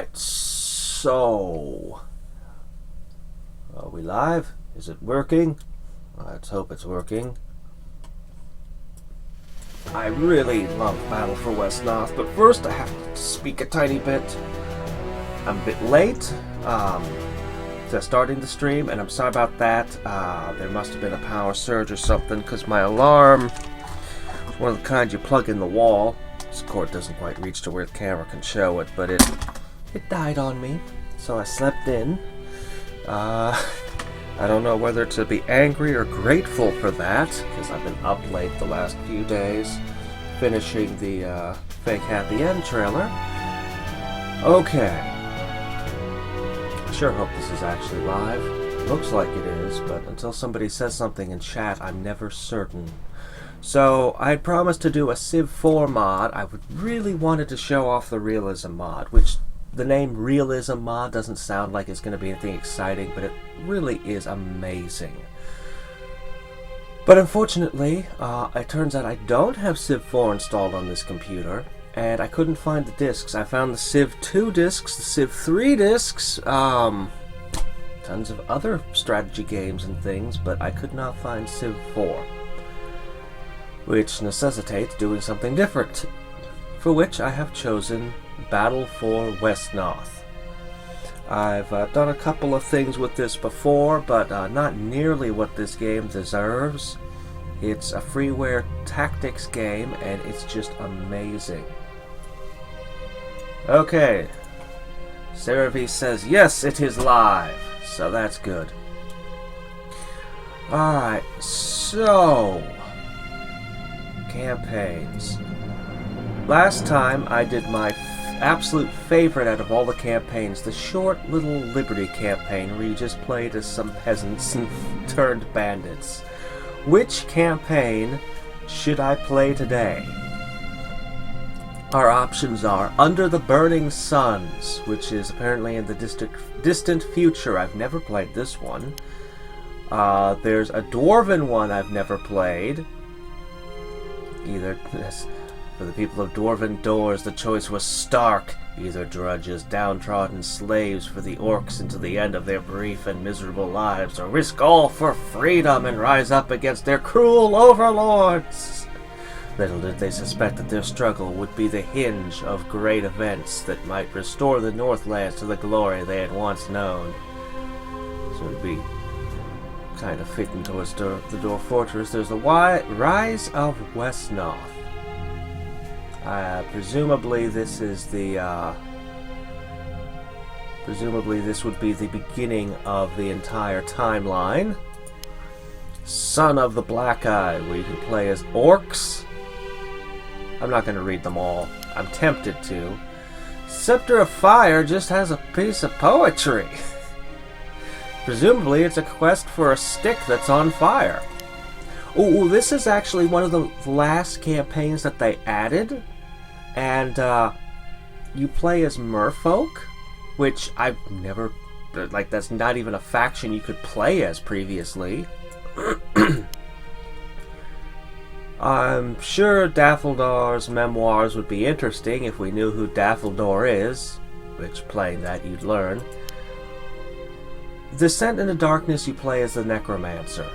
Alright, so... Are we live? Is it working? Let's hope it's working. I really love Battle for Wesnoth, but first I have to speak a tiny bit. I'm a bit late to starting the stream, and I'm sorry about that. There must have been a power surge or something, because my alarm, one of the kind you plug in the wall, this cord doesn't quite reach to where the camera can show it, but it died on me, so I slept in. I don't know whether to be angry or grateful for that, because I've been up late the last few days, finishing the fake happy end trailer. Okay. I sure hope this is actually live. Looks like it is, but until somebody says something in chat, I'm never certain. So, I had promised to do a Civ 4 mod. I really wanted to show off the Realism mod, which the name Realism mod doesn't sound like it's going to be anything exciting, but it really is amazing. But unfortunately, it turns out I don't have Civ 4 installed on this computer, and I couldn't find the discs. I found the Civ 2 discs, the Civ 3 discs, tons of other strategy games and things, but I could not find Civ 4. Which necessitates doing something different, for which I have chosen Battle for Wesnoth. I've done a couple of things with this before, but not nearly what this game deserves. It's a freeware tactics game, and it's just amazing. Okay, Sarah V says, yes, it is live, so that's good. Alright, so... campaigns. Last time I did my absolute favorite out of all the campaigns, the short little Liberty campaign where you just played as some peasants and turned bandits. Which campaign should I play today? Our options are Under the Burning Suns, which is apparently in the distant future. I've never played this one. There's a Dwarven one I've never played. Either, for the people of Dwarven Doors, the choice was stark. Either drudge as downtrodden slaves for the orcs until the end of their brief and miserable lives, or risk all for freedom and rise up against their cruel overlords. Little did they suspect that their struggle would be the hinge of great events that might restore the Northlands to the glory they had once known. So it'd be kind of fitting towards the Dwarf Fortress. There's the Rise of Wesnoth. Presumably this is the, presumably this would be the beginning of the entire timeline. Son of the Black Eye, where you can play as orcs. I'm not going to read them all. I'm tempted to. Scepter of Fire just has a piece of poetry. Presumably it's a quest for a stick that's on fire. Ooh, this is actually one of the last campaigns that they added. And you play as merfolk, which I've never... like, that's not even a faction you could play as previously. I'm sure Daffledor's memoirs would be interesting if we knew who Daffledor is, which, playing that, you'd learn. Descent into Darkness, you play as the Necromancer.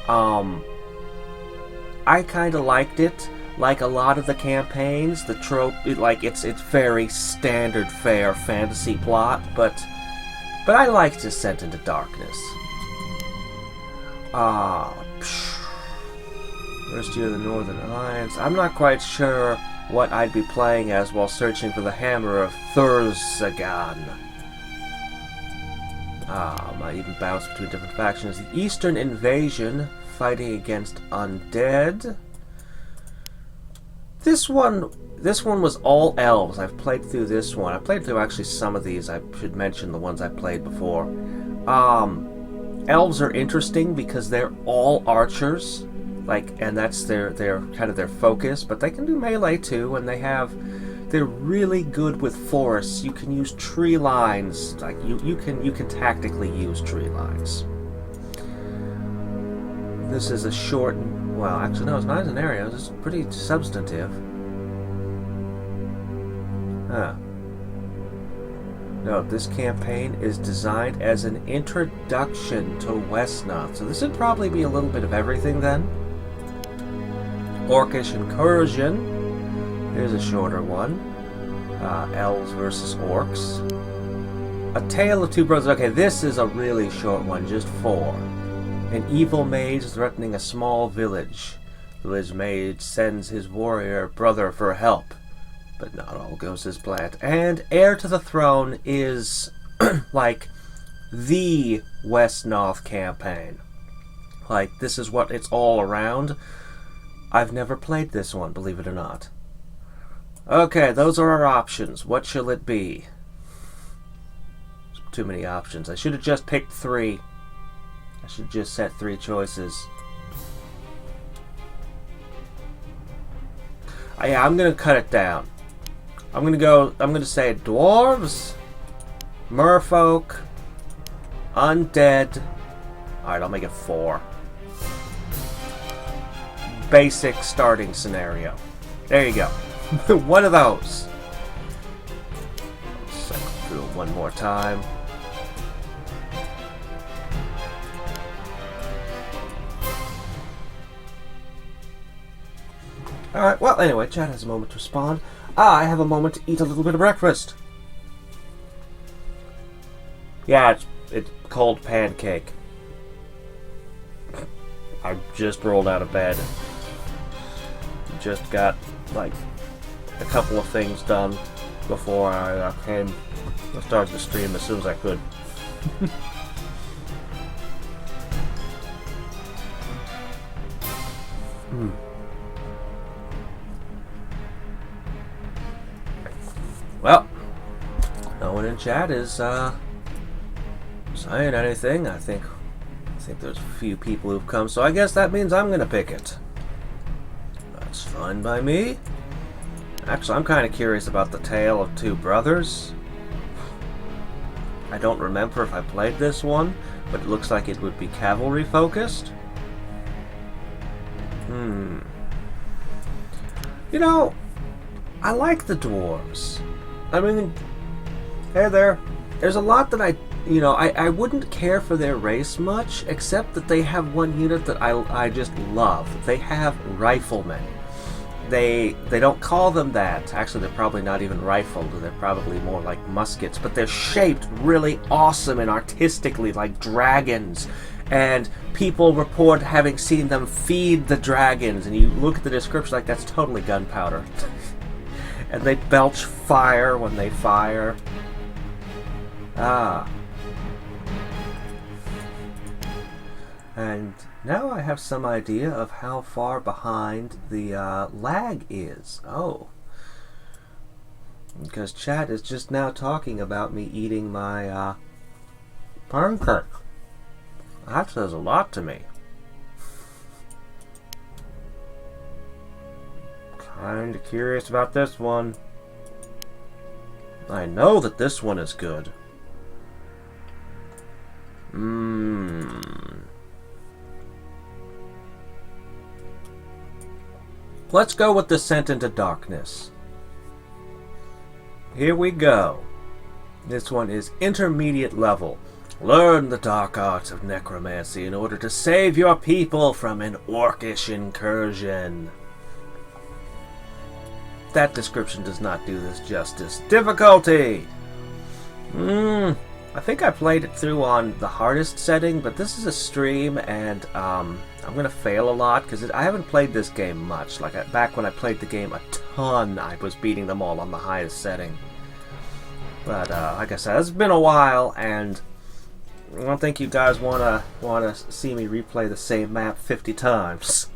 I kind of liked it. Like a lot of the campaigns, the trope, it's very standard fare fantasy plot, but I like Descent into Darkness. First year of the Northern Alliance. I'm not quite sure what I'd be playing as while searching for the Hammer of Thurzagan. I even bounced between different factions. The Eastern Invasion, fighting against undead. This one was all elves. I've played through this one. I played through actually some of these. I should mention the ones I played before. Elves are interesting because they're all archers, and that's their kind of their focus. But they can do melee too, and they're really good with forests. You can use tree lines. You can tactically use tree lines. This is a short. Well, actually, no, it's not an area. It's pretty substantive. Huh. No, this campaign is designed as an introduction to Wesnoth. So this would probably be a little bit of everything then. Orcish Incursion. Here's a shorter one. Elves versus Orcs. A Tale of Two Brothers. Okay, this is a really short one, just 4. An evil mage threatening a small village. The village mage sends his warrior brother for help. But not all goes as planned. And Heir to the Throne is like the Wesnoth campaign. Like, this is what it's all around. I've never played this one, believe it or not. Okay, those are our options. What shall it be? Too many options. I should have just picked 3. I should just set 3 choices. Yeah, I'm gonna cut it down. I'm gonna say dwarves, merfolk, undead. Alright, I'll make it 4. Basic starting scenario. There you go. One of those. I'll cycle through it one more time. Alright, well, anyway, chat has a moment to respond. I have a moment to eat a little bit of breakfast. Yeah, it's cold pancake. I just rolled out of bed. Just got, like, a couple of things done before I started the stream as soon as I could. Well, no one in chat is saying anything. I think there's a few people who've come, so I guess that means I'm gonna pick it. That's fine by me. Actually, I'm kind of curious about the Tale of Two Brothers. I don't remember if I played this one, but it looks like it would be cavalry focused. You know, I like the dwarves. I mean, hey there. There's a lot that I wouldn't care for their race much, except that they have one unit that I just love. They have riflemen. They don't call them that. Actually, they're probably not even rifled. They're probably more like muskets, but they're shaped really awesome and artistically like dragons. And people report having seen them feed the dragons, and you look at the description like that's totally gunpowder. And they belch fire when they fire. And now I have some idea of how far behind the lag is. Oh. Because chat is just now talking about me eating my pancake. That says a lot to me. Kinda curious about this one. I know that this one is good. Let's go with Descent into Darkness. Here we go. This one is intermediate level. Learn the dark arts of necromancy in order to save your people from an orcish incursion. That description does not do this justice. Difficulty! I think I played it through on the hardest setting, but this is a stream, and I'm going to fail a lot, because I haven't played this game much. Like, back when I played the game a ton, I was beating them all on the highest setting. But, like I said, it's been a while, and I don't think you guys want to see me replay the same map 50 times.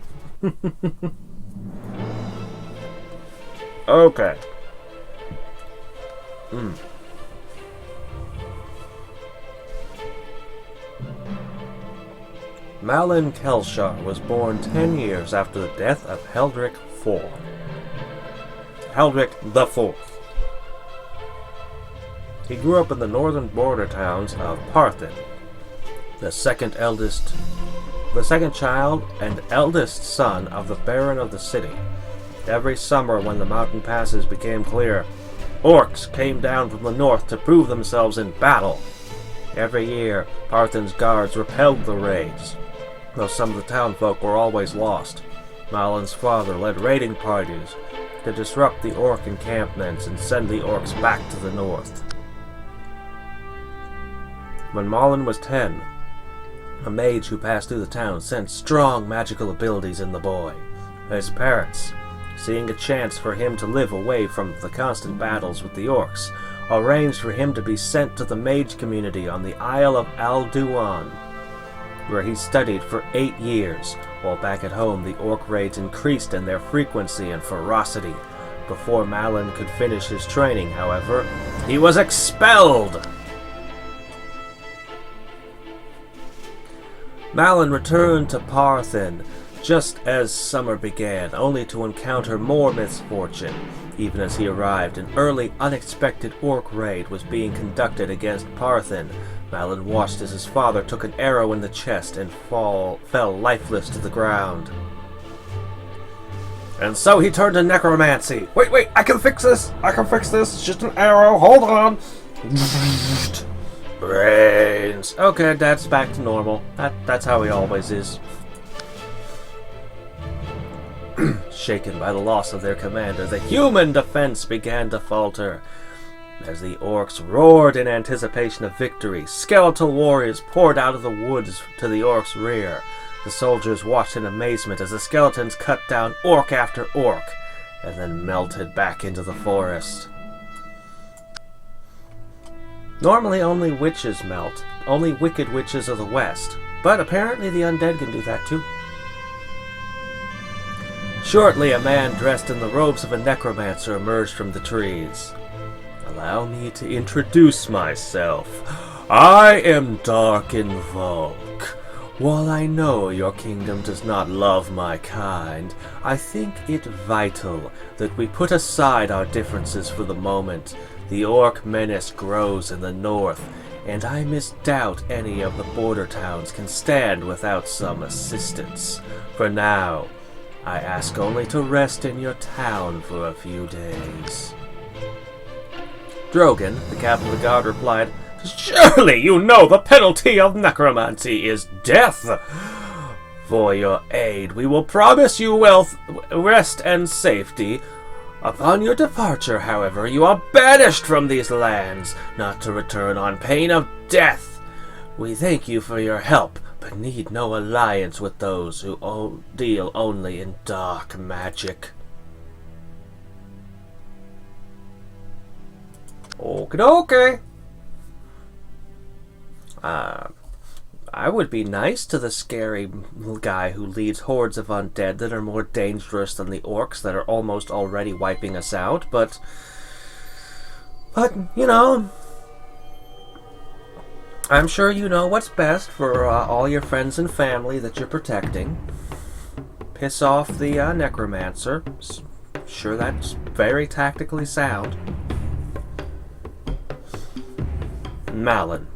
Okay. Malin Kelshar was born 10 years after the death of Hadriex IV. Hadriex the Fourth. He grew up in the northern border towns of Parthen, the second child and eldest son of the Baron of the city. Every summer when the mountain passes became clear, Orcs came down from the north to prove themselves in battle. Every year, Parthen's guards repelled the raids, though some of the townfolk were always lost. Malin's father led raiding parties to disrupt the orc encampments and send the orcs back to the north. When Malin was 10, a mage who passed through the town sensed strong magical abilities in the boy. His parents, seeing a chance for him to live away from the constant battles with the orcs, arranged for him to be sent to the mage community on the Isle of Alduan, where he studied for 8 years. While back at home, the orc raids increased in their frequency and ferocity. Before Malin could finish his training, however, he was expelled! Malin returned to Parthen just as summer began, only to encounter more misfortune. Even as he arrived, an early, unexpected orc raid was being conducted against Parthen. Malin watched as his father took an arrow in the chest and fell lifeless to the ground. And so he turned to necromancy. Wait, I can fix this! It's just an arrow, hold on! Brains! Okay, that's back to normal. That's how he always is. Shaken by the loss of their commander, the human defense began to falter. As the orcs roared in anticipation of victory, skeletal warriors poured out of the woods to the orcs' rear. The soldiers watched in amazement as the skeletons cut down orc after orc, and then melted back into the forest. Normally only witches melt, only wicked witches of the west, but apparently the undead can do that too. Shortly, a man dressed in the robes of a necromancer emerged from the trees. Allow me to introduce myself. I am Dark in Volk. While I know your kingdom does not love my kind, I think it vital that we put aside our differences for the moment. The orc menace grows in the north, and I misdoubt any of the border towns can stand without some assistance. For now, I ask only to rest in your town for a few days. Drogon, the captain of the guard, replied, Surely you know the penalty of necromancy is death! For your aid, we will promise you wealth, rest, and safety. Upon your departure, however, you are banished from these lands, not to return on pain of death. We thank you for your help, but need no alliance with those who deal only in dark magic. Okay. I would be nice to the scary guy who leads hordes of undead that are more dangerous than the orcs that are almost already wiping us out, but you know, I'm sure you know what's best for all your friends and family that you're protecting. Piss off the necromancer. Sure, that's very tactically sound. Malin,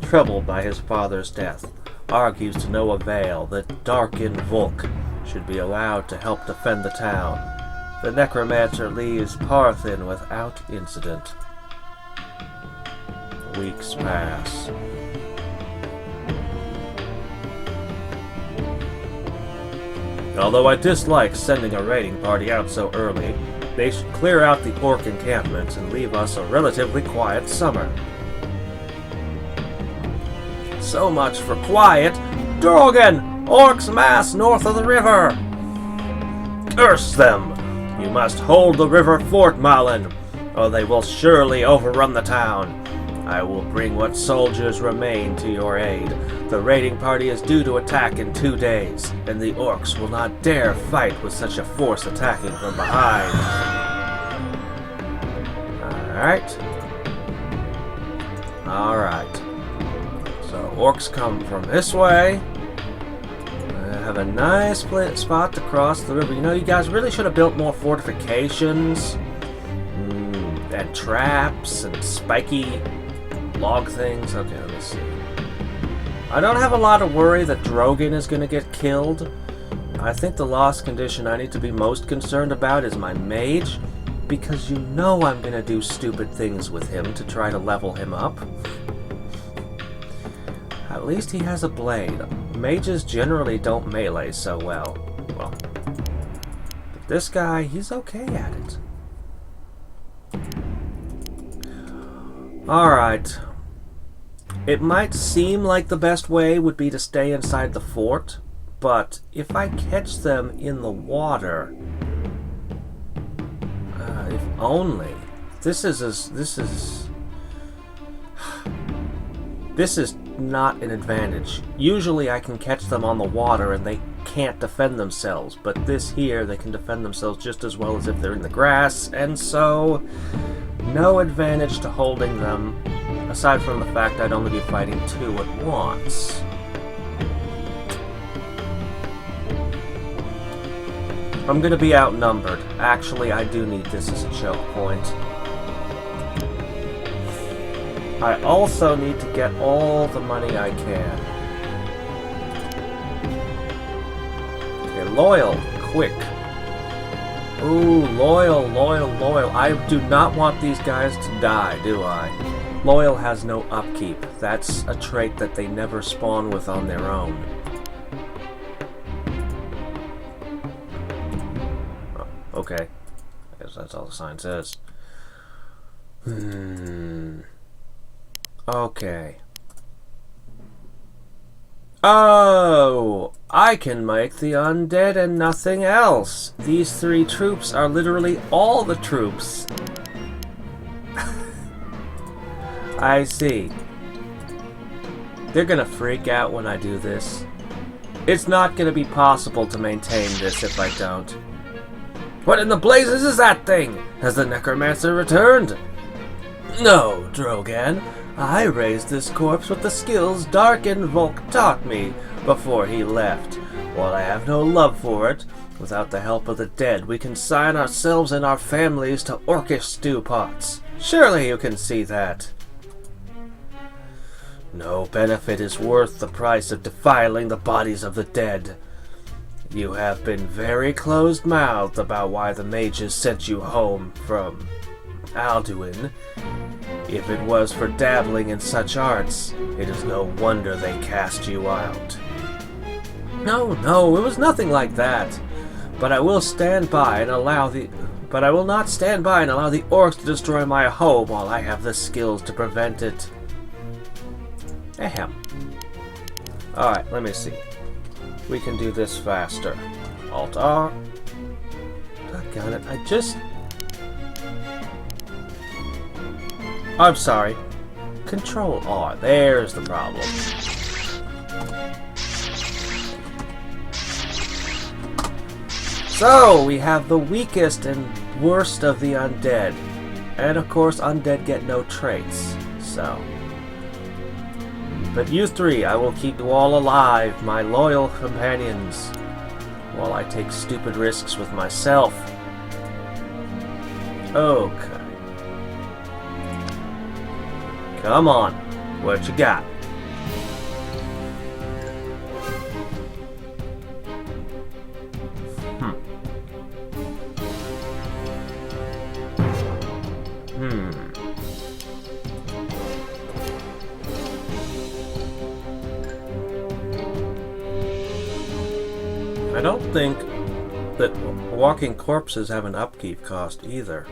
troubled by his father's death, argues to no avail that Dark in Volk should be allowed to help defend the town. The necromancer leaves Parthen without incident. Weeks pass. Although I dislike sending a raiding party out so early, they should clear out the orc encampments and leave us a relatively quiet summer. So much for quiet. Drogon! Orcs mass north of the river! Curse them! You must hold the river fort, Malin, or they will surely overrun the town. I will bring what soldiers remain to your aid. The raiding party is due to attack in 2 days, and the orcs will not dare fight with such a force attacking from behind. Alright. So orcs come from this way. Have a nice spot to cross the river. You know, you guys really should have built more fortifications. And traps and spiky log things. Okay, let me see. I don't have a lot of worry that Drogon is going to get killed. I think the lost condition I need to be most concerned about is my mage. because you know I'm gonna do stupid things with him to try to level him up. At least he has a blade. Mages generally don't melee so well. Well, but this guy, he's okay at it. Alright. It might seem like the best way would be to stay inside the fort, but if I catch them in the water... if only... This is not an advantage. Usually I can catch them on the water and they can't defend themselves, but this here, they can defend themselves just as well as if they're in the grass, and so no advantage to holding them, aside from the fact I'd only be fighting two at once. I'm gonna be outnumbered. Actually, I do need this as a choke point. I also need to get all the money I can. Okay, loyal, quick. Ooh, loyal, loyal, loyal. I do not want these guys to die, do I? Loyal has no upkeep. That's a trait that they never spawn with on their own. Oh, okay. I guess that's all the sign says. Okay. Oh! I can make the undead and nothing else! These 3 troops are literally all the troops! I see. They're gonna freak out when I do this. It's not gonna be possible to maintain this if I don't. What in the blazes is that thing? Has the necromancer returned? No, Drogan. I raised this corpse with the skills Darkin Volk taught me before he left. While I have no love for it, without the help of the dead, we can sign ourselves and our families to orcish stew pots. Surely you can see that. No benefit is worth the price of defiling the bodies of the dead. You have been very closed-mouthed about why the mages sent you home from Alduin. If it was for dabbling in such arts, it is no wonder they cast you out. No, it was nothing like that. But I will stand by and allow the... But I will not stand by and allow the orcs to destroy my home while I have the skills to prevent it. Ahem. Alright, let me see. We can do this faster. Alt-R. Doggone it, I just... I'm sorry. Control-R. There's the problem. So, we have the weakest and worst of the undead. And of course, undead get no traits. So... But you 3, I will keep you all alive, my loyal companions, while I take stupid risks with myself. Okay. Come on, what you got? I don't think that walking corpses have an upkeep cost either.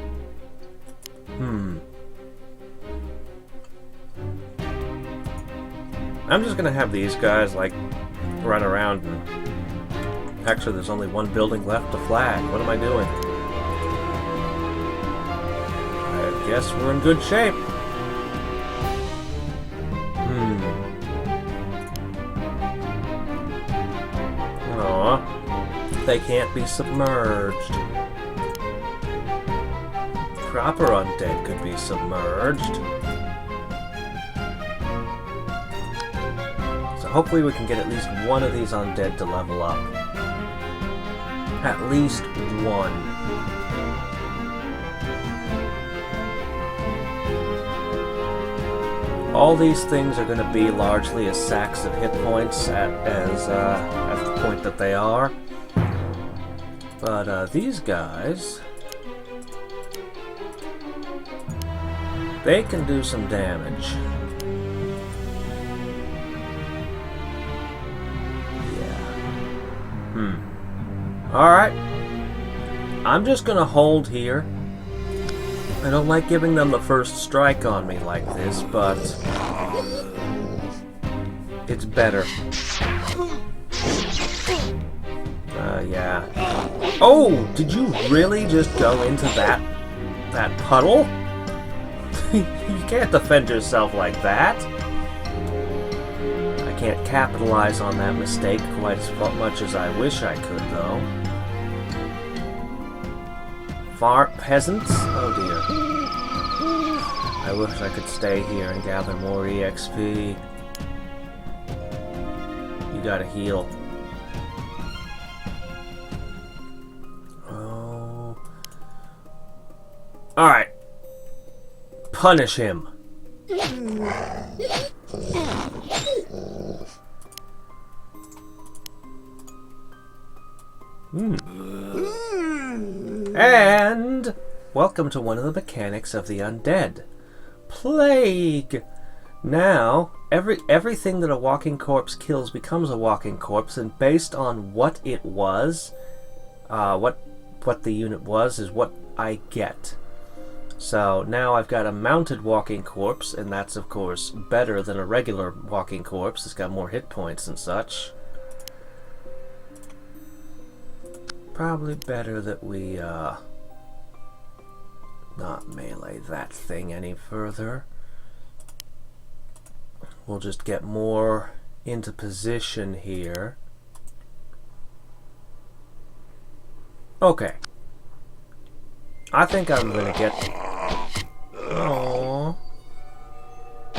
I'm just gonna have these guys, like, run around and... Actually, there's only one building left to flag. What am I doing? I guess we're in good shape. Aw. They can't be submerged. Proper undead could be submerged. Hopefully we can get at least one of these undead to level up. At least one. All these things are going to be largely as sacks of hit points at the point that they are. But these guys... They can do some damage. Yeah. Alright. I'm just gonna hold here. I don't like giving them the first strike on me like this, but it's better. Yeah. Oh, did you really just go into that puddle? You can't defend yourself like that. I can't capitalize on that mistake quite as much as I wish I could, though. Peasants? Oh dear. I wish I could stay here and gather more EXP. You gotta heal. Oh. Alright. Punish him. And welcome to one of the mechanics of the undead. Plague! Now, everything that a walking corpse kills becomes a walking corpse, and based on what it was, what the unit was, is what I get. So now I've got a mounted walking corpse, and that's of course better than a regular walking corpse. It's got more hit points and such. Probably better that we not melee that thing any further. We'll just get more into position here. Okay. I think I'm gonna get... Aww.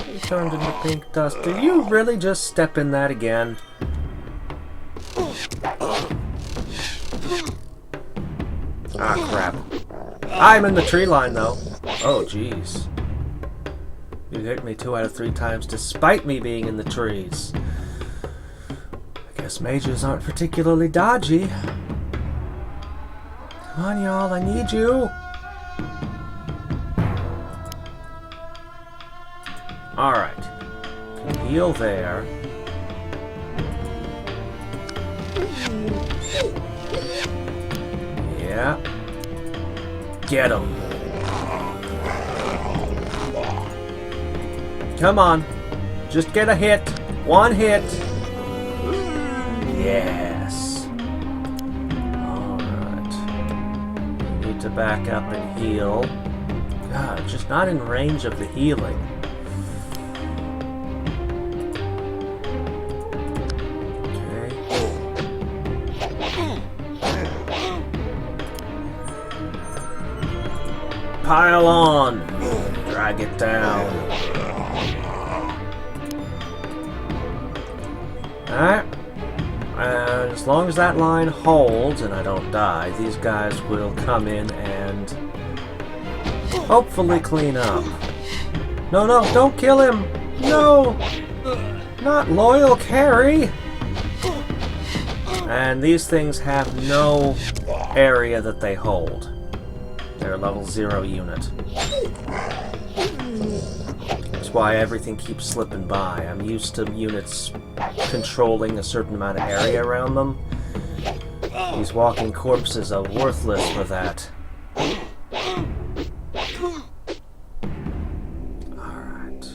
He turned into pink dust. Did you really just step in that again? Ah, crap. I'm in the tree line, though. Oh, jeez. You hit me 2 out of 3 times despite me being in the trees. I guess mages aren't particularly dodgy. Come on, y'all, I need you. Alright. Can heal there. Yeah. Get him. Come on. Just get a hit. 1 hit. Yes. Alright. Need to back up and heal. God, just not in range of the healing. Pile on! Drag it down. Alright. And as long as that line holds and I don't die, these guys will come in and hopefully clean up. No, no, don't kill him! No! Not loyal carry! And these things have no area that they hold. They're a level 0 unit. That's why everything keeps slipping by. I'm used to units controlling a certain amount of area around them. These walking corpses are worthless for that. Alright.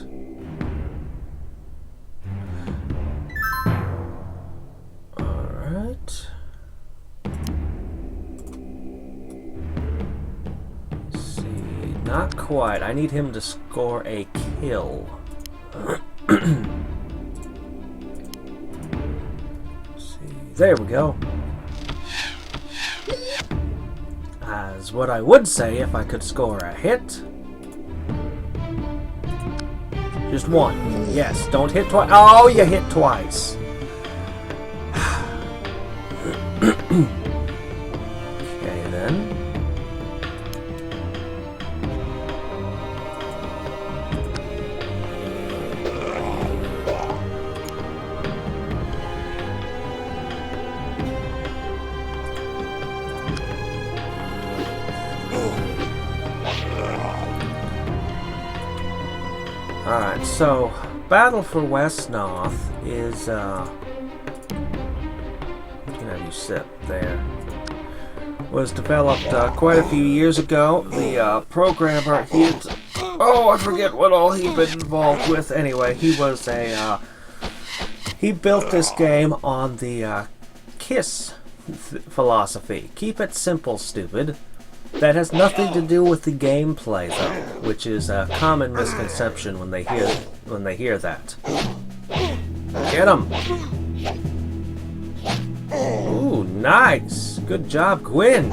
Alright. Not quite. I need him to score a kill. See, there we go. As what I would say if I could score a hit. Just 1. Yes, don't hit twice. Oh, you hit twice. Okay, then. So, Battle for Wesnoth is, can have you sit there, was developed quite a few years ago. The programmer, oh, I forget what all he'd been involved with. Anyway, he was he built this game on the KISS philosophy. Keep it simple, stupid. That has nothing to do with the gameplay, though, which is a common misconception when they hear that. Get him! Ooh, nice! Good job, Gwyn!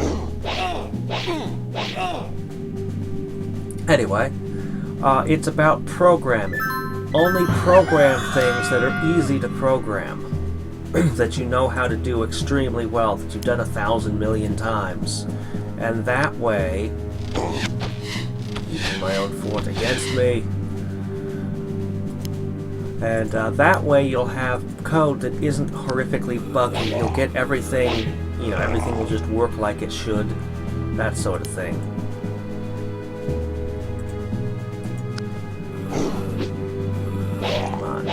Anyway, it's about programming. Only program things that are easy to program. That you know how to do extremely well, that you've done 1,000 million times. And that way, using my own fort against me, and that way you'll have code that isn't horrifically buggy. You'll get everything, everything will just work like it should, that sort of thing. Come on.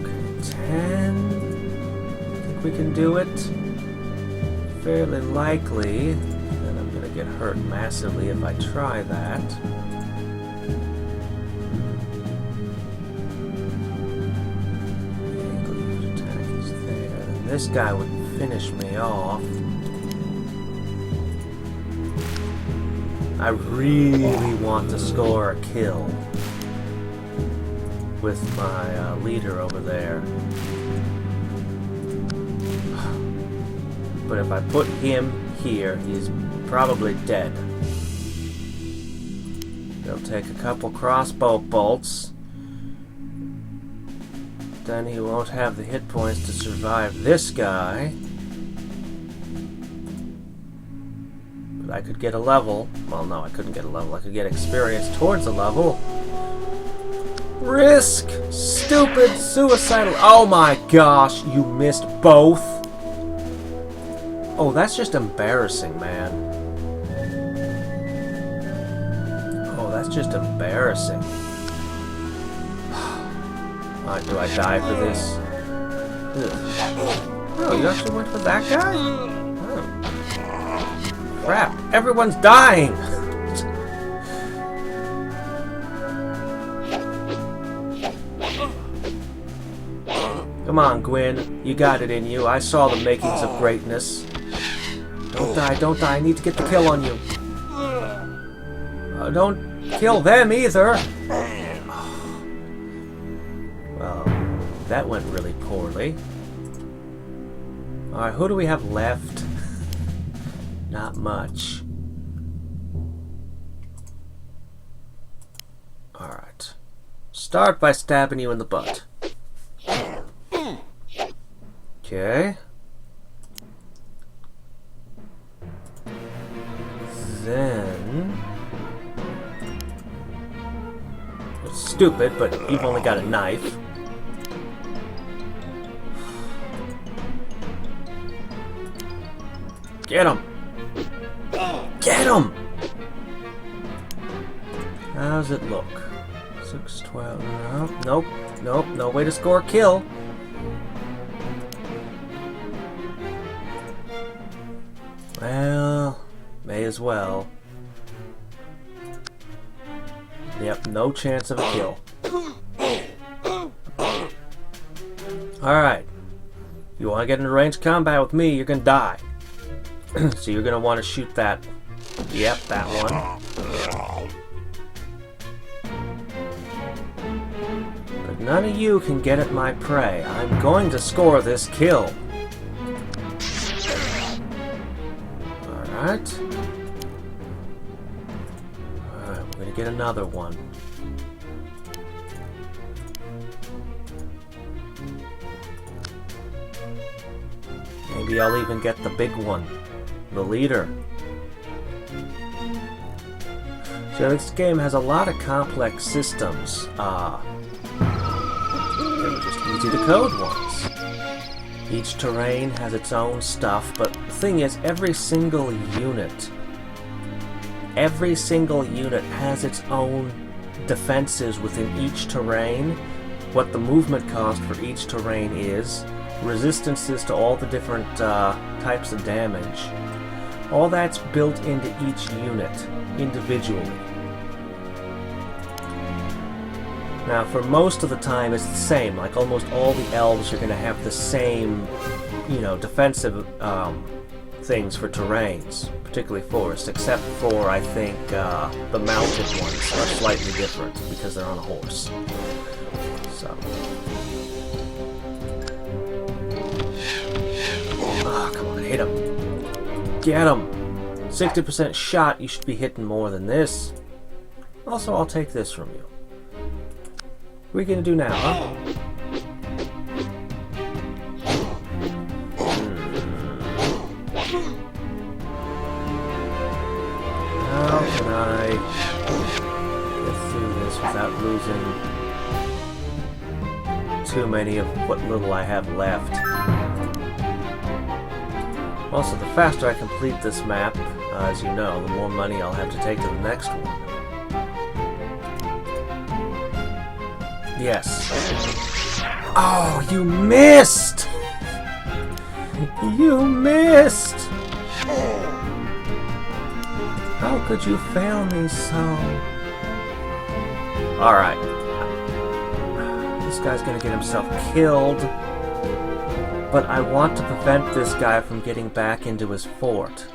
Okay, 10. I think we can do it. Fairly likely that I'm gonna get hurt massively if I try that. The angle of attack is there. And this guy would finish me off. I really want to score a kill with my leader over there. But if I put him here, he's probably dead. He'll take a couple crossbow bolts. Then he won't have the hit points to survive this guy. But I could get a level. Well, no, I couldn't get a level. I could get experience towards a level. Risk! Stupid suicidal. Oh my gosh, you missed both. Oh, that's just embarrassing, man. Oh, that's just embarrassing. Do I die for this? Ugh. Oh, you actually went for that guy? Oh. Crap, everyone's dying! Come on, Gwyn. You got it in you. I saw the makings of greatness. Don't die, don't die. I need to get the kill on you. Don't kill them either. Well, that went really poorly. Alright, who do we have left? Not much. Alright. Start by stabbing you in the butt. Okay. Then... it's stupid, but you've only got a knife. Get him! Get him! How's it look? 6-12. Nope. Nope. No way to score a kill. Well, may as well. Yep, no chance of a kill. Alright. You want to get into ranged combat with me, you're gonna die. So you're gonna want to shoot that. Yep, that one. But none of you can get at my prey. I'm going to score this kill. Alright. Alright, we're gonna get another one. Maybe I'll even get the big one. The leader. So this game has a lot of complex systems. They were just easy to code ones. Each terrain has its own stuff, but the thing is, every single unit has its own defenses within each terrain, what the movement cost for each terrain is, resistances to all the different types of damage. All that's built into each unit individually. Now, for most of the time, it's the same. Like, almost all the elves are going to have the same, defensive things for terrains, particularly forest, except for, I think, the mounted ones are slightly different because they're on a horse. So. Ah, come on, hit him. Get him! 60% shot, you should be hitting more than this. Also, I'll take this from you. What are we gonna do now, huh? How can I get through this without losing too many of what little I have left? Also, the faster I complete this map, as you know, the more money I'll have to take to the next one. Yes. Oh, you missed! You missed! How could you fail me so? Alright. This guy's gonna get himself killed. But I want to prevent this guy from getting back into his fort.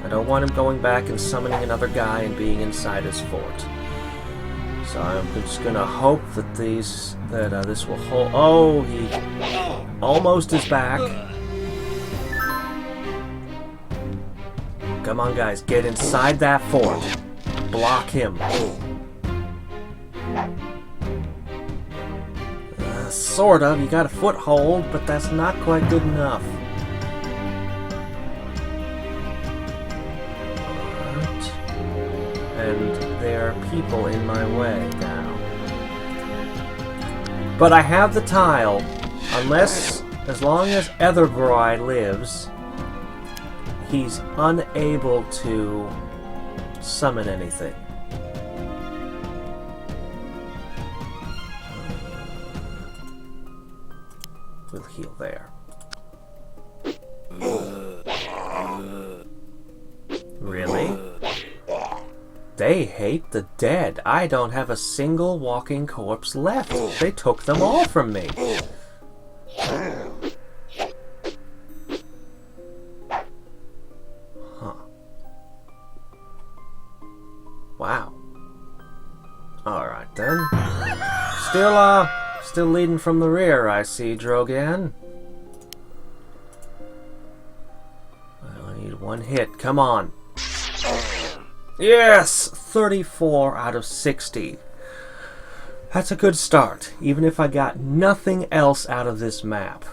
I don't want him going back and summoning another guy and being inside his fort. So I'm just gonna hope that this will hold. Oh, he almost is back. Come on, guys, get inside that fort. Block him. Sort of. You got a foothold, but that's not quite good enough. And there are people in my way now. But I have the tile. As long as Etherbride lives, he's unable to summon anything. We'll heal there. Really? They hate the dead. I don't have a single walking corpse left. They took them all from me. Huh. Wow. Alright then. Still leading from the rear, I see, Drogan. I need one hit. Come on. Yes! 34 out of 60. That's a good start, even if I got nothing else out of this map.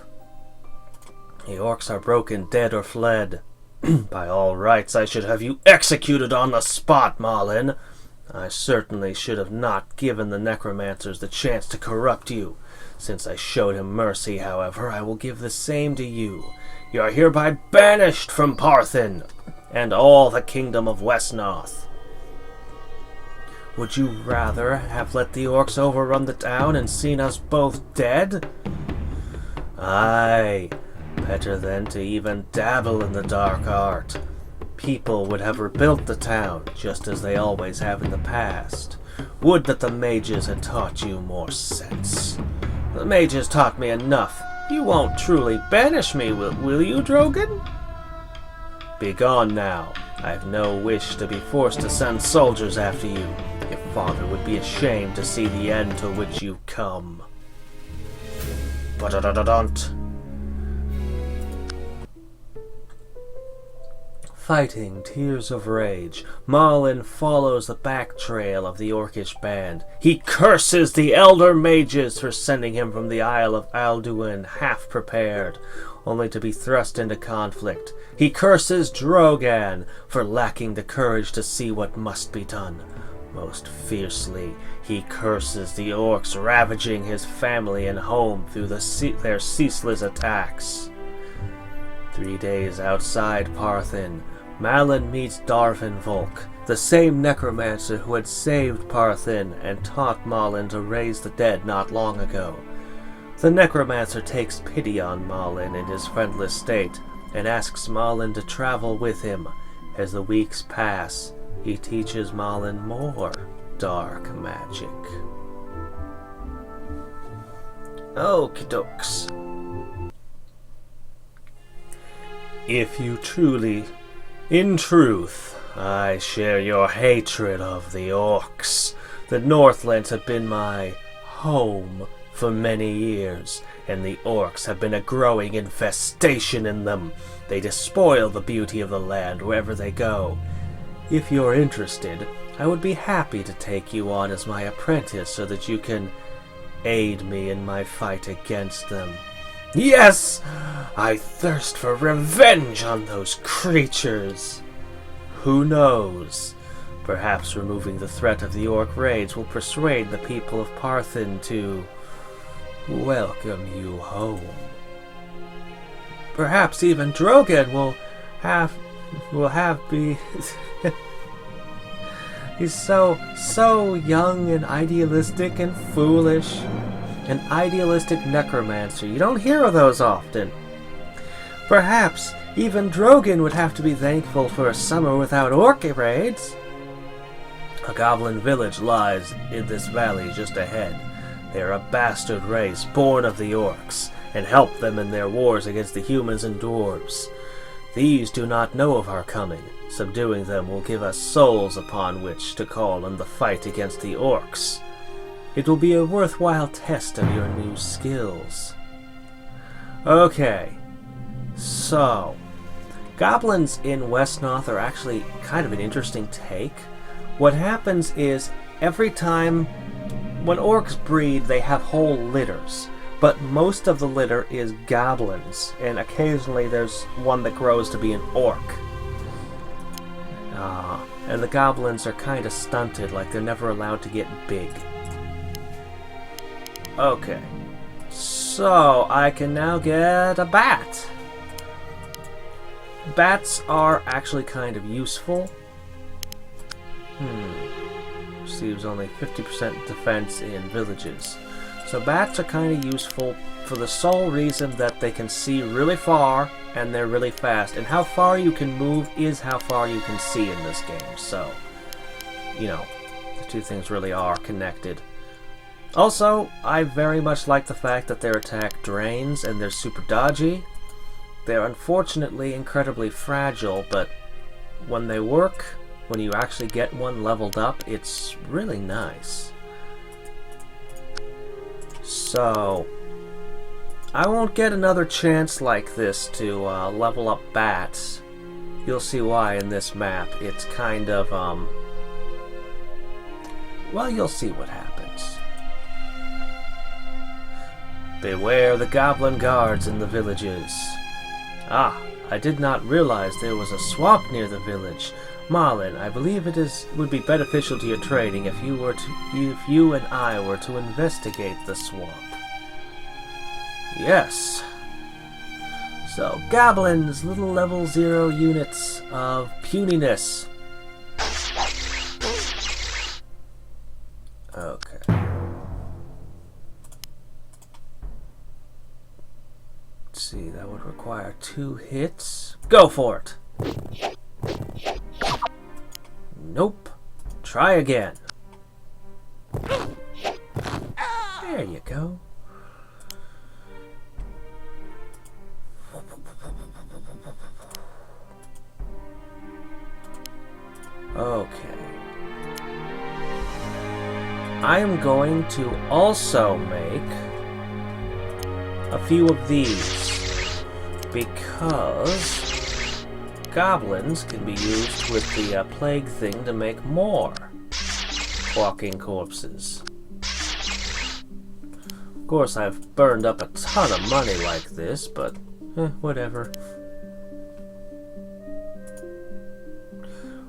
The orcs are broken, dead, or fled. By all rights, I should have you executed on the spot, Marlin. I certainly should have not given the necromancers the chance to corrupt you. Since I showed him mercy, however, I will give the same to you. You are hereby banished from Parthin and all the kingdom of Wesnoth. Would you rather have let the orcs overrun the town and seen us both dead? Aye, better than to even dabble in the dark art. People would have rebuilt the town, just as they always have in the past. Would that the mages had taught you more sense. The mages taught me enough. You won't truly banish me, will you, Drogan? Begone now. I have no wish to be forced to send soldiers after you. Your father would be ashamed to see the end to which you come. Ba-da-da-da-dunt. Fighting tears of rage, Marlin follows the back trail of the orcish band. He curses the elder mages for sending him from the Isle of Alduin half prepared, only to be thrust into conflict. He curses Drogan for lacking the courage to see what must be done. Most fiercely, he curses the orcs ravaging his family and home through their ceaseless attacks. 3 days outside Parthin, Malin meets Darvinvolk, the same necromancer who had saved Parthin and taught Malin to raise the dead not long ago. The necromancer takes pity on Malin in his friendless state and asks Malin to travel with him. As the weeks pass, he teaches Malin more dark magic. Okie dokes. If you truly, in truth, I share your hatred of the orcs. The Northlands have been my home for many years, and the orcs have been a growing infestation in them. They despoil the beauty of the land wherever they go. If you're interested, I would be happy to take you on as my apprentice so that you can aid me in my fight against them. Yes! I thirst for revenge on those creatures. Who knows? Perhaps removing the threat of the orc raids will persuade the people of Parthin to welcome you home. Perhaps even Drogon will have be he's so young and idealistic and foolish. An idealistic necromancer. You don't hear of those often. Perhaps even Drogon would have to be thankful for a summer without orc raids. A goblin village lies in this valley just ahead. They are a bastard race born of the orcs, and help them in their wars against the humans and dwarves. These do not know of our coming. Subduing them will give us souls upon which to call in the fight against the orcs. It will be a worthwhile test of your new skills. Okay, so goblins in Wesnoth are actually kind of an interesting take. What happens is every time when orcs breed, they have whole litters, but most of the litter is goblins, and occasionally there's one that grows to be an orc. And the goblins are kind of stunted, like they're never allowed to get big. Okay, so I can now get a bat. Bats are actually kind of useful. Receives only 50% defense in villages. So bats are kind of useful for the sole reason that they can see really far and they're really fast. And how far you can move is how far you can see in this game. So, you know, the two things really are connected. Also, I very much like the fact that their attack drains and they're super dodgy. They're unfortunately incredibly fragile, but when they work, when you actually get one leveled up, it's really nice. So, I won't get another chance like this to level up bats. You'll see why in this map. It's kind of, well, you'll see what happens. Beware the goblin guards in the villages. Ah, I did not realize there was a swamp near the village. Malin, I believe would be beneficial to your trading if you and I were to investigate the swamp. Yes. So, goblins, little level 0 units of puniness. Okay. Let's see, that would require 2 hits. Go for it! Nope. Try again. There you go. Okay. I am going to also make a few of these because goblins can be used with the plague thing to make more walking corpses. Of course, I've burned up a ton of money like this, but whatever.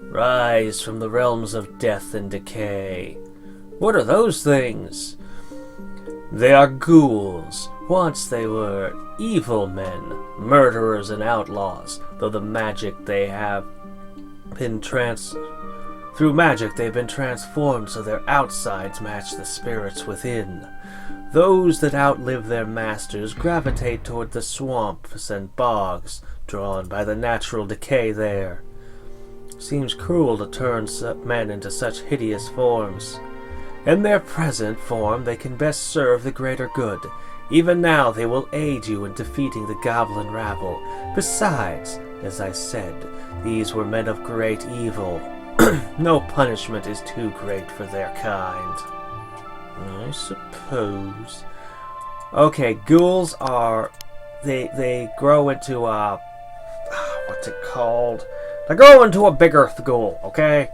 Rise from the realms of death and decay. What are those things? They are ghouls, Once they were evil men, murderers and outlaws, though the magic they have been through magic they've been transformed so their outsides match the spirits within. Those that outlive their masters gravitate toward the swamps and bogs, drawn by the natural decay there. Seems cruel to turn men into such hideous forms. In their present form they can best serve the greater good. Even now they will aid you in defeating the goblin rabble. Besides, as I said, these were men of great evil. No punishment is too great for their kind. I suppose. Okay, ghouls are... They grow into a... What's it called? They grow into a bigger ghoul, okay?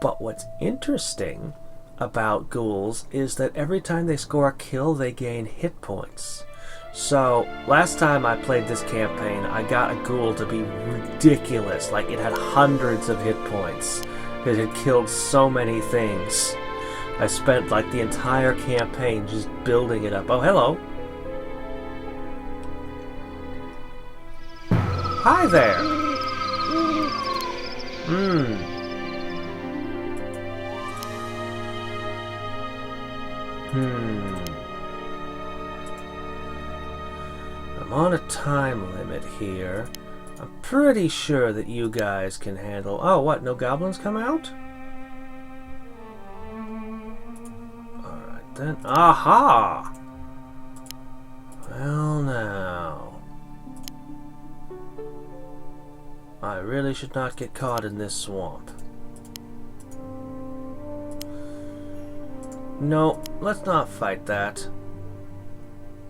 But what's interesting about ghouls is that every time they score a kill, they gain hit points. So, last time I played this campaign, I got a ghoul to be ridiculous. Like, it had hundreds of hit points. It had killed so many things. I spent, like, the entire campaign just building it up. Oh, hello. Hi there. I'm on a time limit here. I'm pretty sure that you guys can handle... Oh, what? No goblins come out? Alright then. Aha! Well now. I really should not get caught in this swamp. No, let's not fight that.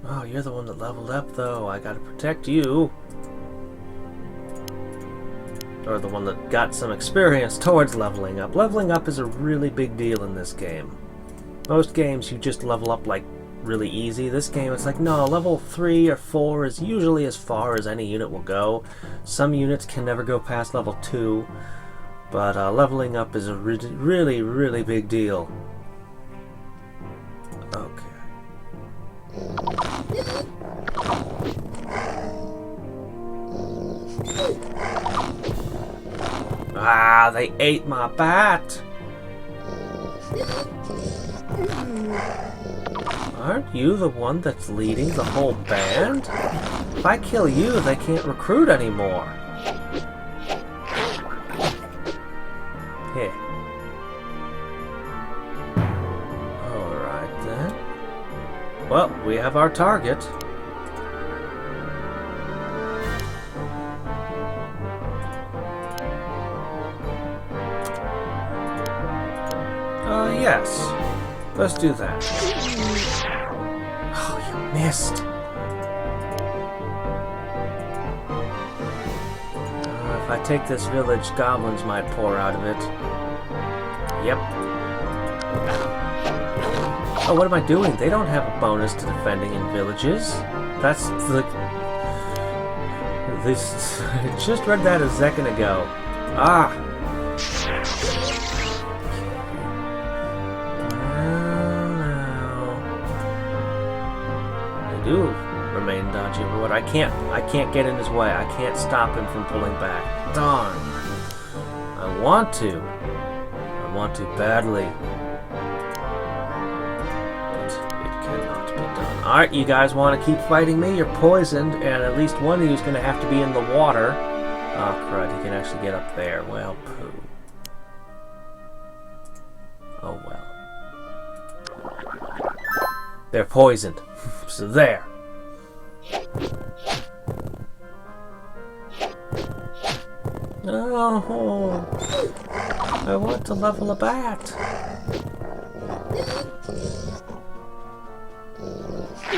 Oh, you're the one that leveled up, though. I gotta protect you. Or the one that got some experience towards leveling up. Leveling up is a really big deal in this game. Most games, you just level up, like, really easy. This game, it's like, no, level 3 or 4 is usually as far as any unit will go. Some units can never go past level 2. But leveling up is a really, really big deal. Okay. Ah, they ate my bat! Aren't you the one that's leading the whole band? If I kill you, they can't recruit anymore. Here. Alright then. Well, we have our target. Yes. Let's do that. Oh, you missed. If I take this village, goblins might pour out of it. Yep. Oh, what am I doing? They don't have a bonus to defending in villages. That's the... This... I just read that a second ago. Ah! Do remain dodgy, but what I can't get in his way. I can't stop him from pulling back. Darn. I want to badly. But it cannot be done. Alright, you guys want to keep fighting me? You're poisoned, and at least one of you is going to have to be in the water. Oh crud, he can actually get up there. Well, poo. Oh well. They're poisoned. So there. Oh, I want to level a bat.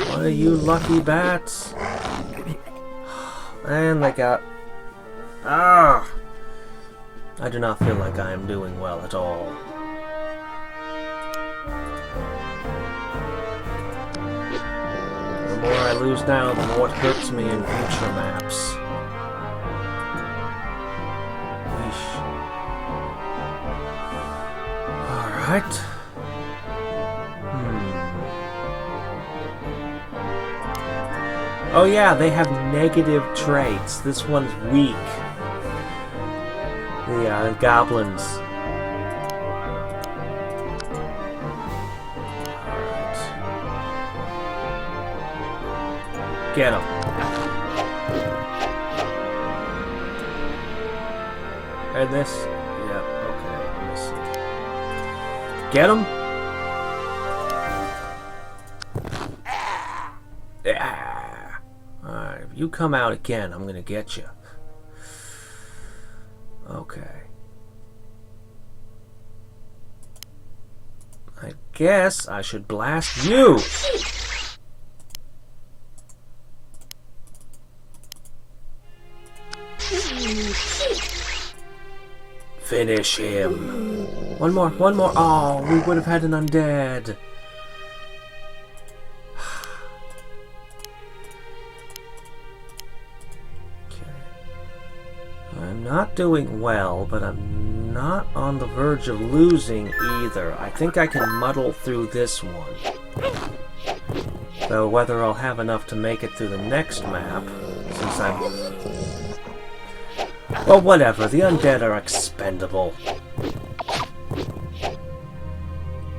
What are you lucky bats? And they got... Ah! I do not feel like I am doing well at all. The more I lose now, the more it hurts me in future maps. Weesh. Alright. Oh yeah, they have negative traits. This one's weak. The goblins. Alright. Get him. And this? Yep, okay, let me see. Get him? Yeah. Alright, if you come out again, I'm gonna get you. Okay. I guess I should blast you! Finish him. One more. Oh, we would have had an undead. Okay. I'm not doing well, but I'm not on the verge of losing either. I think I can muddle through this one. Though whether I'll have enough to make it through the next map, since I'm... Well, whatever. The undead are expendable.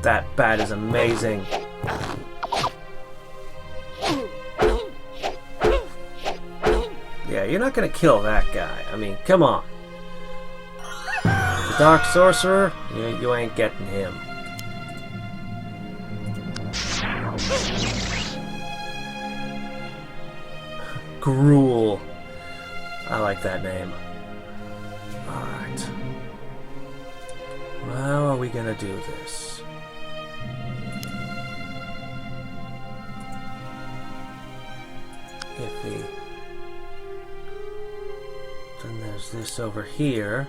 That bat is amazing. Yeah, you're not gonna kill that guy. I mean, come on. The Dark Sorcerer, you ain't getting him. Gruel. I like that name. Alright. How are we gonna do this? Iffy. Then there's this over here.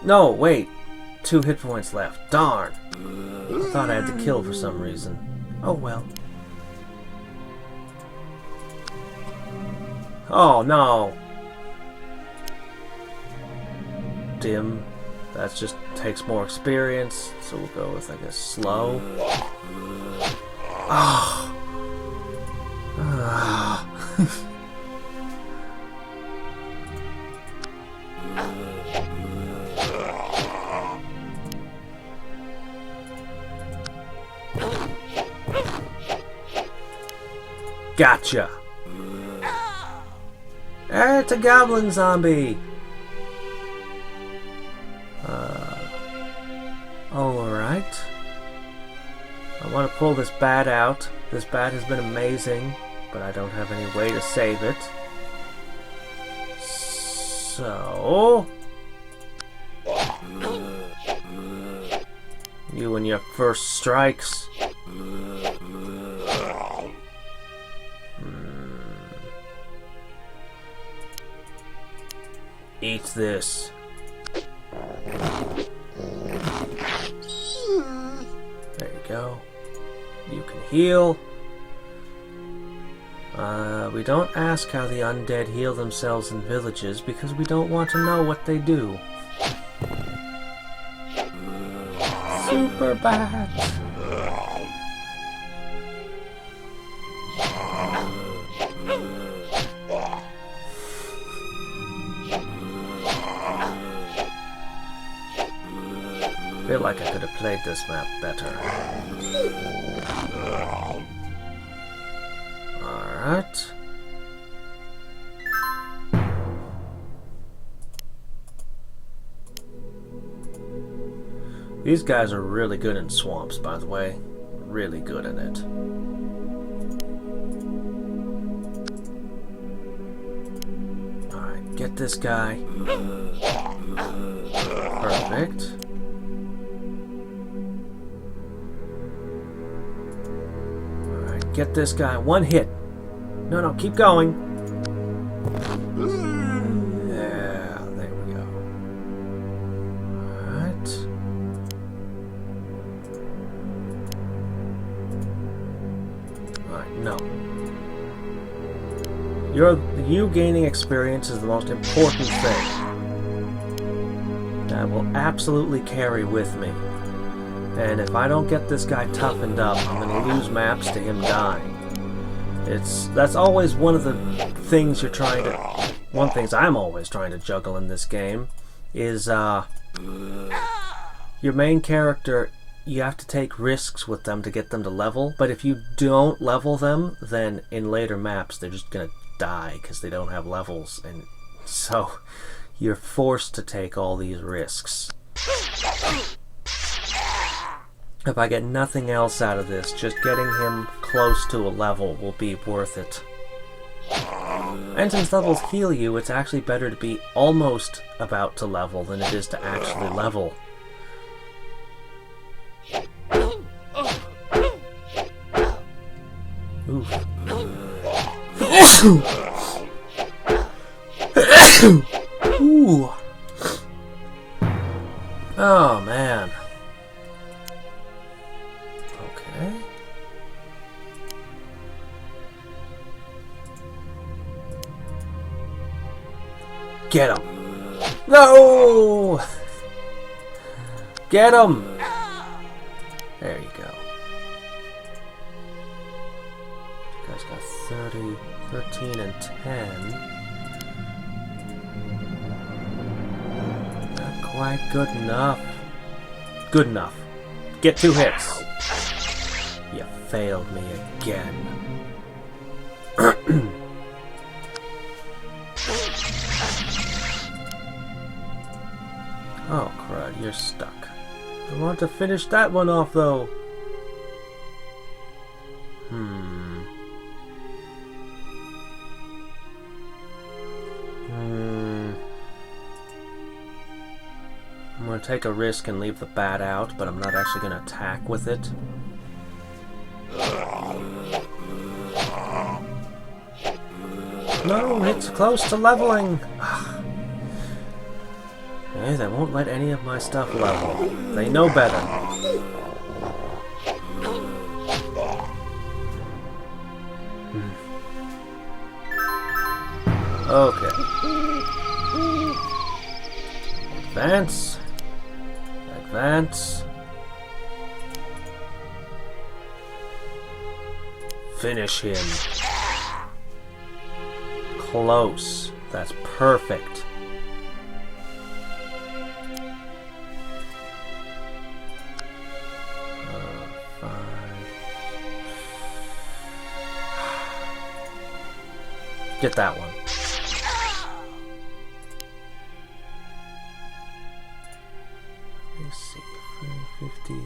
No, wait. 2 hit points left. Darn. I thought I had to kill for some reason. Oh well. Oh no! Dim. That just takes more experience, so we'll go with, I guess, slow. Oh! Gotcha! It's a goblin zombie! Alright. I want to pull this bat out. This bat has been amazing, but I don't have any way to save it. So... you and your first strikes. Eat this. There you go. You can heal. We don't ask how the undead heal themselves in villages because we don't want to know what they do. Super bat. I feel like I could have played this map better. Alright. These guys are really good in swamps, by the way. Really good in it. Alright, get this guy. Perfect. Alright, get this guy. One hit. No, keep going. Yeah, there we go. Alright. Alright, no. You gaining experience is the most important thing. That will absolutely carry with me. And if I don't get this guy toughened up, I'm going to lose maps to him dying. That's always one of the things you're trying to... One of the things I'm always trying to juggle in this game is your main character, you have to take risks with them to get them to level, but if you don't level them, then in later maps they're just going to die because they don't have levels, and so you're forced to take all these risks. If I get nothing else out of this, just getting him close to a level will be worth it. And since levels heal you, it's actually better to be almost about to level than it is to actually level. Ooh. Ooh. Oh, man. Okay. Get him! No! Get him! There you go. You guys got 30, 13, and 10. Not quite good enough. Good enough. Get 2 hits. You failed me again. Oh, crud, you're stuck. I want to finish that one off, though. I'm going to take a risk and leave the bat out, but I'm not actually going to attack with it. No, it's close to leveling. Okay, they won't let any of my stuff level. They know better. Okay. Advance. Advance. Finish him. Close. That's perfect. Get that one. Let's see. 50s.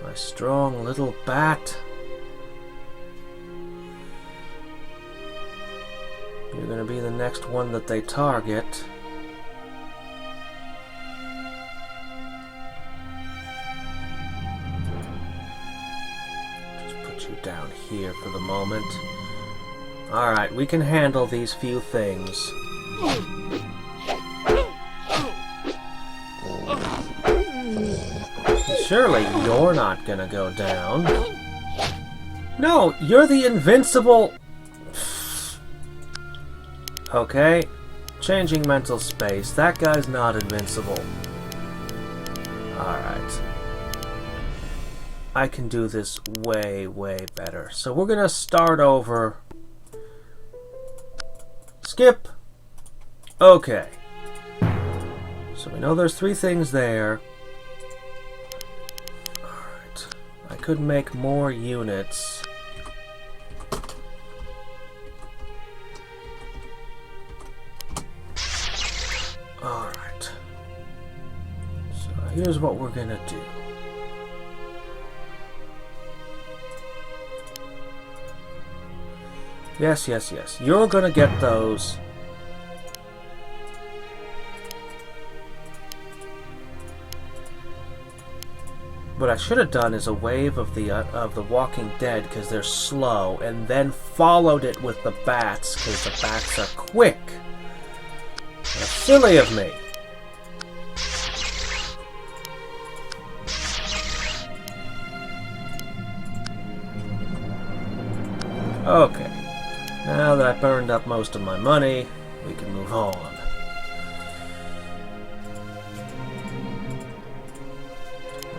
My strong little bat. You're gonna be the next one that they target. Just put you down here for the moment. Alright, we can handle these few things. Surely you're not gonna go down. No, you're the invincible... Okay, changing mental space. That guy's not invincible. Alright. I can do this way, way better. So we're gonna start over. Skip. Okay. So we know there's 3 things there. Alright. I could make more units. Alright. So here's what we're gonna do. Yes, yes, yes. You're gonna get those. What I should have done is a wave of the Walking Dead because they're slow, and then followed it with the bats because the bats are quick. That's silly of me. Okay. Now that I burned up most of my money, we can move on.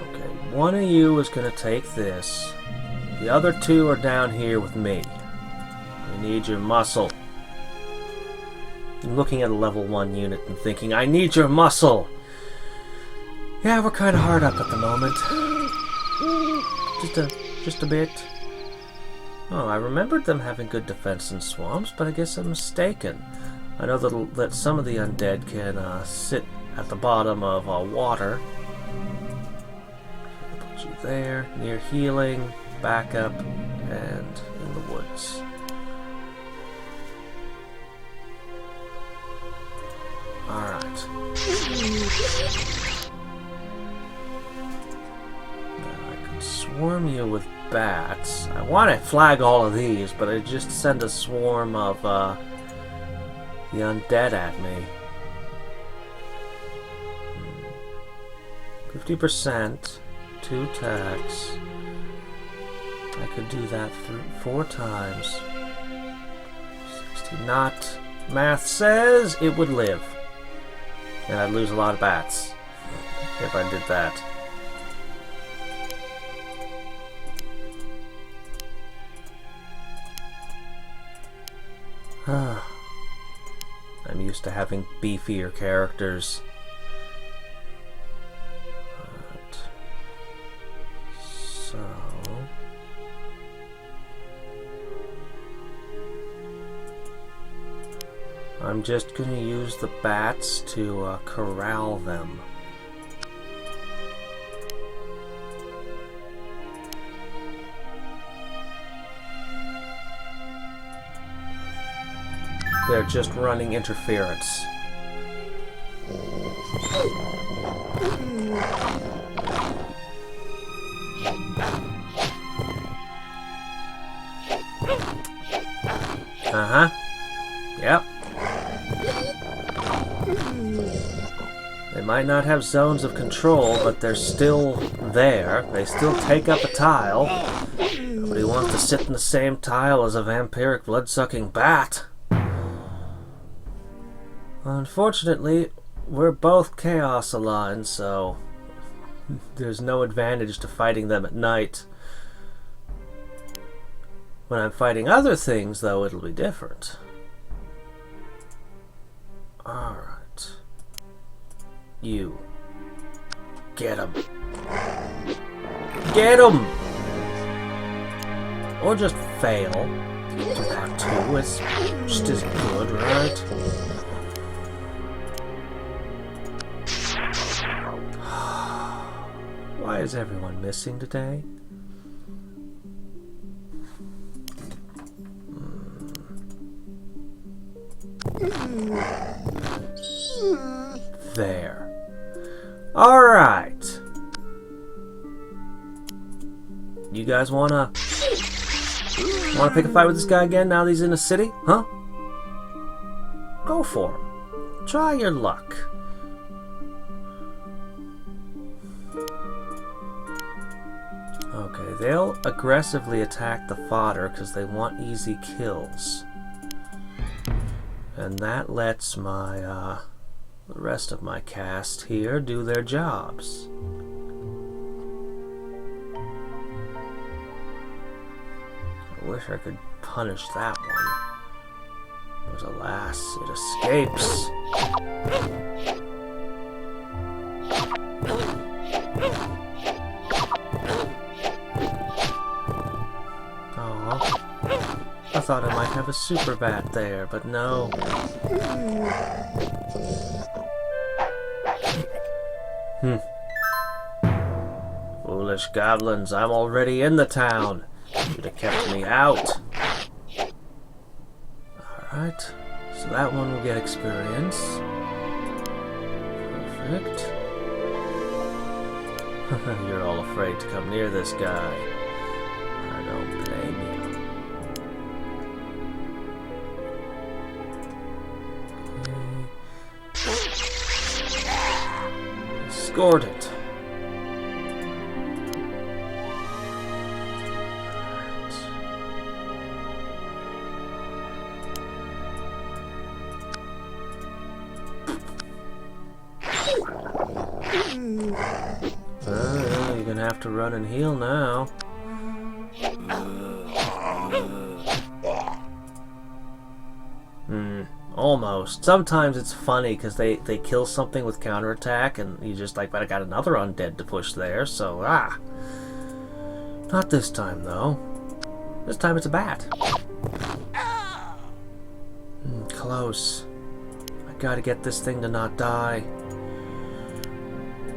Okay, one of you is going to take this. The other two are down here with me. I need your muscle. I'm looking at a level 1 unit and thinking, I need your muscle! Yeah, we're kind of hard up at the moment. Just a bit. Oh, I remembered them having good defense in swamps, but I guess I'm mistaken. I know that some of the undead can sit at the bottom of water. Put you there, near healing, backup, and in the woods. Alright. Now I could swarm you with bats. I want to flag all of these, but I just send a swarm of the undead at me. 50%, 2 attacks. I could do that 4 times. 60 not. Math says it would live. And I'd lose a lot of bats if I did that. I'm used to having beefier characters. But, so... I'm just going to use the bats to corral them. They're just running interference. Uh-huh. Yep. They might not have zones of control, but they're still there. They still take up a tile. Nobody wants to sit in the same tile as a vampiric blood-sucking bat. Unfortunately, we're both Chaos aligned, so there's no advantage to fighting them at night. When I'm fighting other things, though, it'll be different. Alright. You. Get him. Get him! Or just fail. Do that too. It's just as good, right? Why is everyone missing today? There. Alright. You guys wanna pick a fight with this guy again now that he's in the city? Huh? Go for him. Try your luck. Okay, they'll aggressively attack the fodder because they want easy kills. And that lets my, the rest of my cast here do their jobs. I wish I could punish that one. But alas, it escapes. I thought I might have a super bat there, but no. Foolish goblins, I'm already in the town. Should have kept me out. Alright, so that one will get experience. Perfect. You're all afraid to come near this guy. I don't blame you. Scored it. You're gonna have to run and heal now. Almost. Sometimes it's funny because they kill something with counterattack and you just like, but I got another undead to push there, so not this time though. This time it's a bat. Close. I gotta get this thing to not die.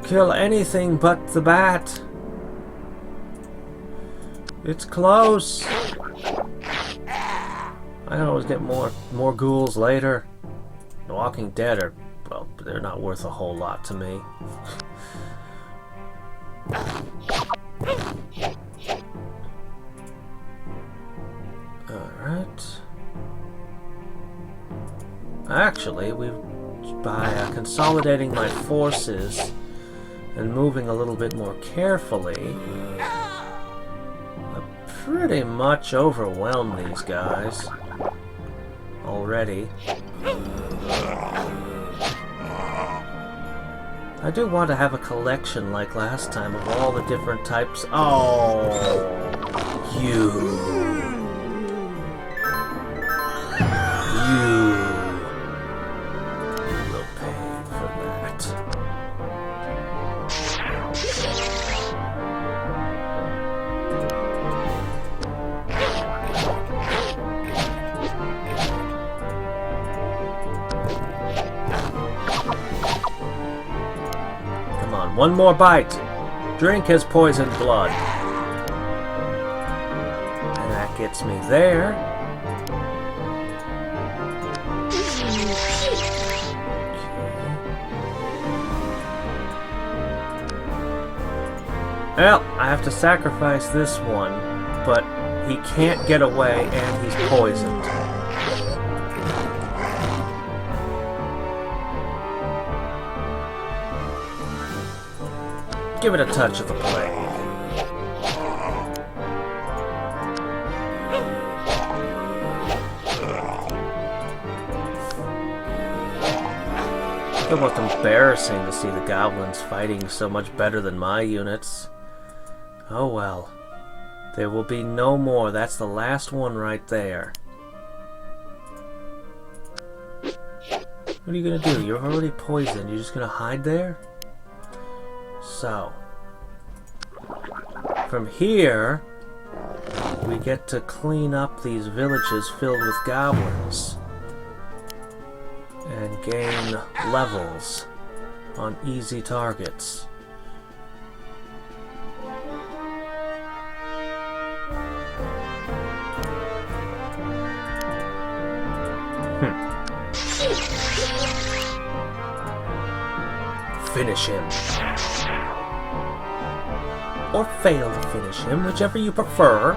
Kill anything but the bat. It's close. I can always get more ghouls later. The Walking Dead are, well, they're not worth a whole lot to me. Alright. Actually, by consolidating my forces and moving a little bit more carefully, I pretty much overwhelmed these guys already. I do want to have a collection like last time of all the different types. Oh, you will pay for that. Come on, one more bite. Drink his poisoned blood. And that gets me there. Well, I have to sacrifice this one, but he can't get away and he's poisoned. Give it a touch of the plague. It's almost embarrassing to see the goblins fighting so much better than my units. Oh well. There will be no more. That's the last one right there. What are you gonna do? You're already poisoned. You're just gonna hide there? So, from here, we get to clean up these villages filled with goblins and gain levels on easy targets. Finish him. Or fail to finish him, whichever you prefer.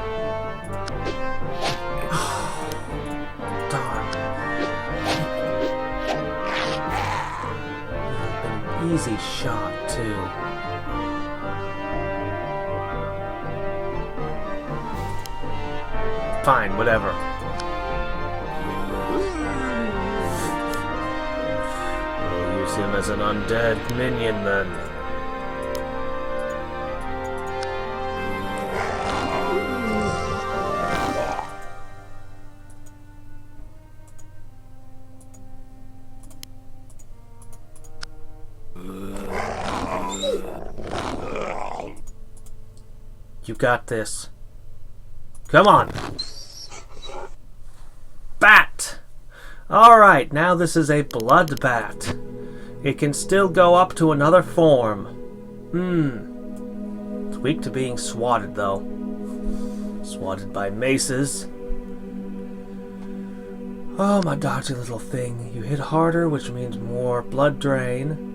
Oh, darn. An easy shot, too. Fine, whatever. We'll use him as an undead minion, then. You got this. Come on. Bat! Alright, now this is a blood bat. It can still go up to another form. It's weak to being swatted, though. Swatted by maces. Oh, my dodgy little thing. You hit harder, which means more blood drain.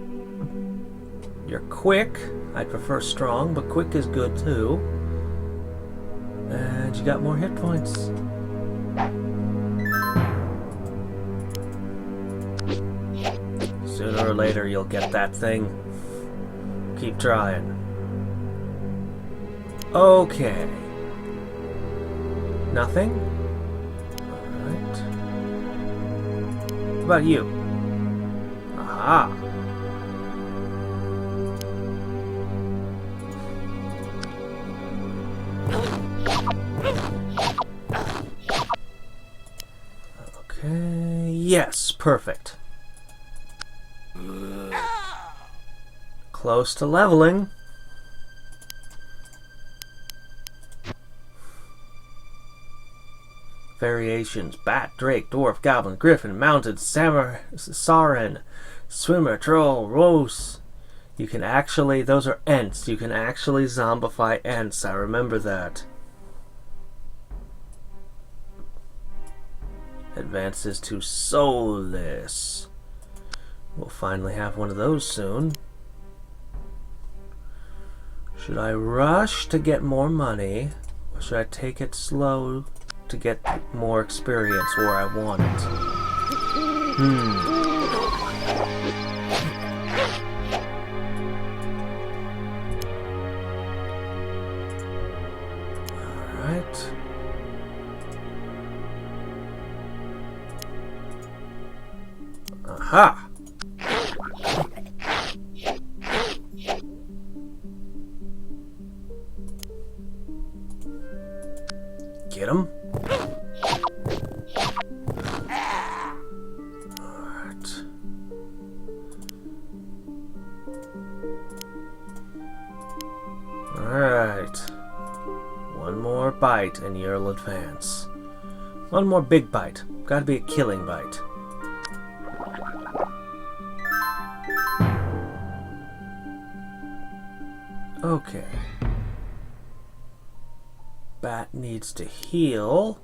You're quick. I'd prefer strong, but quick is good, too. And you got more hit points. Sooner or later you'll get that thing. Keep trying. Okay. Nothing? Alright. What about you? Aha. Yes, perfect. Close to leveling. Variations: bat, drake, dwarf, goblin, griffin, mounted, sarin, swimmer, troll, rose. You can actually, those are Ents. You can actually zombify Ents. I remember that. Advances to soulless. We'll finally have one of those soon. Should I rush to get more money, or should I take it slow to get more experience where I want it? Alright. Aha! Get him. Alright. Alright. One more bite and you'll advance. One more big bite. Gotta be a killing bite. Okay. Bat needs to heal.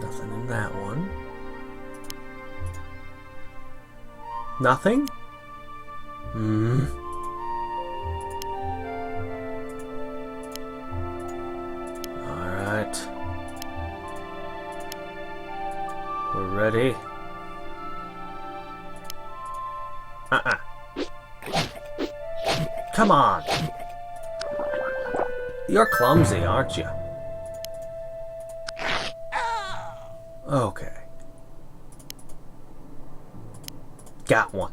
Nothing in that one. Nothing? Alright. We're ready. Come on! You're clumsy, aren't you? Okay. Got one.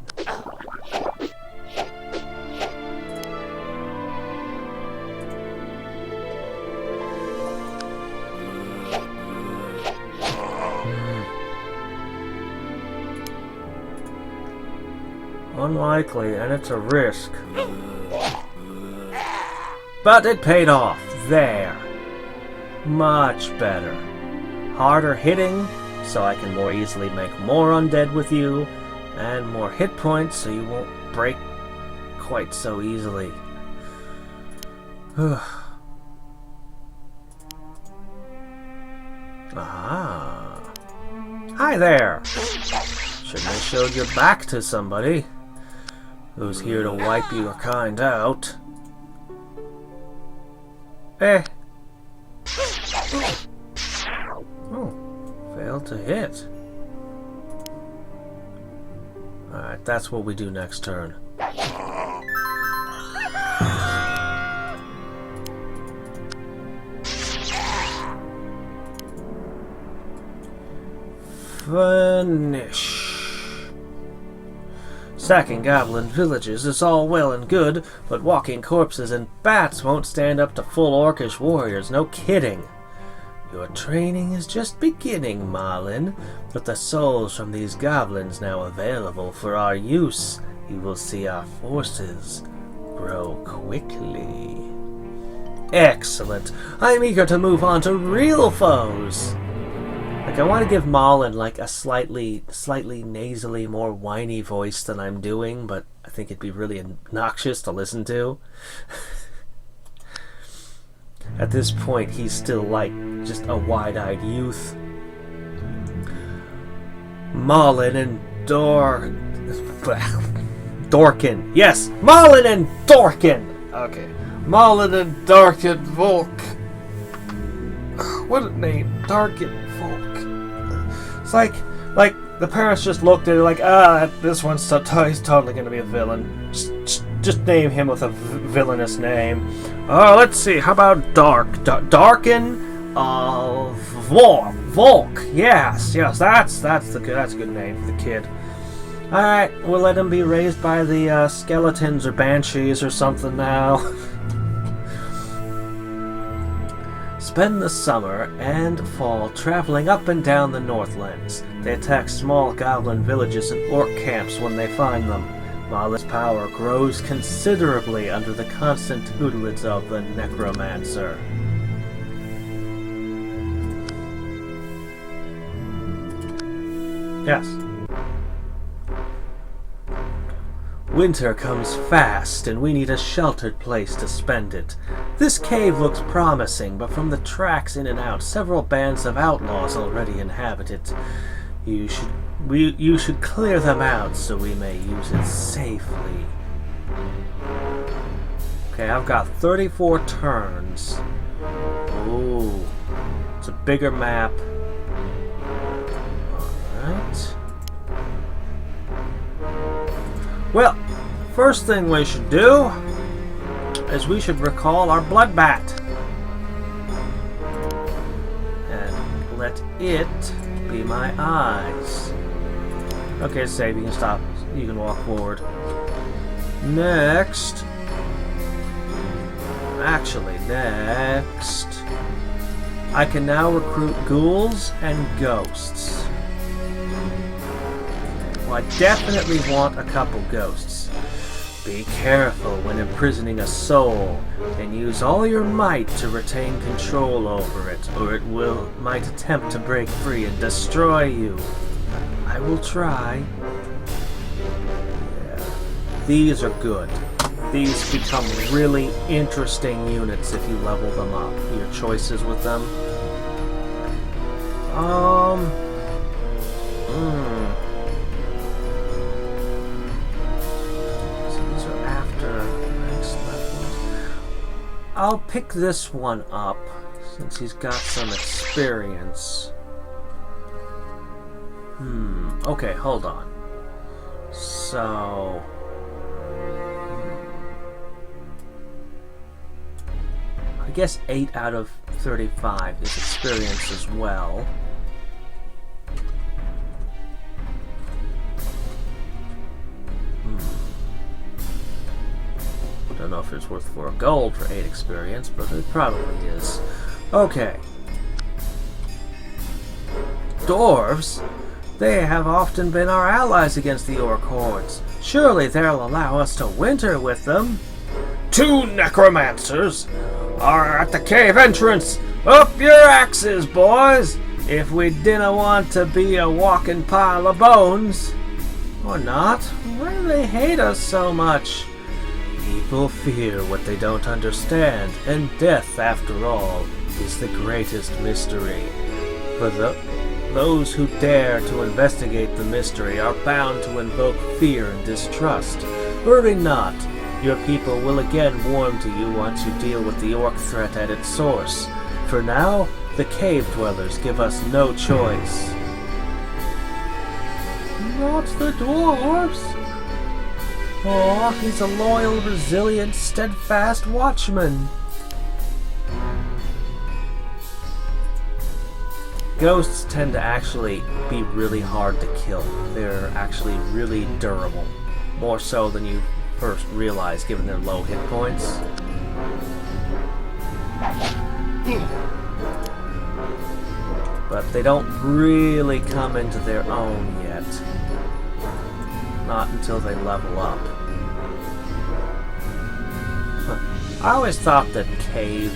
Unlikely, and it's a risk. But it paid off. There. Much better. Harder hitting, so I can more easily make more undead with you, and more hit points, so you won't break quite so easily. Ah. Hi there! Shouldn't have showed your back to somebody who's here to wipe your kind out. Oh, failed to hit. Alright, that's what we do next turn. Finish. Sacking goblin villages is all well and good, but walking corpses and bats won't stand up to full orcish warriors, no kidding. Your training is just beginning, Marlin. With the souls from these goblins now available for our use, you will see our forces grow quickly. Excellent. I'm eager to move on to real foes. Like, I want to give Marlin like a slightly nasally, more whiny voice than I'm doing, but I think it'd be really obnoxious to listen to. At this point, he's still like just a wide-eyed youth. Marlin and Dorkin. Yes, Marlin and Dorkin. Okay, Marlin and Dorkin Volk. What a name, Dorkin Volk. It's like the parents just looked at it like, this one's he's totally gonna be a villain. Just name him with a villainous name. Let's see. How about Darkin? Volk. Yes. That's a good name for the kid. All right, we'll let him be raised by the skeletons or banshees or something now. spend the summer and fall traveling up and down the Northlands. They attack small goblin villages and orc camps when they find them, while its power grows considerably under the constant tutelage of the necromancer. Yes. Winter comes fast, and we need a sheltered place to spend it. This cave looks promising, but from the tracks in and out, several bands of outlaws already inhabit it. You should clear them out so we may use it safely. Okay, I've got 34 turns. Ooh, it's a bigger map. Alright. Well, first thing we should do is we should recall our blood bat. And let it be my eyes. Okay, save. You can stop. You can walk forward. Next. Next. I can now recruit ghouls and ghosts. Well, I definitely want a couple ghosts. Be careful when imprisoning a soul, and use all your might to retain control over it, or it might attempt to break free and destroy you. I will try. Yeah. These are good. These become really interesting units if you level them up. Your choices with them. I'll pick this one up, since he's got some experience. Okay, hold on. So... I guess 8 out of 35 is experience as well. Don't know if it's worth 4 gold for 8 experience, but it probably is. Okay. Dwarves? They have often been our allies against the orc hordes. Surely they'll allow us to winter with them. 2 necromancers are at the cave entrance. Up your axes, boys, if we dinna want to be a walking pile of bones. Or not. Why do they hate us so much? People fear what they don't understand, and death, after all, is the greatest mystery. For those who dare to investigate the mystery are bound to invoke fear and distrust. Worry not, your people will again warm to you once you deal with the orc threat at its source. For now, the cave dwellers give us no choice. Not the dwarves! Oh, he's a loyal, resilient, steadfast watchman. Ghosts tend to actually be really hard to kill. They're actually really durable. More so than you first realize given their low hit points. But they don't really come into their own yet. Not until they level up. I always thought that cave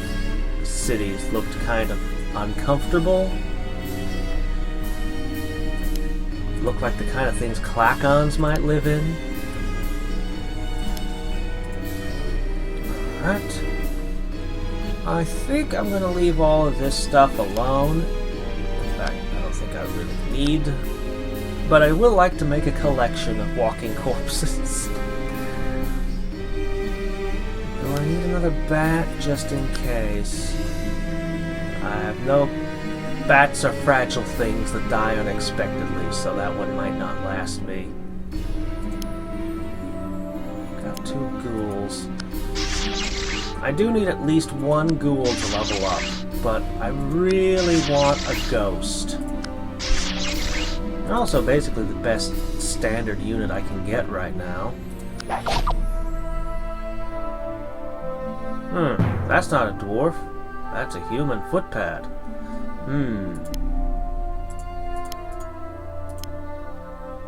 cities looked kind of uncomfortable. Looked like the kind of things Clackons might live in. Alright. I think I'm going to leave all of this stuff alone. In fact, I don't think I really need. But I will like to make a collection of walking corpses. Do I need another bat just in case? I have no... Bats are fragile things that die unexpectedly, so that one might not last me. Got 2 ghouls. I do need at least 1 ghoul to level up, but I really want a ghost. And also basically the best standard unit I can get right now. That's not a dwarf. That's a human footpad.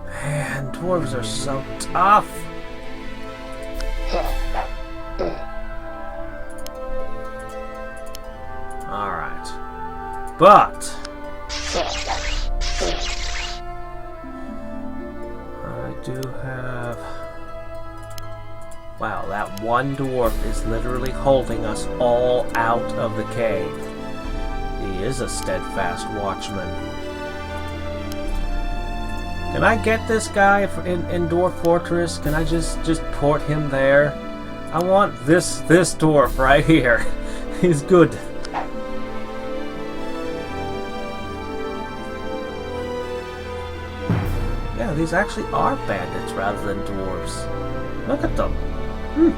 Man, dwarves are so tough. Alright. But I do have... Wow, that one dwarf is literally holding us all out of the cave. He is a steadfast watchman. Can I get this guy in Dwarf Fortress? Can I just port him there? I want this dwarf right here. He's good. Yeah, these actually are bandits rather than dwarves. Look at them. You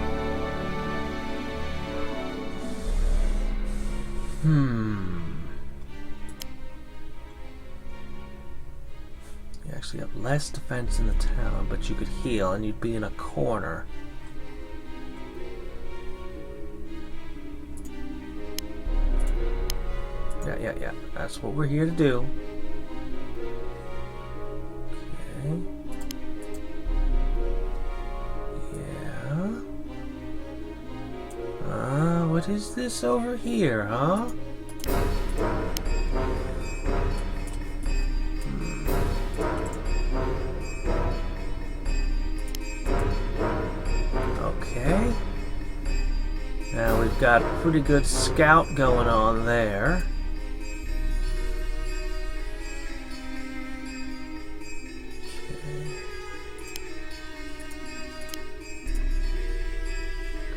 actually have less defense in the town, but you could heal and you'd be in a corner. Yeah. That's what we're here to do. Okay. Yeah. What is this over here, huh? Okay. Now we've got a pretty good scout going on there.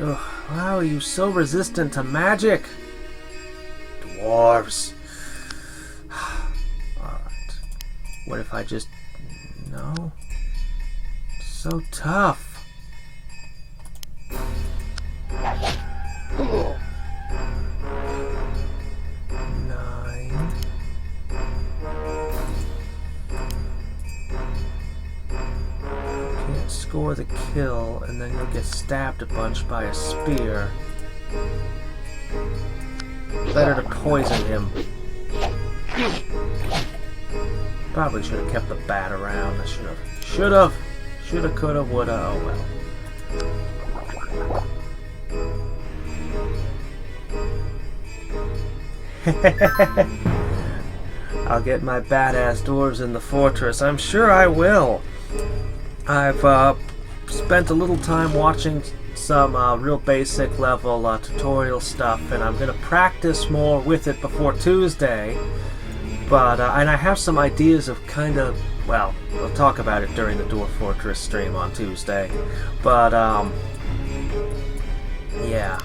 Ugh, how are you so resistant to magic? Dwarves. Alright. What if I just... No. So tough. Score the kill, and then you'll get stabbed a bunch by a spear. Better to poison him. Probably should have kept the bat around. I should have. Shoulda, coulda, woulda. Oh well. I'll get my badass dwarves in the fortress. I'm sure I will. I've spent a little time watching some real basic level tutorial stuff, and I'm going to practice more with it before Tuesday. But and I have some ideas of kind of, well, we'll talk about it during the Dwarf Fortress stream on Tuesday. But yeah.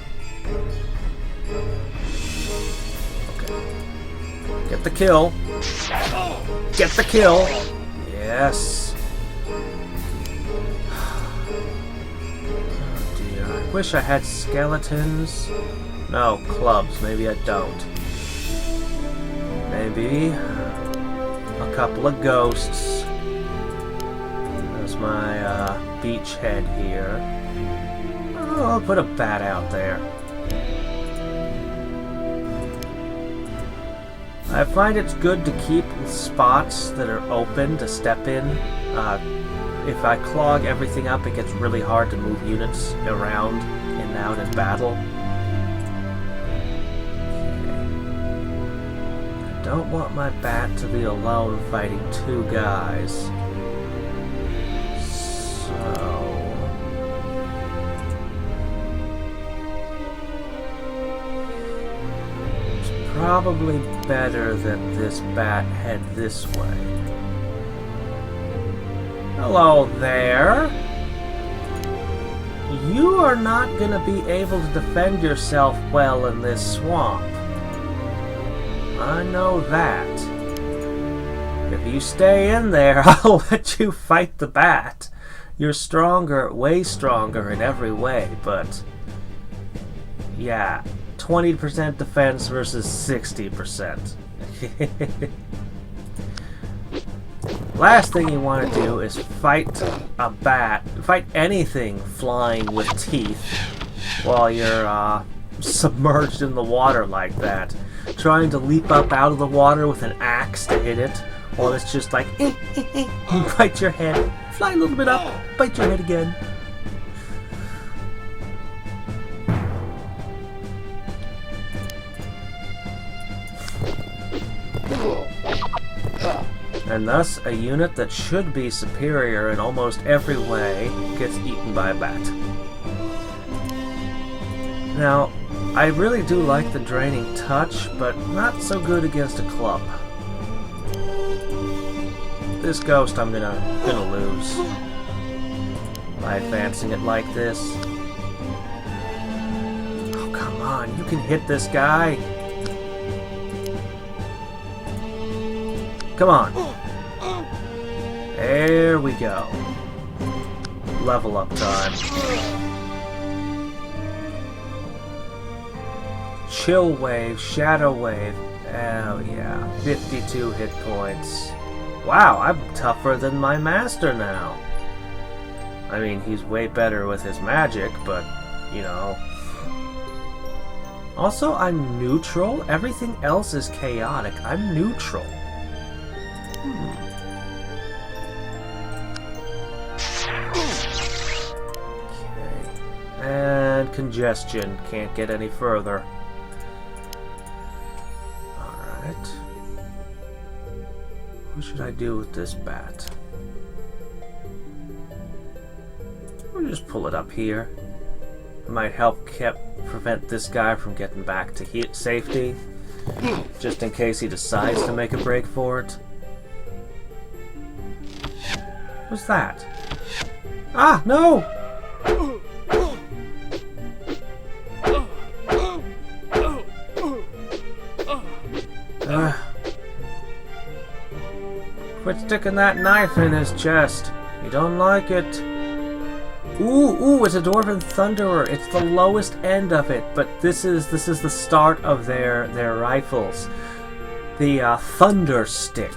Okay. Get the kill. Get the kill. Yes. Wish I had skeletons. No, clubs. Maybe I don't. Maybe a couple of ghosts. There's my beach head here. Oh, I'll put a bat out there. I find it's good to keep spots that are open to step in. If I clog everything up, it gets really hard to move units around in and out in battle. Okay. I don't want my bat to be alone fighting two guys. So... it's probably better that this bat head this way. Hello there. You are not going to be able to defend yourself well in this swamp. I know that. If you stay in there, I'll let you fight the bat. You're stronger, way stronger in every way, but... yeah, 20% defense versus 60%. Last thing you want to do is fight a bat, fight anything flying with teeth while you're submerged in the water like that. Trying to leap up out of the water with an axe to hit it. Or it's just like, bite your head. Fly a little bit up, bite your head again. And thus, a unit that should be superior in almost every way gets eaten by a bat. Now, I really do like the draining touch, but not so good against a club. This ghost I'm gonna lose by advancing it like this. Oh, come on, you can hit this guy. Come on. There we go. Level up time. Chill Wave, Shadow Wave. Oh yeah, 52 hit points. Wow, I'm tougher than my master now. I mean, he's way better with his magic, but, you know. Also, I'm neutral. Everything else is chaotic. I'm neutral. Okay. And congestion. Can't get any further. Alright. What should I do with this bat? We'll just pull it up here. It might help prevent this guy from getting back to safety. Just in case he decides to make a break for it. What's that? Ah, no! Quit sticking that knife in his chest. You don't like it. Ooh, it's a Dwarven Thunderer. It's the lowest end of it, but this is the start of their rifles. The Thunder Stick.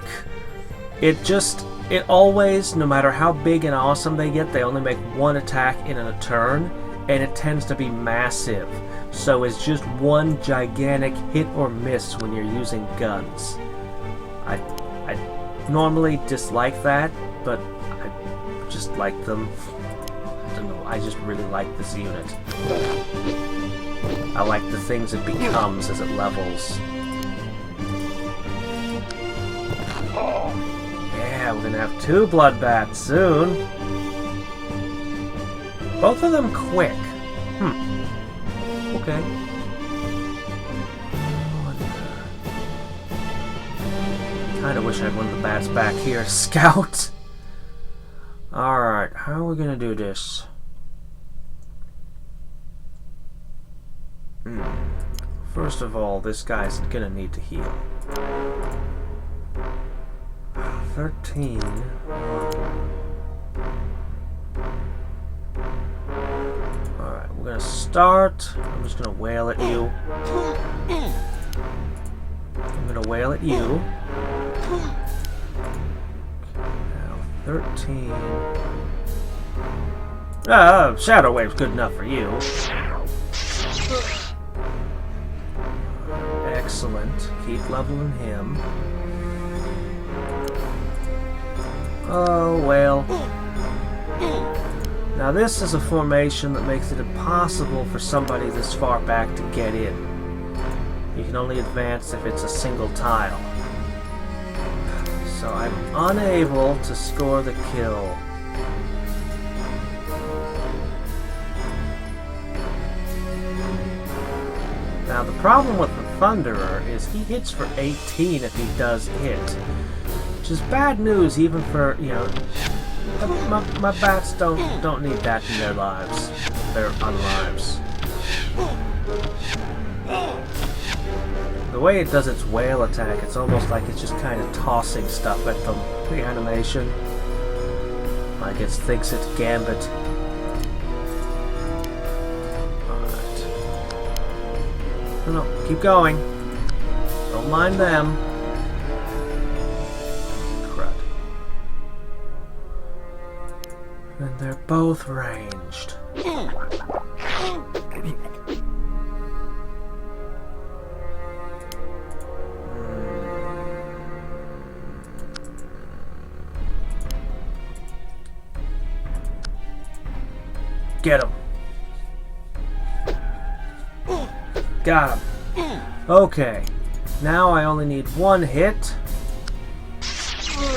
It always, no matter how big and awesome they get, they only make one attack in a turn, and it tends to be massive. So it's just one gigantic hit or miss when you're using guns. I normally dislike that, but I just like them. I don't know, I just really like this unit. I like the things it becomes as it levels. Yeah, we're gonna have 2 blood bats soon. Both of them quick. Okay. Kinda wish I had one of the bats back here. Scout! Alright, how are we gonna do this? First of all, this guy's gonna need to heal. 13. Alright, we're gonna start. I'm just gonna wail at you. I'm gonna wail at you. Okay, now 13. Shadow Wave's good enough for you. Excellent. Keep leveling him. Oh, well. Now this is a formation that makes it impossible for somebody this far back to get in. You can only advance if it's a single tile. So I'm unable to score the kill. Now the problem with the Thunderer is he hits for 18 if he does hit. Which is bad news even for, you know, my bats don't need that in their lives. Their unlives. The way it does its whale attack, it's almost like it's just kind of tossing stuff at them. The animation. Like it thinks it's Gambit. Alright. No, keep going. Don't mind them. And they're both ranged. Get him. Got him. Okay. Now I only need one hit. I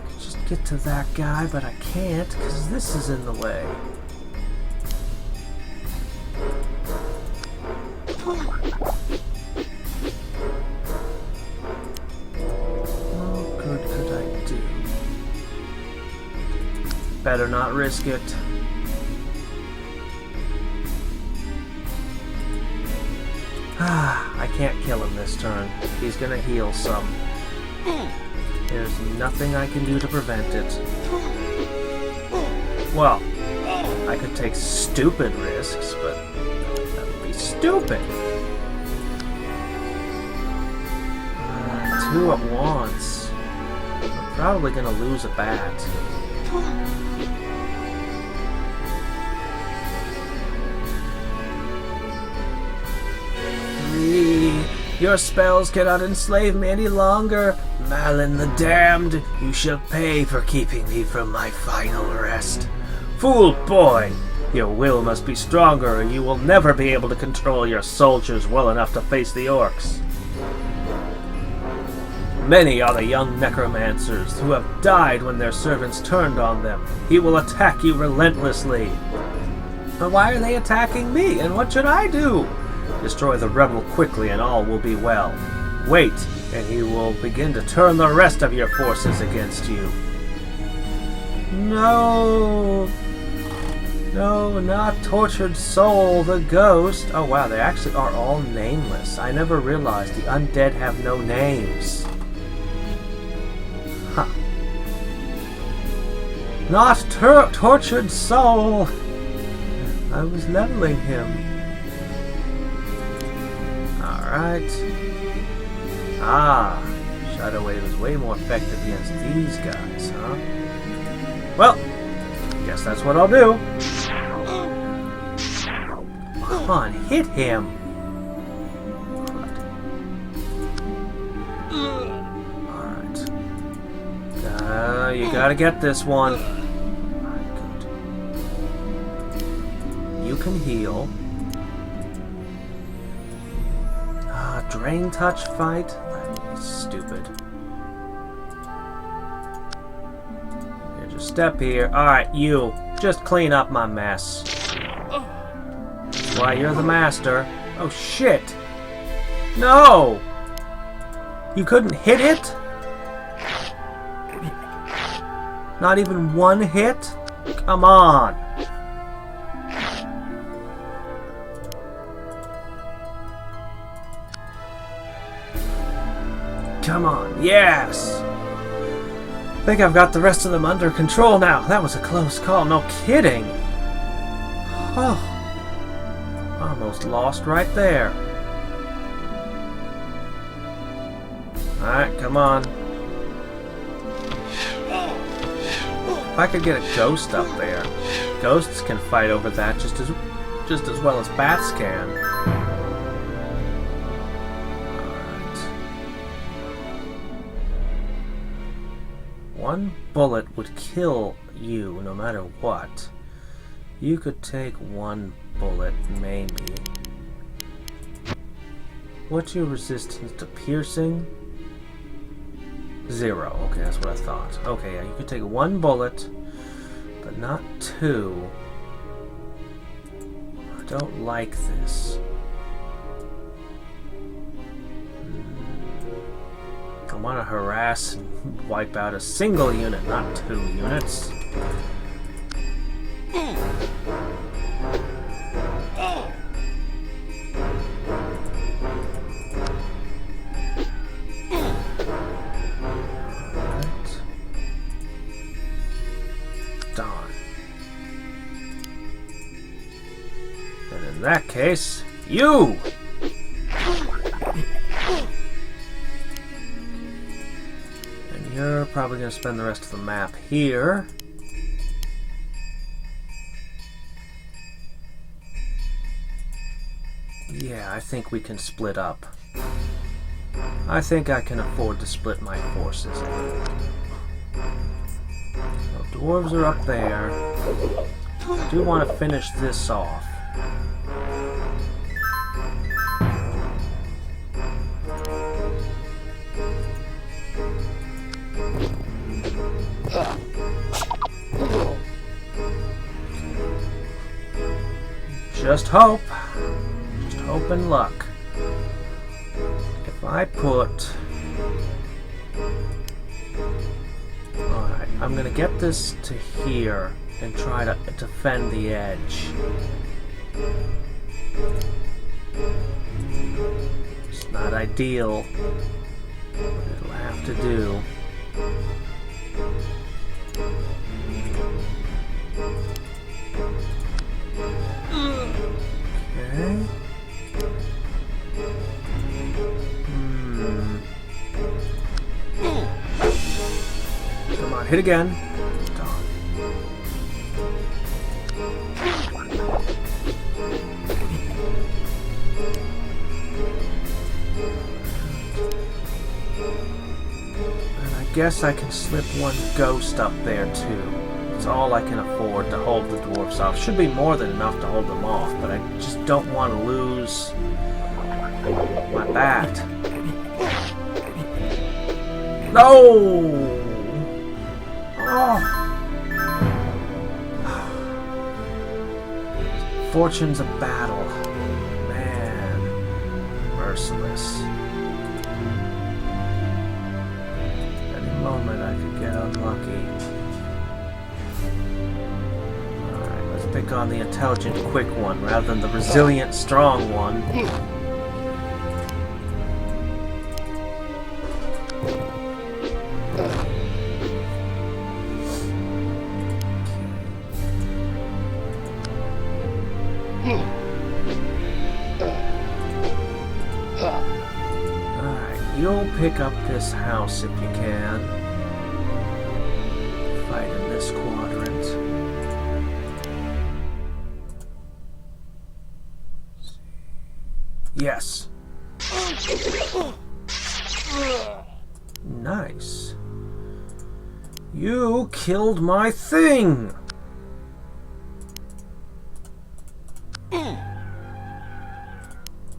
could just get to that guy, but I can't because this is in the way. What good could I do? Better not risk it. I can't kill him this turn. He's gonna heal some. There's nothing I can do to prevent it. Well, I could take stupid risks, but that would be stupid. Two at once. I'm probably gonna lose a bat. Your spells cannot enslave me any longer. Malin the Damned, you shall pay for keeping me from my final rest. Fool boy, your will must be stronger or you will never be able to control your soldiers well enough to face the orcs. Many are the young necromancers who have died when their servants turned on them. He will attack you relentlessly. But why are they attacking me, and what should I do? Destroy the rebel quickly and all will be well. Wait, and he will begin to turn the rest of your forces against you. No! No, not Tortured Soul, the ghost. Oh wow, they actually are all nameless. I never realized the undead have no names. Huh. Not Tortured Soul! I was leveling him. Alright. Ah, Shadow Wave is way more effective against these guys, huh? Well, guess that's what I'll do. Come on, hit him! Alright. You gotta get this one. Alright, good. You can heal. Drain touch fight? That's stupid. Here, just step here. Alright, you. Just clean up my mess. That's why you're the master. Oh, shit. No! You couldn't hit it? Not even one hit? Come on. Come on, yes! I think I've got the rest of them under control now. That was a close call, no kidding! Oh, almost lost right there. Alright, come on. If I could get a ghost up there. Ghosts can fight over that just as well as bats can. One bullet would kill you no matter what. You could take one bullet, maybe. What's your resistance to piercing? 0. Okay, that's what I thought. Okay, yeah, you could take one bullet, but not two. I don't like this. I want to harass and wipe out a single unit, not 2 units. Alright. Darn. And in that case, you! You're probably going to spend the rest of the map here. Yeah, I think we can split up. I think I can afford to split my forces. Dwarves are up there. I do want to finish this off. Just hope. Just hope and luck. If I put... Alright, I'm gonna get this to here and try to defend the edge. It's not ideal, but it'll have to do. Okay. Come on, hit again. Darn. And I guess I can slip one ghost up there too. It's all I can afford to hold the dwarves off. Should be more than enough to hold them off, but I just don't want to lose my bat. No! Oh! Fortune's a battle. Man. Merciless. Any moment I could get unlucky. Alright, let's pick on the intelligent, quick one rather than the resilient, strong one. You'll pick up this house if you can. Fight in this quadrant. Yes. Nice. You killed my thing!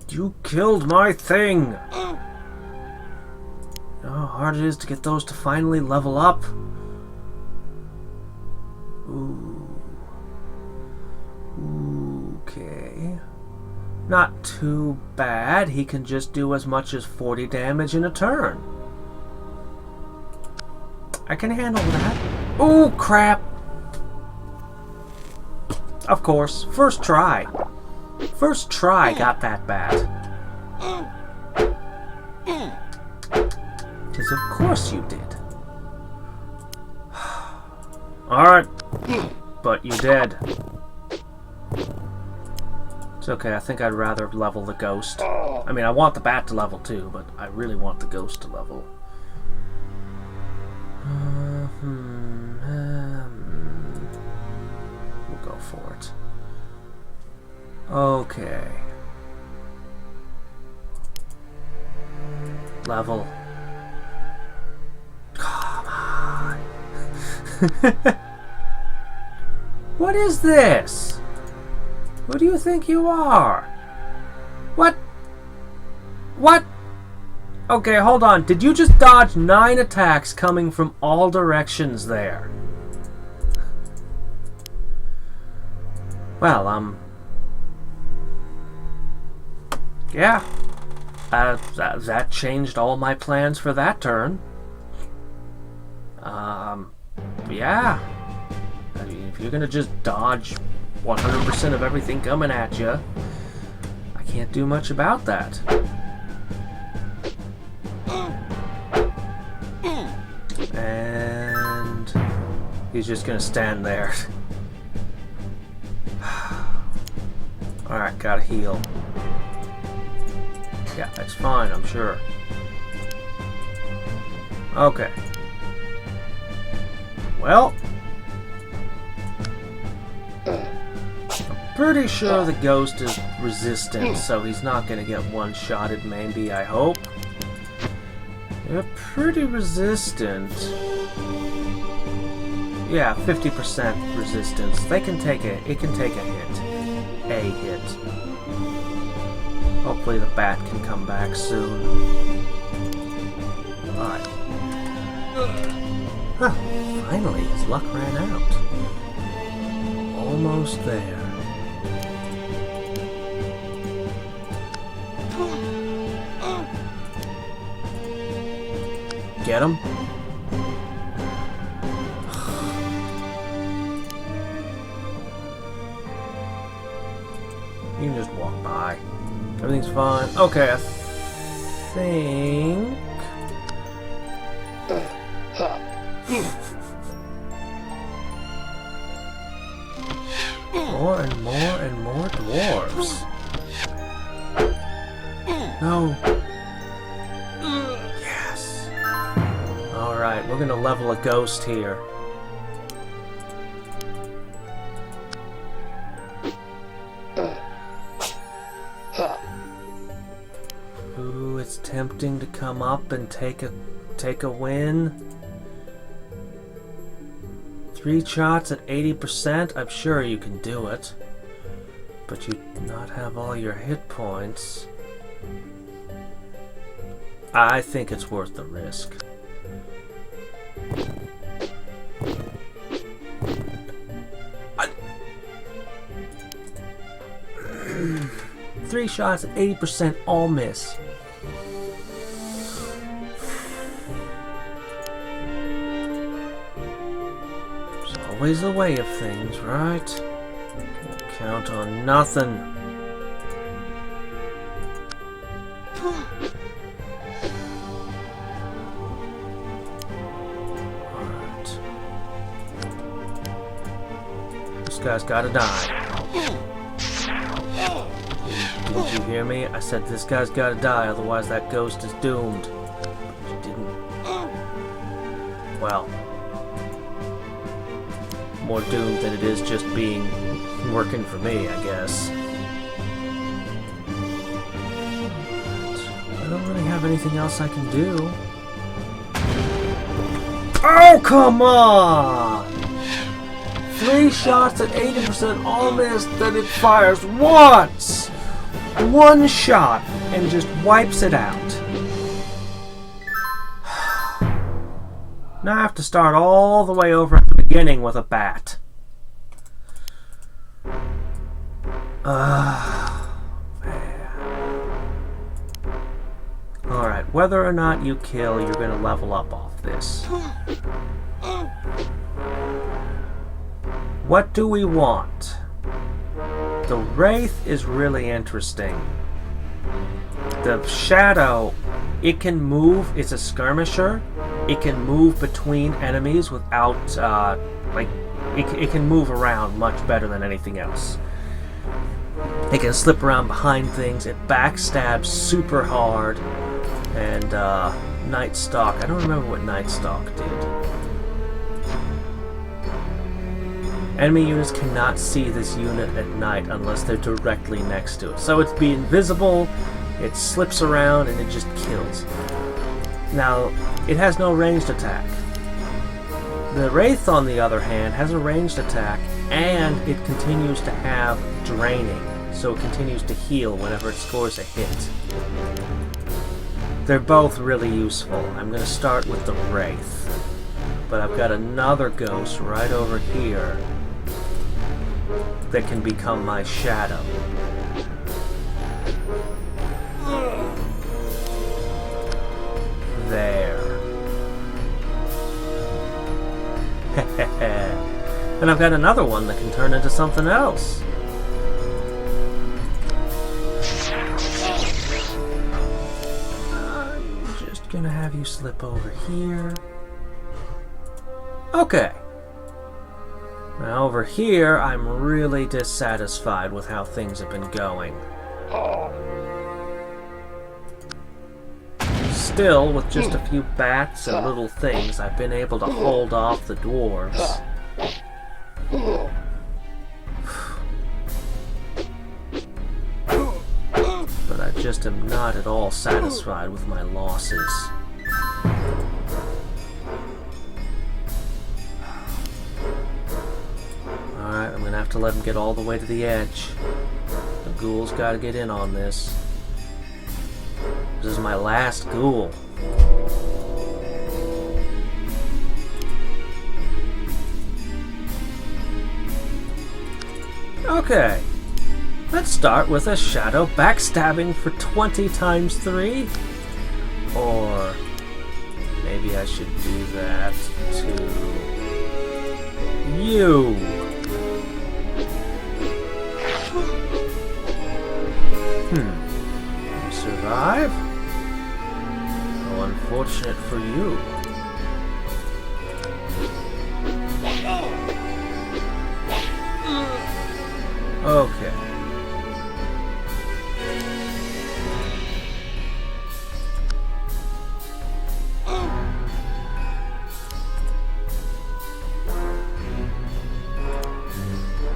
You killed my thing! You know how hard it is to get those to finally level up? Ooh. Okay. Not too bad. He can just do as much as 40 damage in a turn. I can handle that. Ooh, crap! Of course. First try. First try got that bad. Because of course you did. Alright. But you did. It's okay, I think I'd rather level the ghost. I mean, I want the bat to level too, but I really want the ghost to level. We'll go for it. Okay. Level. Come on. What is this? Who do you think you are? What? What? Okay, hold on. Did you just dodge 9 attacks coming from all directions there? Well, yeah. That changed all my plans for that turn. Yeah. I mean, if you're gonna just dodge 100% of everything coming at you, I can't do much about that. And he's just gonna stand there. Alright, gotta heal. Yeah, that's fine, I'm sure. Okay. Well, I'm pretty sure the ghost is resistant, so he's not gonna get one-shotted, maybe, I hope. They're pretty resistant. Yeah, 50% resistance. They can take it. It can take a hit. A hit. Hopefully the bat can come back soon. Alright. Huh. Finally, his luck ran out. Almost there. Get him? You can just walk by. Everything's fine. Okay, I think... More and more and more dwarves. No. Yes. Alright, we're gonna level a ghost here. Ooh, it's tempting to come up and take a win. 3 shots at 80%, I'm sure you can do it. But you do not have all your hit points. I think it's worth the risk. Three shots at 80%, all miss. There's always a way of things, right? Can't count on nothing. Alright. This guy's gotta die. Didn't you hear me? I said this guy's gotta die, otherwise that ghost is doomed. But you didn't. Well. More doomed than it is just working for me, I guess. I don't really have anything else I can do. Oh, come on! 3 shots at 80%, all missed, then it fires once! 1 shot and just wipes it out. Now I have to start all the way over at the beginning with a bat. Alright, whether or not you kill, you're going to level up off this. What do we want? The Wraith is really interesting. The Shadow, it can move, it's a skirmisher. It can move between enemies without, it can move around much better than anything else. It can slip around behind things, it backstabs super hard, and, Night Stalk, I don't remember what Night Stalk did. Enemy units cannot see this unit at night unless they're directly next to it. So it's be invisible, it slips around, and it just kills. Now, it has no ranged attack. The Wraith, on the other hand, has a ranged attack, and it continues to have draining, so it continues to heal whenever it scores a hit. They're both really useful. I'm going to start with the Wraith, but I've got another ghost right over here that can become my Shadow. There. And I've got another one that can turn into something else. I'm just gonna have you slip over here. Okay. Now over here, I'm really dissatisfied with how things have been going. Still, with just a few bats and little things, I've been able to hold off the dwarves. But I just am not at all satisfied with my losses. to let him get all the way to the edge. The ghoul's got to get in on this. This is my last ghoul. Okay. Let's start with a shadow backstabbing for 20 times 3. Or maybe I should do that to you. You survive? How unfortunate for you. Okay.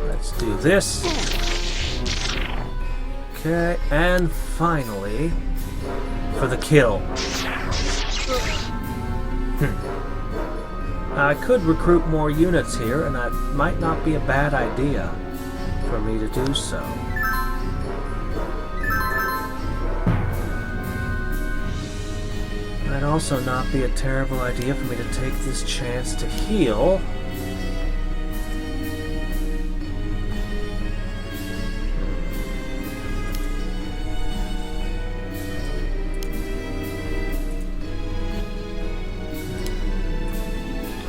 Let's do this. Okay, and finally, for the kill. I could recruit more units here, and that might not be a bad idea for me to do so. Might also not be a terrible idea for me to take this chance to heal.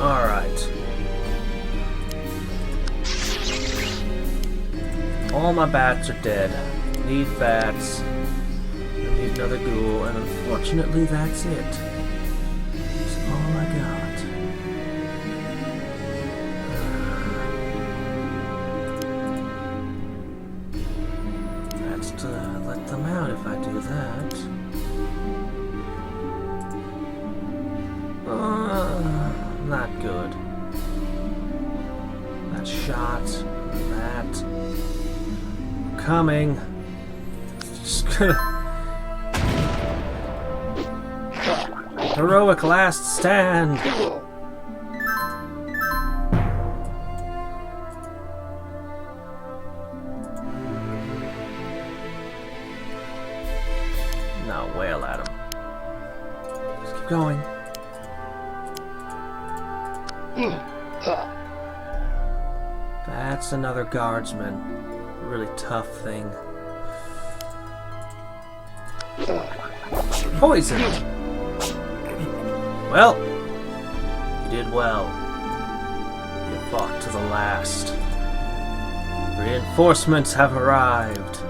Alright. All my bats are dead. Need bats. I need another ghoul, and unfortunately that's it. That's all I got. That's to let them out if I do that. Not good. That shot. That. Coming. Just gonna... Heroic last stand. Now wail at him. Just keep going. That's another guardsman. A really tough thing. Poisoned! Well, you did well. You fought to the last. Reinforcements have arrived.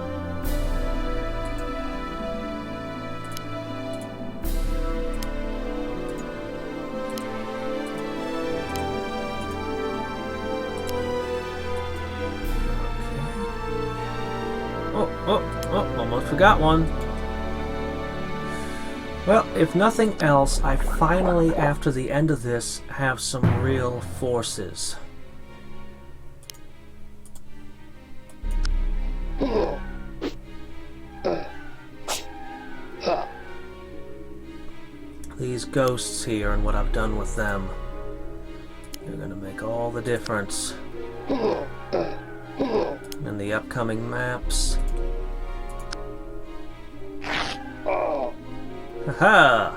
Oh, almost forgot one. Well, if nothing else, I finally, after the end of this, have some real forces. These ghosts here and what I've done with them, they're gonna make all the difference. And the upcoming maps. Haha!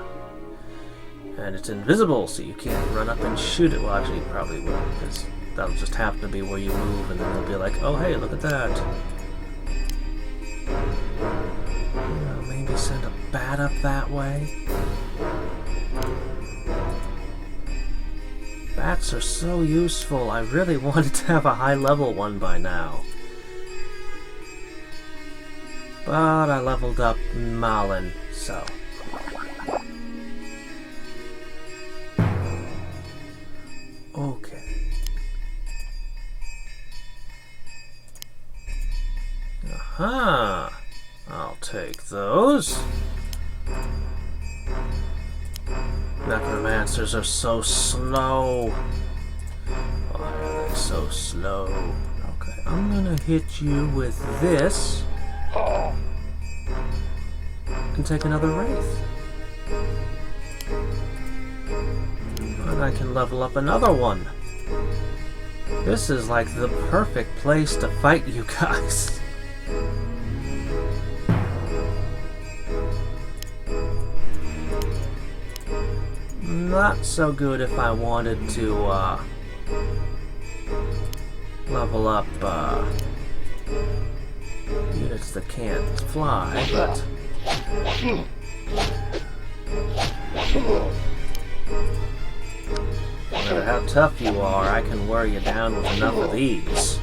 And it's invisible, so you can't run up and shoot it. Well, actually, you probably will, because that'll just happen to be where you move, and then they'll be like, oh, hey, look at that. Maybe send a bat up that way. Bats are so useful. I really wanted to have a high-level one by now. But I leveled up Malin, so... Okay. Aha! I'll take those. Necromancers are so slow. Why are they so slow? Okay, I'm gonna hit you with this. And take another wraith. And I can level up another one. This is like the perfect place to fight you guys. Not so good if I wanted to level up units that can't fly, but no matter how tough you are, I can wear you down with enough of these.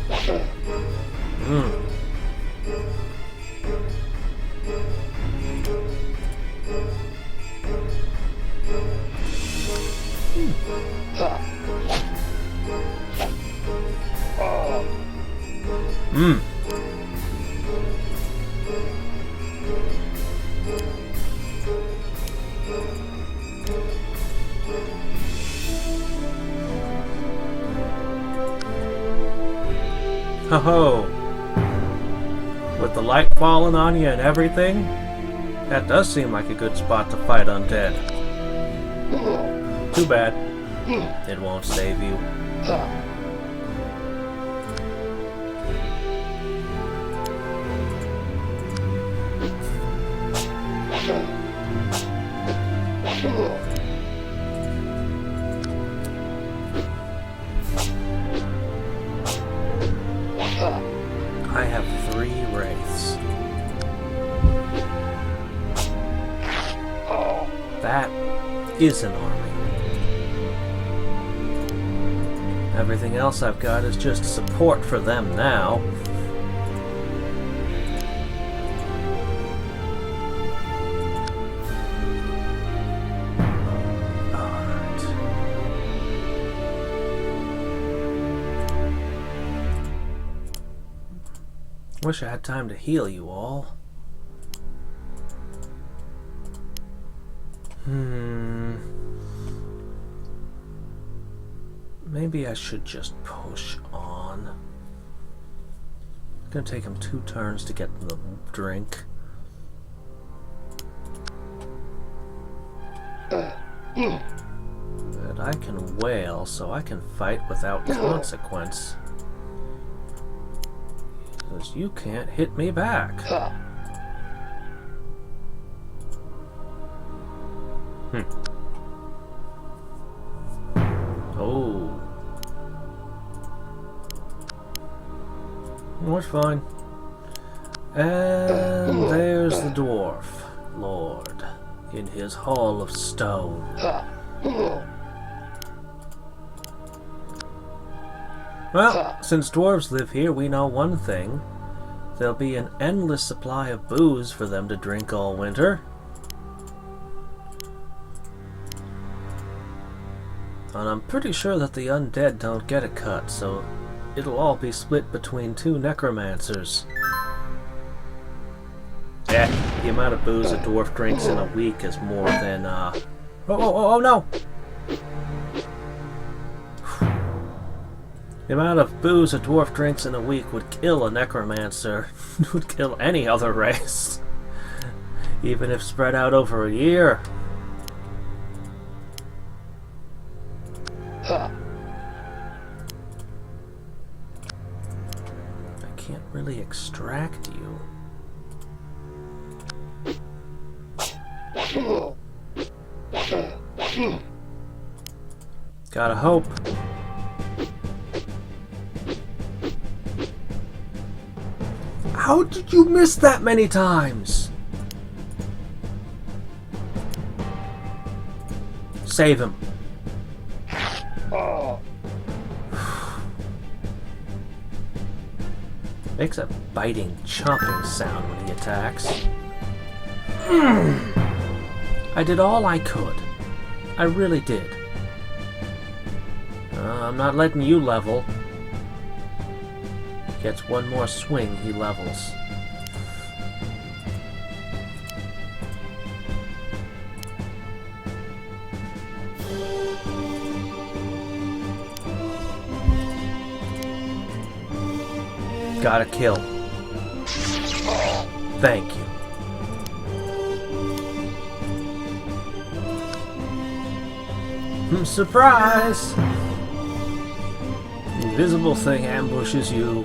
Ho-ho! With the light falling on you and everything, that does seem like a good spot to fight undead. Too bad. It won't save you. I have 3 wraiths. That is an army. Everything else I've got is just support for them now. Wish I had time to heal you all. Maybe I should just push on. It's gonna take him 2 turns to get the drink. But I can wail, so I can fight without consequence. Because you can't hit me back. Oh. That's fine. And there's the dwarf lord in his hall of stone. Well, since dwarves live here, we know one thing. There'll be an endless supply of booze for them to drink all winter. And I'm pretty sure that the undead don't get a cut, so it'll all be split between 2 necromancers. Yeah, the amount of booze a dwarf drinks in a week is more than, Oh no! The amount of booze a dwarf drinks in a week would kill a necromancer. Would kill any other race. Even if spread out over a year. I can't really extract you. Gotta hope. How did you miss that many times? Save him. Makes a biting, chomping sound when he attacks. I did all I could. I really did. I'm not letting you level. Gets one more swing, he levels. Gotta kill. Thank you. Surprise! invisible thing ambushes you.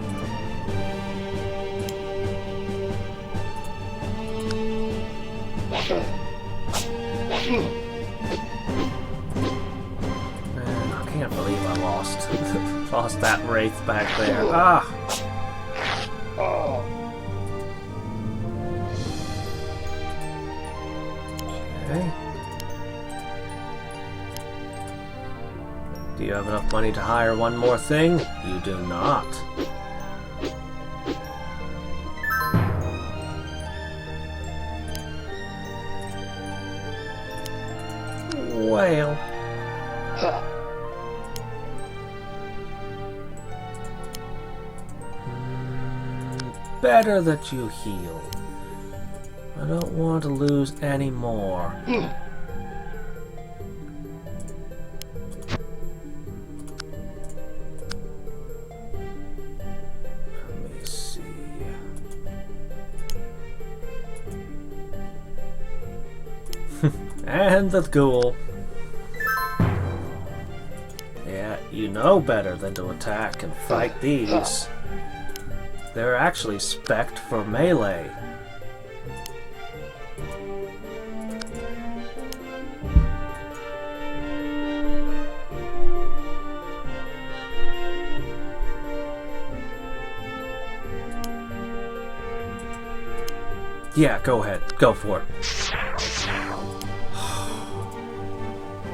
Man, I can't believe I lost lost that wraith back there. Ah! Okay. Do you have enough money to hire one more thing? You do not. Well. Better that you heal. I don't want to lose any more. Let me see. And the ghoul. Yeah, you know better than to attack and fight these. They're actually spec'd for melee. Yeah, go ahead. Go for it.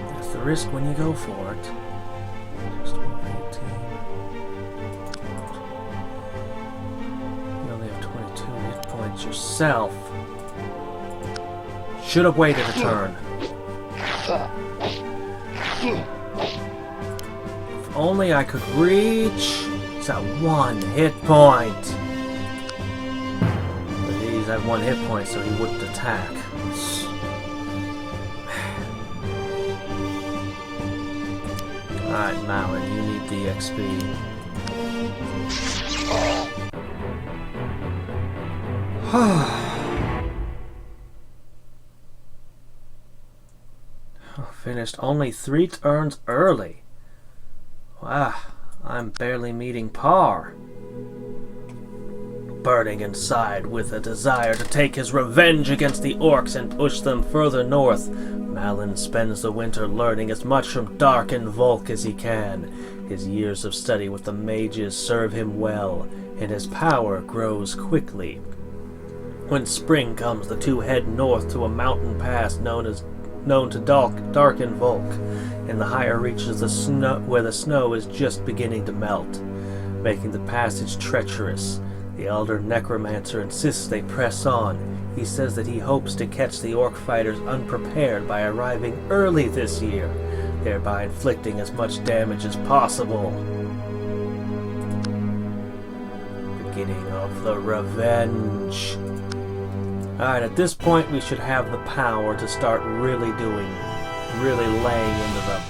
That's the risk when you go for it. Just 18. You only have 22 hit points yourself. Should have waited a turn. If only I could reach that 1 hit point. He's at 1 hit point, so he wouldn't attack. Alright, Malin, you need the XP. Finished only 3 turns early. Wow, I'm barely meeting par. Burning inside with a desire to take his revenge against the orcs and push them further north, Malin spends the winter learning as much from Darken Volk as he can. His years of study with the mages serve him well, and his power grows quickly. When spring comes, the two head north to a mountain pass known to Darken Volk, in the higher reaches of the snow, where the snow is just beginning to melt, making the passage treacherous. The elder necromancer insists they press on. He says that he hopes to catch the orc fighters unprepared by arriving early this year, thereby inflicting as much damage as possible. Beginning of the revenge. Alright, at this point we should have the power to start really laying into them.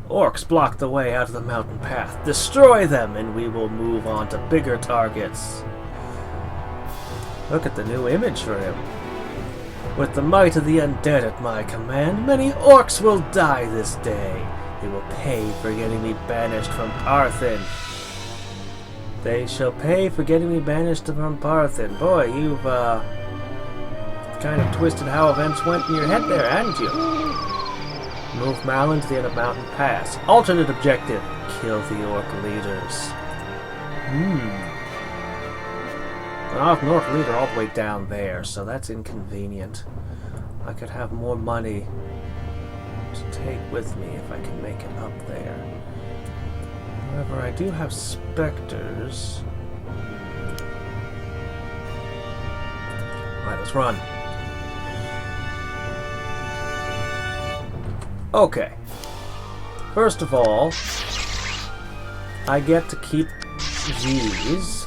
Orcs block the way out of the mountain path. Destroy them, and we will move on to bigger targets. Look at the new image for him. With the might of the undead at my command, many orcs will die this day. They will pay for getting me banished from Parthen. They shall pay for getting me banished from Parthen. Boy, you've kind of twisted how events went in your head there, hadn't you? Move Malin to the end of Mountain Pass. Alternate objective: kill the orc leaders. North leader all the way down there, so that's inconvenient. I could have more money to take with me if I can make it up there. However, I do have specters. Alright, let's run. Okay. First of all, I get to keep these.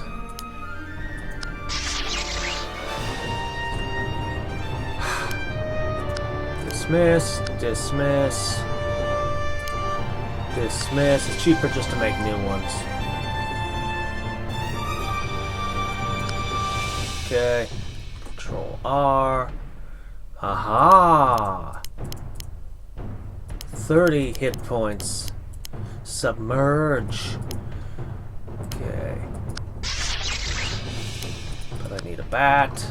Dismiss, dismiss, dismiss. It's cheaper just to make new ones. Okay. Control R. Aha! 30 hit points. Submerge. Okay. But I need a bat.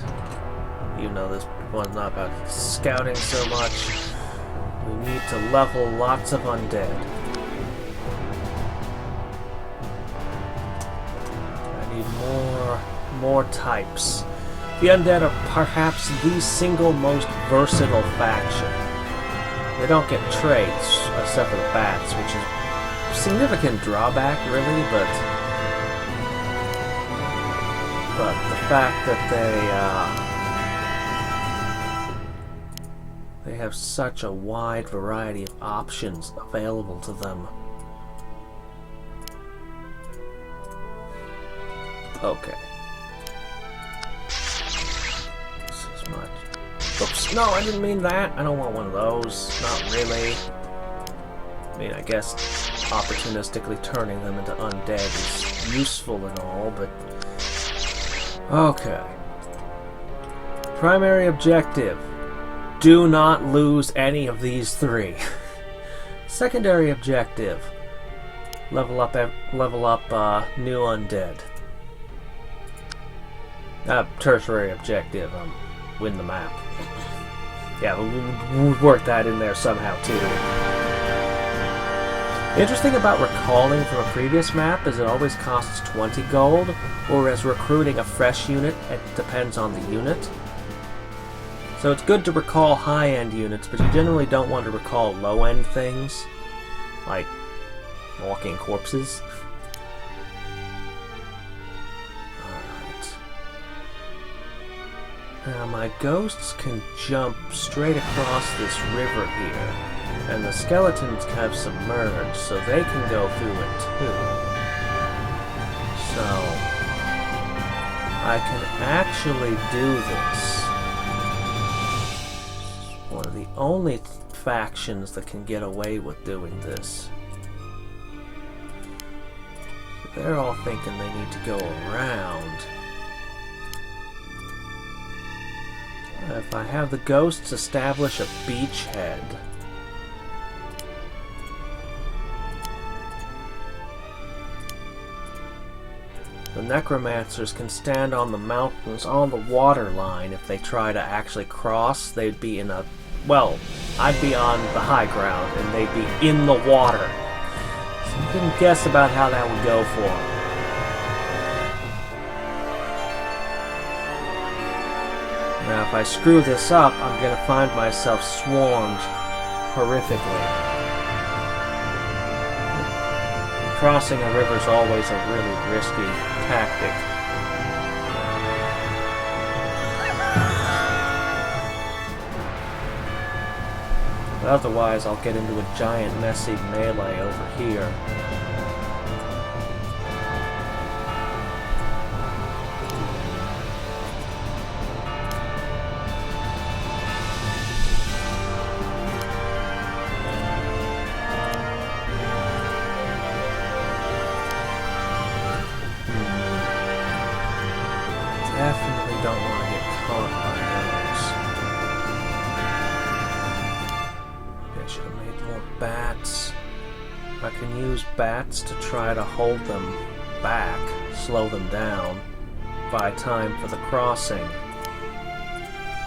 Even though this one's not about scouting so much. We need to level lots of undead. I need more types. The undead are perhaps the single most versatile faction. They don't get traits, except for the bats, which is a significant drawback, really, but the fact that they have such a wide variety of options available to them. Okay. This is much. Oops, no, I didn't mean that. I don't want one of those. Not really. I mean, I guess opportunistically turning them into undead is useful and all, but... Okay. Primary objective. Do not lose any of these three. Secondary objective. Level up new undead. Tertiary objective. Win the map. Yeah, we'll work that in there somehow too. The interesting about recalling from a previous map is it always costs 20 gold, whereas recruiting a fresh unit, it depends on the unit. So it's good to recall high-end units, but you generally don't want to recall low-end things, like walking corpses. Alright. Now my ghosts can jump straight across this river here, and the skeletons have submerged, so they can go through it too. So I can actually do this. One of the only factions that can get away with doing this. They're all thinking they need to go around. If I have the ghosts establish a beachhead, the necromancers can stand on the mountains on the water line. If they try to actually cross, they'd be in a... Well, I'd be on the high ground, and they'd be in the water. So you can guess about how that would go for them. Now, if I screw this up, I'm going to find myself swarmed horrifically. Crossing a river is always a really risky tactic. But otherwise, I'll get into a giant messy melee over here. Definitely don't want to get caught by those. Maybe I should have made more bats. I can use bats to try to hold them back, slow them down, buy time for the crossing.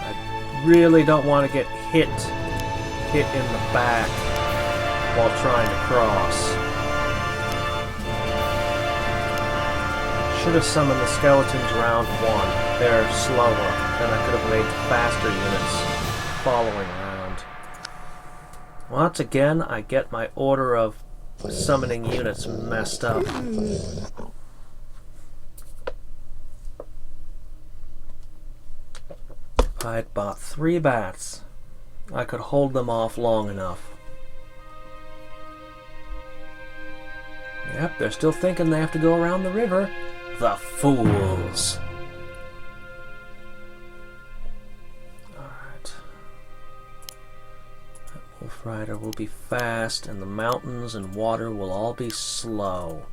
I really don't want to get hit in the back while trying to cross. Should have summoned the skeletons round one. They're slower, then I could have made faster units following around. Once again, I get my order of summoning units messed up. If I had bought 3 bats, I could hold them off long enough. Yep, they're still thinking they have to go around the river. The fools. Alright. That Wolf Rider will be fast, and the mountains and water will all be slow.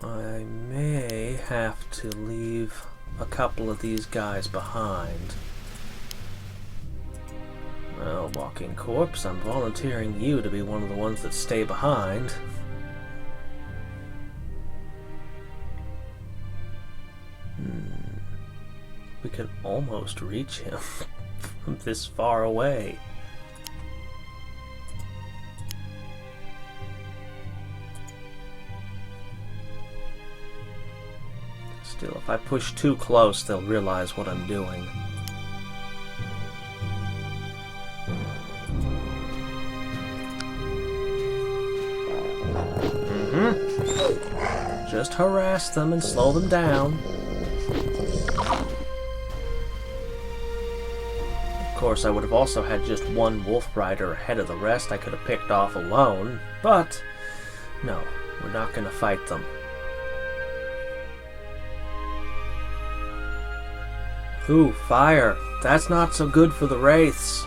I may have to leave a couple of these guys behind. Well, walking corpse, I'm volunteering you to be one of the ones that stay behind. We can almost reach him from this far away. Still, if I push too close, they'll realize what I'm doing. Just harass them and slow them down. Of course, I would have also had just one wolf rider ahead of the rest I could have picked off alone, but no, we're not going to fight them. Ooh, fire. That's not so good for the wraiths.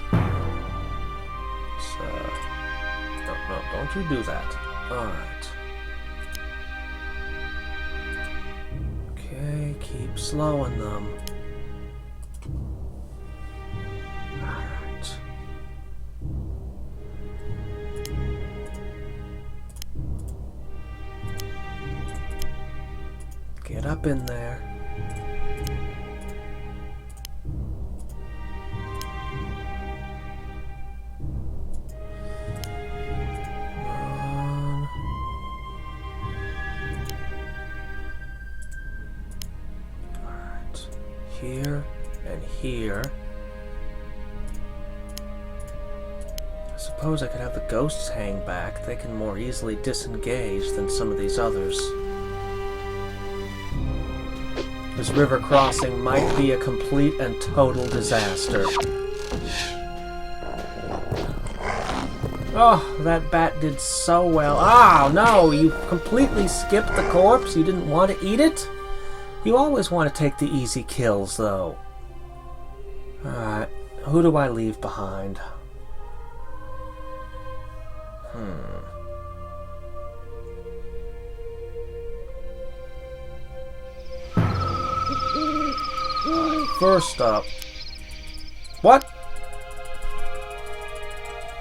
No, don't you do that. Alright. Okay, keep slowing them. Alright. Get up in there. Here and here. I suppose I could have the ghosts hang back. They can more easily disengage than some of these others. This river crossing might be a complete and total disaster. Oh, that bat did so well. Oh, no, you completely skipped the corpse? You didn't want to eat it? You always want to take the easy kills, though. Alright, who do I leave behind? First up... What?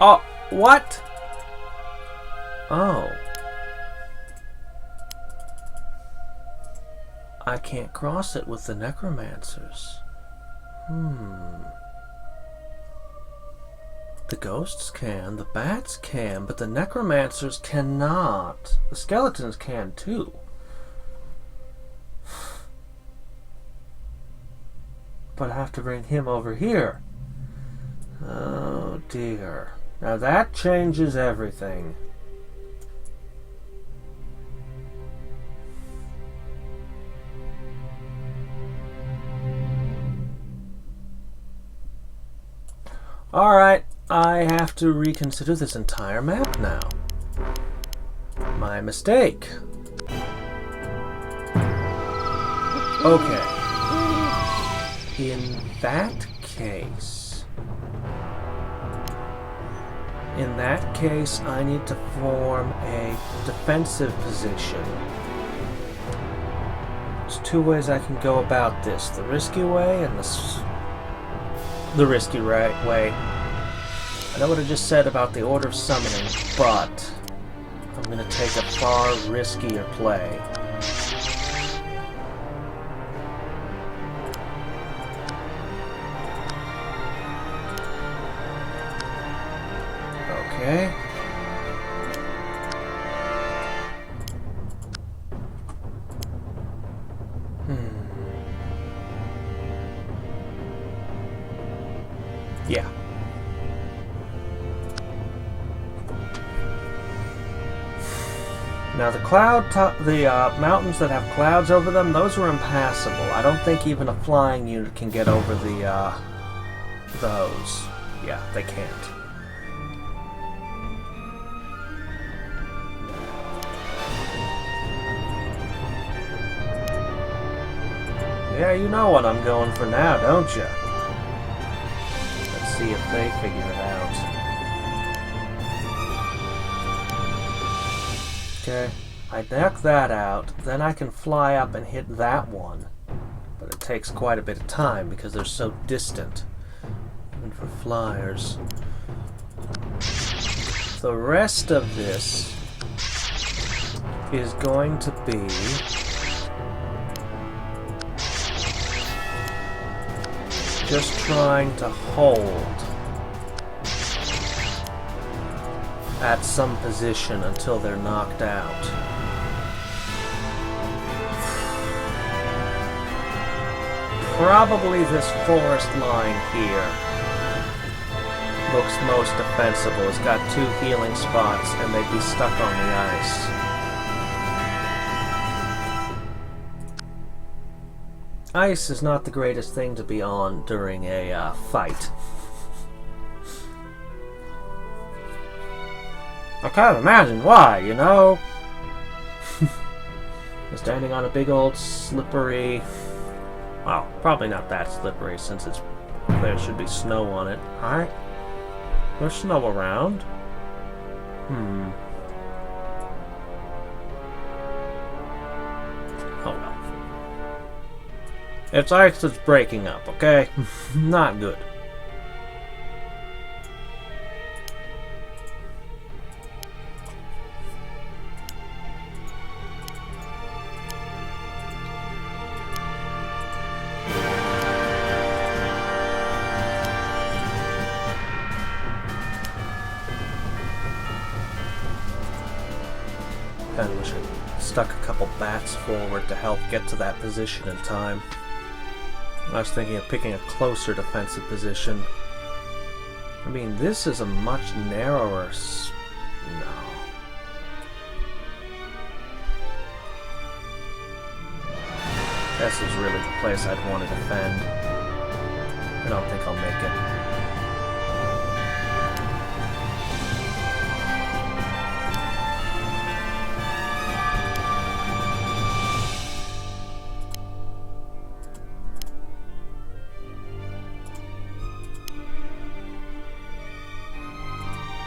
Oh, what? Oh. I can't cross it with the necromancers. The ghosts can, the bats can, but the necromancers cannot. The skeletons can too. But I have to bring him over here. Oh dear. Now that changes everything. Alright, I have to reconsider this entire map now. My mistake. Okay. In that case, I need to form a defensive position. There's two ways I can go about this. The risky way and the risky way. I know what I just said about the order of summoning, but I'm going to take a far riskier play. Okay. Yeah. Now the mountains that have clouds over them, those are impassable. I don't think even a flying unit can get over those. Yeah, they can't. Yeah, you know what I'm going for now, don't you? Let's see if they figure it out. Okay, I knock that out, then I can fly up and hit that one. But it takes quite a bit of time because they're so distant. And for flyers. The rest of this is going to be just trying to hold at some position until they're knocked out. Probably this forest line here looks most defensible. It's got 2 healing spots and they'd be stuck on the ice. Ice is not the greatest thing to be on during a fight. I can't imagine why, you know? You're standing on a big old slippery... Well, probably not that slippery since there should be snow on it. Alright. There's snow around. Oh well. It's ice that's breaking up, okay? Not good. I wish I stuck a couple bats forward to help get to that position in time. I was thinking of picking a closer defensive position. I mean, this is a much narrower... No. This is really the place I'd want to defend. I don't think I'll make it.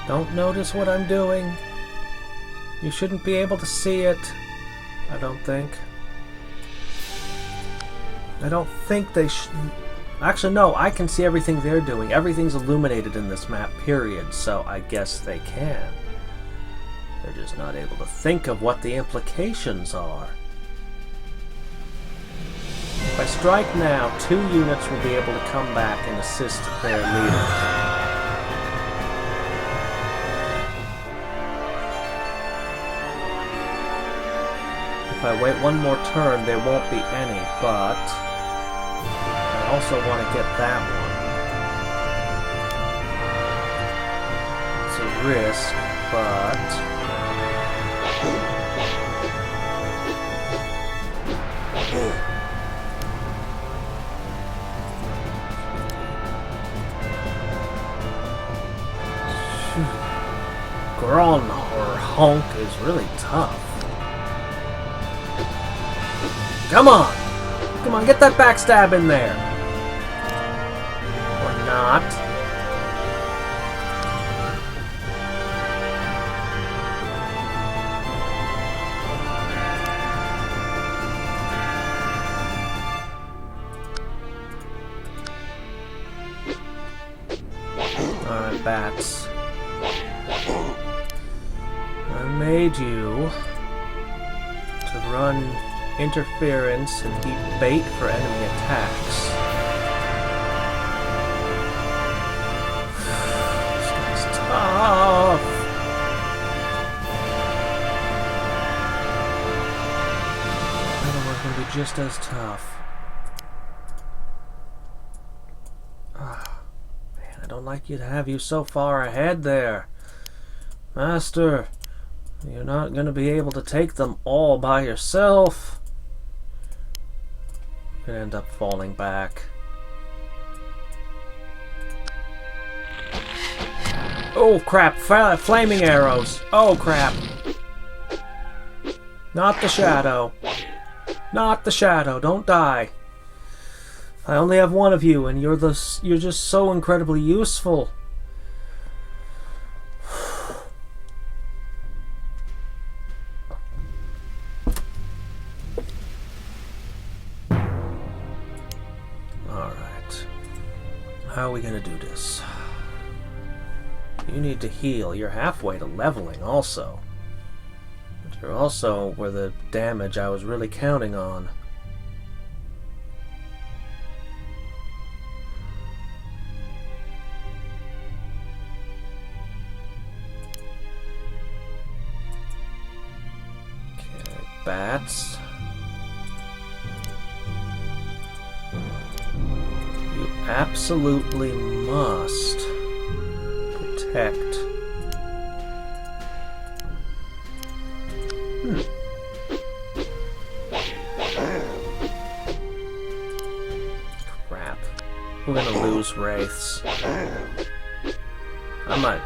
Don't notice what I'm doing. You shouldn't be able to see it. I don't think. I don't think they should... Actually, no, I can see everything they're doing. Everything's illuminated in this map, period, so I guess they can. They're just not able to think of what the implications are. If I strike now, 2 units will be able to come back and assist their leader. If I wait one more turn, there won't be any, but I also want to get that one. It's a risk, but... Gron or Honk is really tough. Come on! Come on, get that backstab in there! Or not. Alright, bats. I made you to run interference and keep bait for enemy attacks. This is tough. Another one's gonna be just as tough. Man, I don't like you to have you so far ahead there. Master, you're not gonna be able to take them all by yourself. Could end up falling back. Oh crap! Flaming arrows! Oh crap! Not the shadow! Not the shadow! Don't die! I only have one of you, and you're just so incredibly useful. how are we gonna do this? You need to heal. You're halfway to leveling also. But you're also where the damage I was really counting on. Okay, bats. You absolutely must protect. Crap. We're gonna lose wraiths.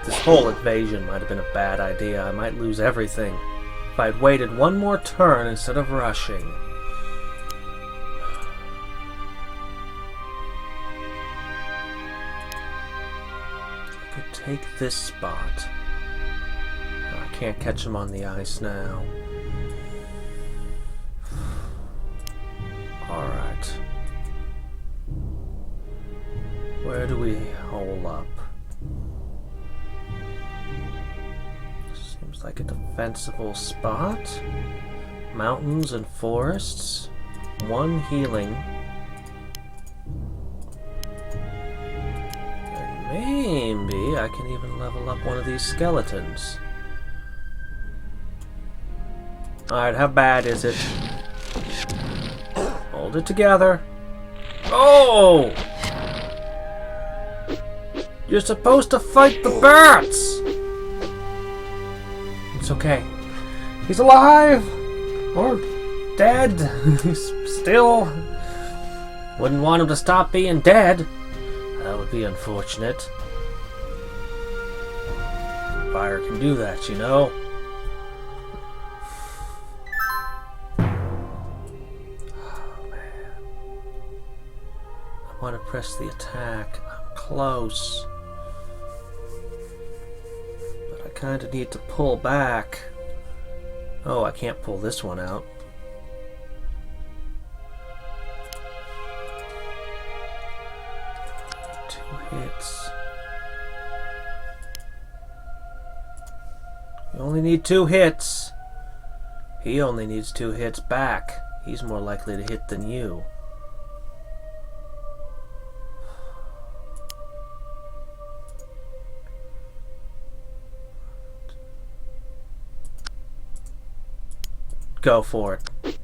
This whole invasion might have been a bad idea. I might lose everything if I'd waited one more turn instead of rushing. Take this spot. I can't catch him on the ice now. Alright. Where do we hole up? Seems like a defensible spot. Mountains and forests. One healing. Maybe I can even level up one of these skeletons. Alright, how bad is it? Hold it together. Oh! You're supposed to fight the bats! It's okay. He's alive! Or dead. He's still... Wouldn't want him to stop being dead. That would be unfortunate. Fire can do that, you know. Oh, man. I want to press the attack. I'm close. But I kind of need to pull back. Oh, I can't pull this one out. Hits. You only need 2 hits. He only needs 2 hits back. He's more likely to hit than you. Go for it.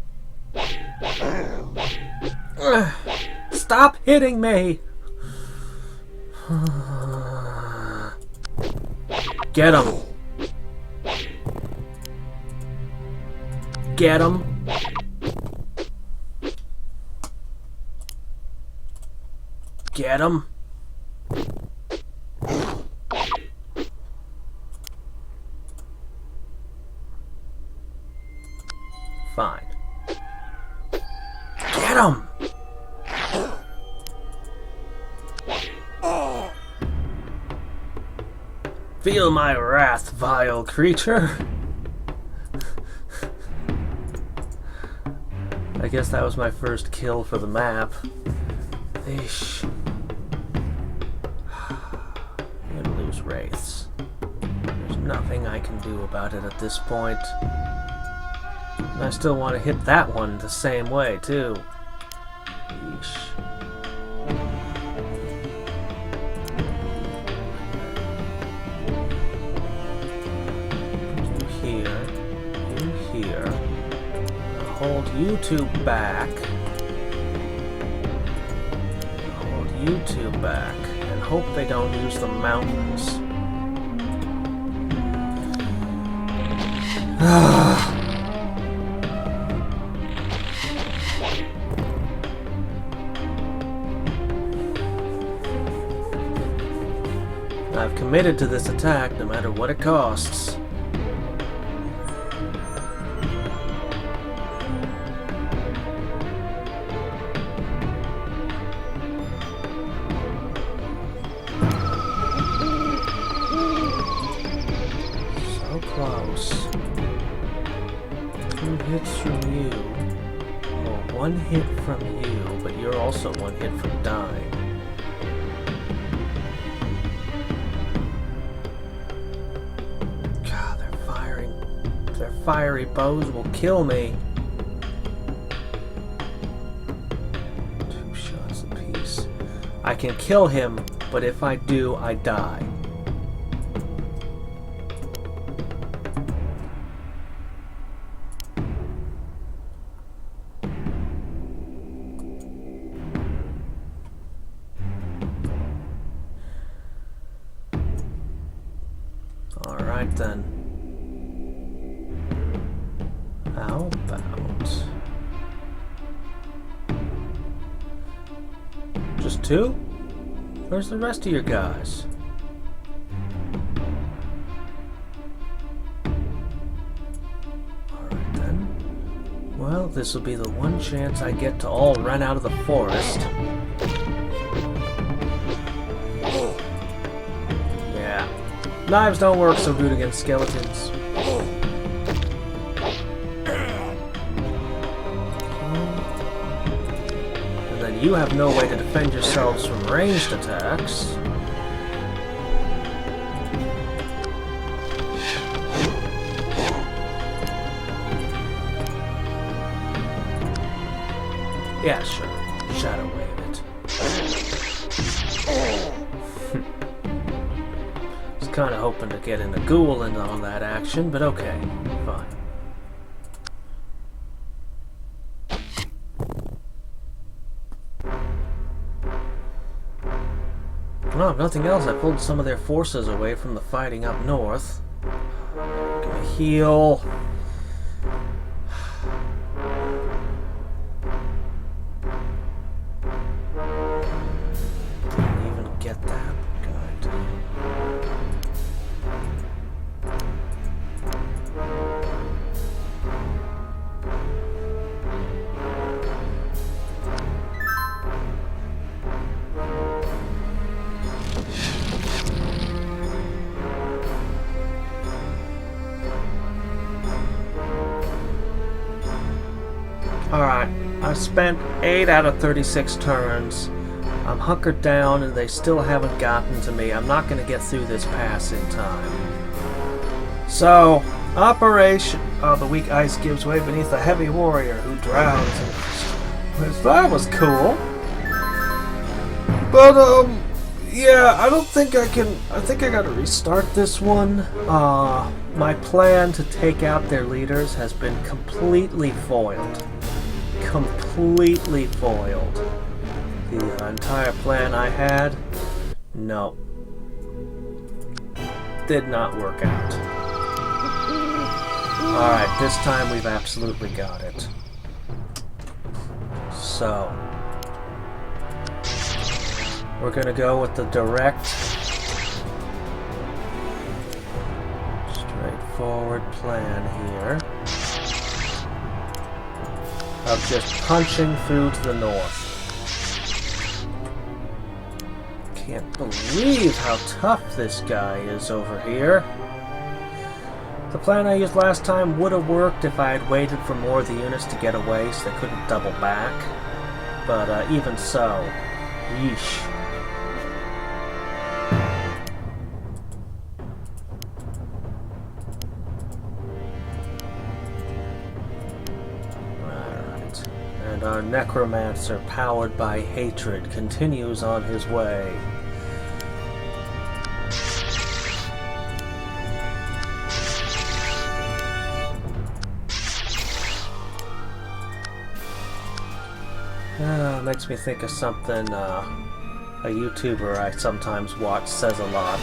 Stop hitting me! Get him! Get him! Get him! Fine. Get him! Feel my wrath, vile creature. I guess that was my first kill for the map. Eesh. I'm gonna lose wraiths. There's nothing I can do about it at this point. And I still want to hit that one the same way, too. Eesh. Hold you 2 back. Hold you 2 back. And hope they don't use the mountains. I've committed to this attack no matter what it costs. Close. 2 hits from you. Or 1 hit from you, but you're also 1 hit from dying. fiery bows will kill me. 2 shots apiece. I can kill him, but if I do, I die. Alright then. How about... just 2? Where's the rest of your guys? Alright then. Well, this will be the one chance I get to all run out of the forest. Yeah. Knives don't work so good against skeletons. And then you have no way to defend yourselves from ranged attacks. Yeah, sure. Shadow wave it. Was kind of hoping to get in a ghoul and all that action, but okay, fine. Well, if nothing else, I pulled some of their forces away from the fighting up north. Gonna heal. Didn't even get that. Good. Alright, I've spent 8 out of 36 turns. I'm hunkered down and they still haven't gotten to me. I'm not going to get through this pass in time. So, Operation... Oh, the weak ice gives way beneath a heavy warrior who drowns. That was cool. But, yeah, I don't think I can... I think I gotta restart this one. My plan to take out their leaders has been completely foiled. Completely foiled. The entire plan I had, no. Did not work out. Alright, this time we've absolutely got it. So, we're gonna go with the direct, straightforward plan here. Of just punching through to the north. Can't believe how tough this guy is over here. The plan I used last time would have worked if I had waited for more of the units to get away so they couldn't double back. But even so, yeesh. And our necromancer, powered by hatred, continues on his way. Makes me think of something a YouTuber I sometimes watch says a lot.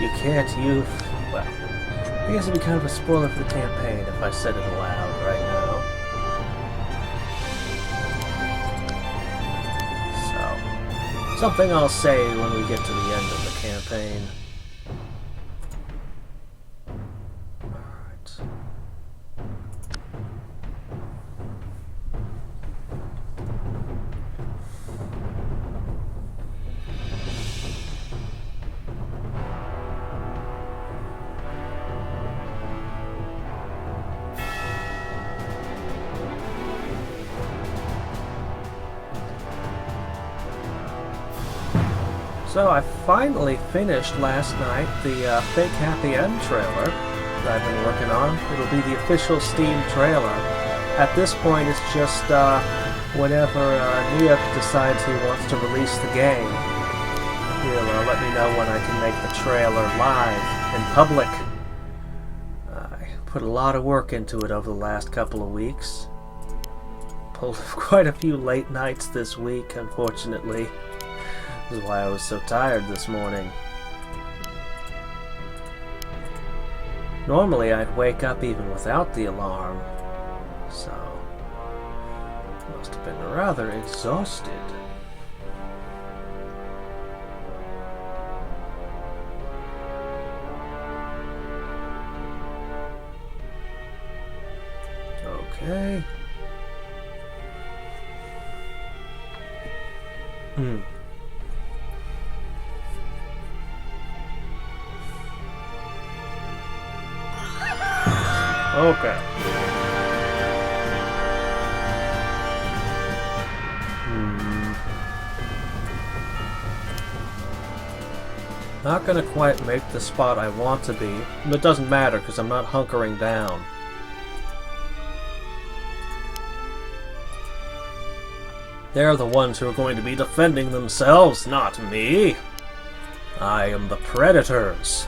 You can't use... Well, I guess it'd be kind of a spoiler for the campaign if I said it aloud right now. Something I'll say when we get to the end of the campaign. Alright. So I finally finished last night the fake happy end trailer. that I've been working on. It'll be the official Steam trailer. At this point, it's just whenever Neok decides he wants to release the game, he'll let me know when I can make the trailer live in public. I put a lot of work into it over the last couple of weeks. Pulled quite a few late nights this week, unfortunately. This is why I was so tired this morning. Normally I'd wake up even without the alarm, so must have been rather exhausted. Okay. Okay. Not gonna quite make the spot I want to be, but it doesn't matter because I'm not hunkering down. They're the ones who are going to be defending themselves, not me. I am the predators.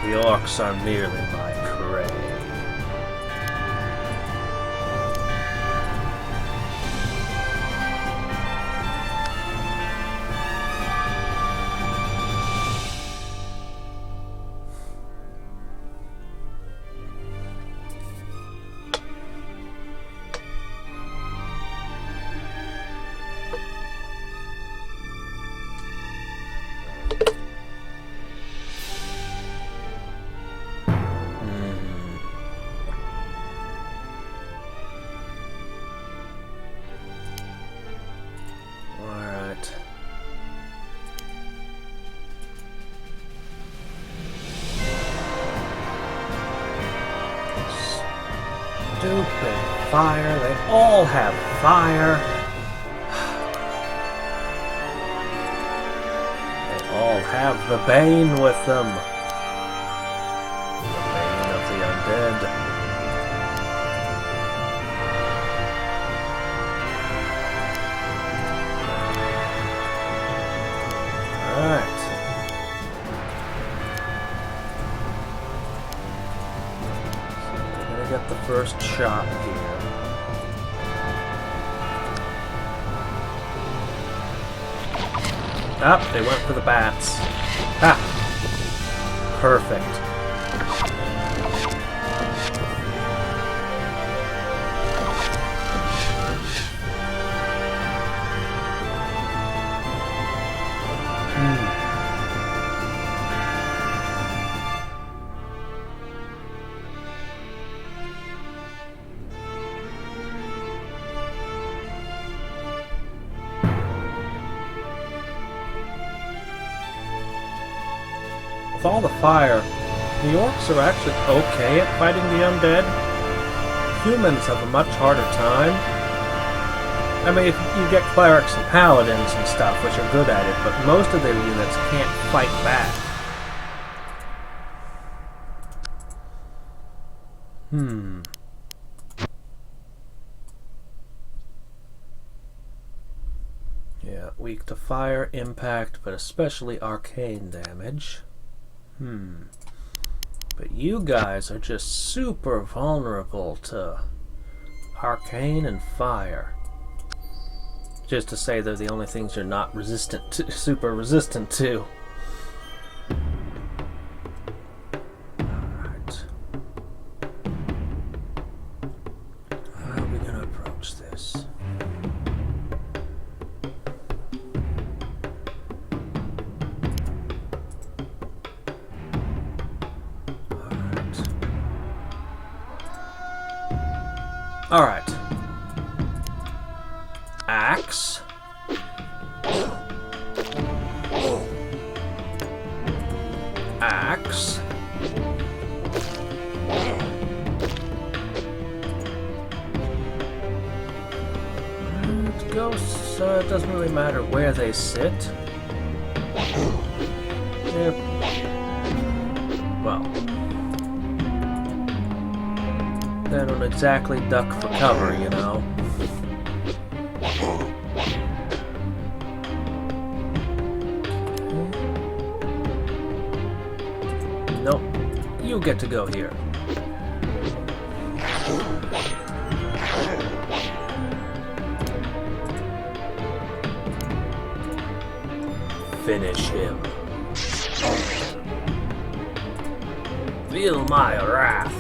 The orcs are merely my prey. Stupid fire. They all have fire. They all have the Bane with them. The Bane of the Undead. Alright. Get the first shot here. Ah, they went for the bats. Ha! Perfect. With all the fire, the orcs are actually okay at fighting the undead. Humans have a much harder time. I mean, you get clerics and paladins and stuff, which are good at it, but most of their units can't fight back. Yeah, weak to fire, impact, but especially arcane damage. But you guys are just super vulnerable to arcane and fire. Just to say they're the only things you're not resistant to, super resistant to. Alright. How are we gonna approach this? Alright. Axe. Axe. Ghosts, it doesn't really matter where they sit. They're well, they don't exactly duck for cover, you know. Nope, you get to go here. Finish him. Feel my wrath.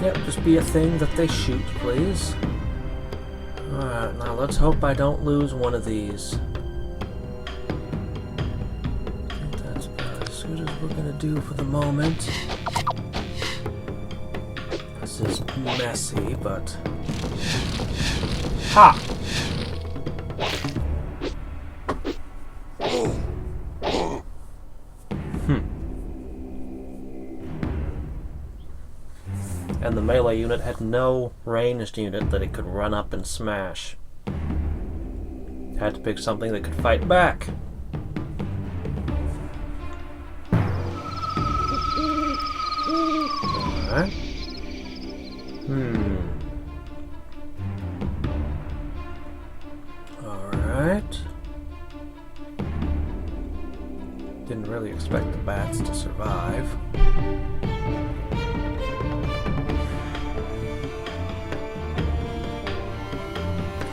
Yep, just be a thing that they shoot, please. Alright, now let's hope I don't lose one of these. I think that's about as good as we're gonna do for the moment. This is messy, but... Ha! And the melee unit had no ranged unit that it could run up and smash. Had to pick something that could fight back. Alright. Alright. Didn't really expect the bats to survive.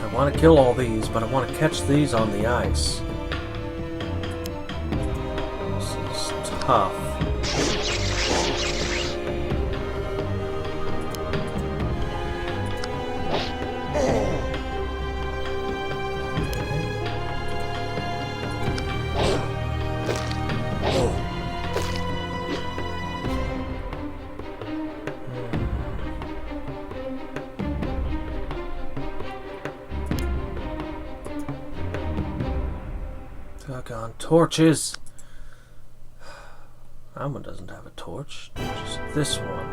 I want to kill all these, but I want to catch these on the ice. This is tough. Doggone torches! That one doesn't have a torch, just this one.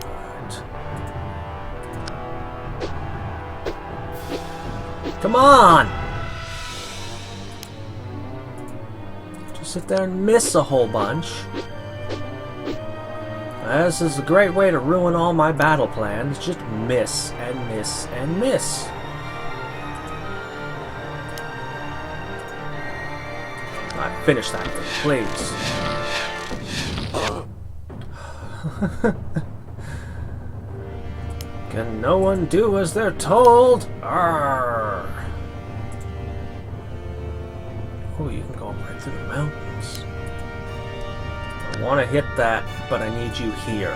Right. Come on! Sit there and miss a whole bunch. This is a great way to ruin all my battle plans. Just miss and miss and miss. Alright, finish that thing, please. Can no one do as they're told? Arrgh. Oh, you can go right through the mountains. I want to hit that, but I need you here.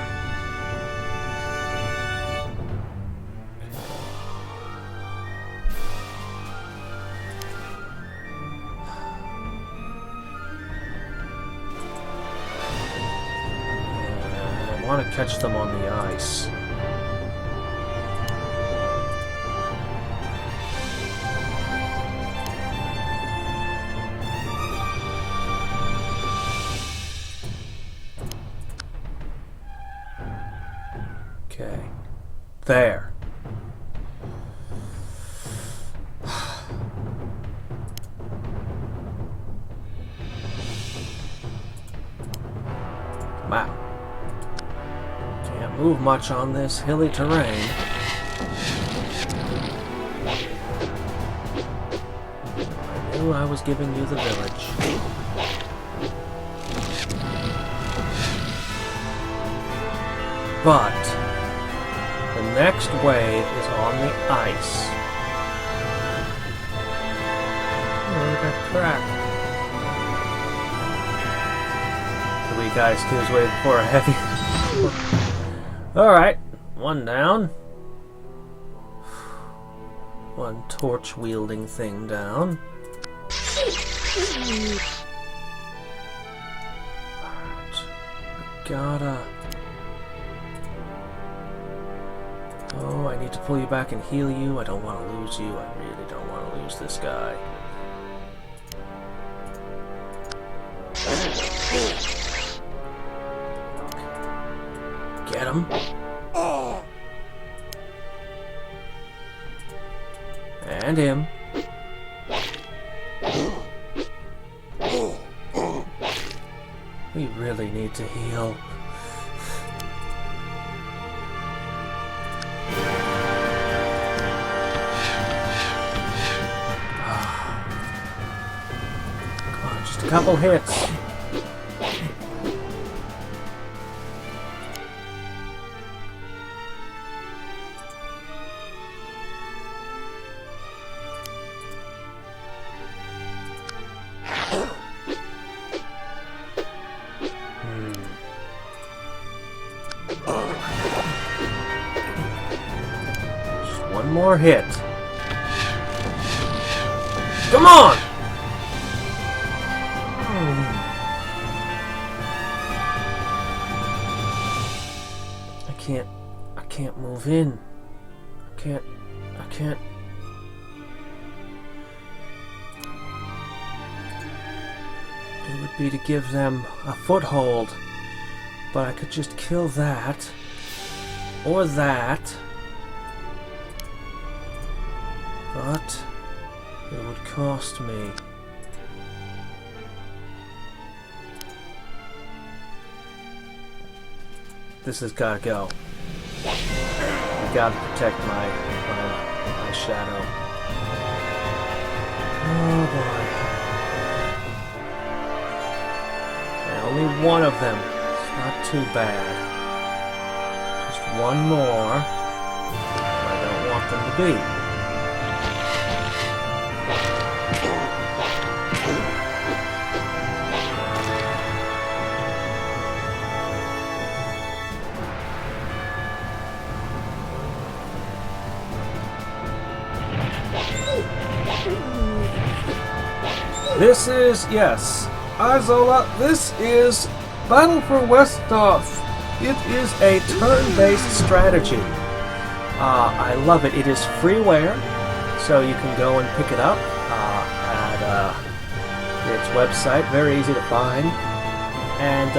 I want to catch them on the ice. Okay. There. Wow. Can't move much on this hilly terrain. I knew I was giving you the village. But the next wave is on the ice. Oh, look at that crack. The weak ice gives way before a heavy. Alright, one down. One torch wielding thing down. Alright, I gotta. Oh, I need to pull you back and heal you. I don't want to lose you. I really don't want to lose this guy. Get him. And him. We really need to heal. Come on, just a couple hits. One more hit. Come on! I can't move in. I can't. It would be to give them a foothold, but I could just kill that, or that. But it would cost me. This has got to go. I got to protect my shadow. Oh boy. And only one of them. It's not too bad. Just one more. I don't want them to be. This is, yes, Izola, this is Battle for Wesnoth. It is a turn-based strategy. I love it. It is freeware, so you can go and pick it up at its website. Very easy to find. And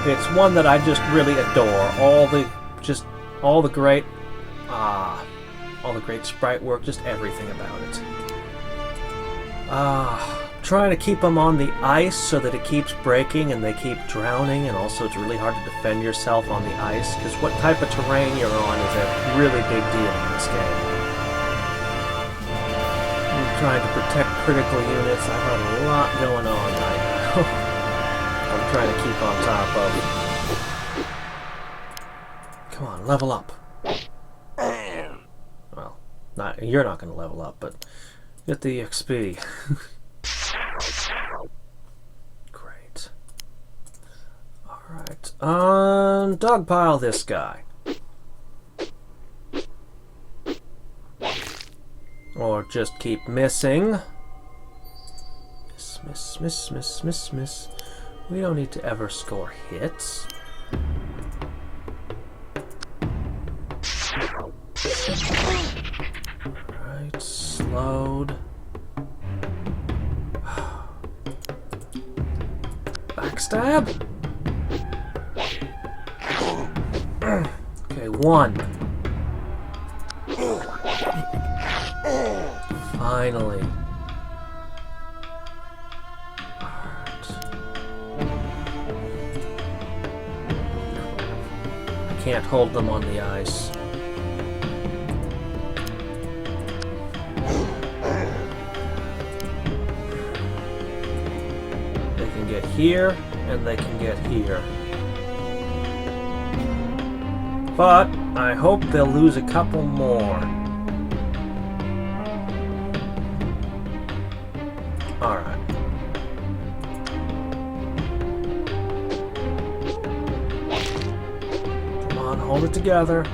it's one that I just really adore. All the great sprite work, just everything about it. Trying to keep them on the ice so that it keeps breaking and they keep drowning, and also it's really hard to defend yourself on the ice, because what type of terrain you're on is a really big deal in this game. I'm trying to protect critical units. I've got a lot going on right now. I'm trying to keep on top of. Come on, level up. Well, you're not going to level up, but get the XP. Great. Alright. Dogpile this guy. Or just keep missing. Miss. We don't need to ever score hits. Alright, slowed. Backstab? Okay, one. Finally. Alright. I can't hold them on the ice. They can get here, and they can get here. But I hope they'll lose a couple more. Alright. Come on, hold it together.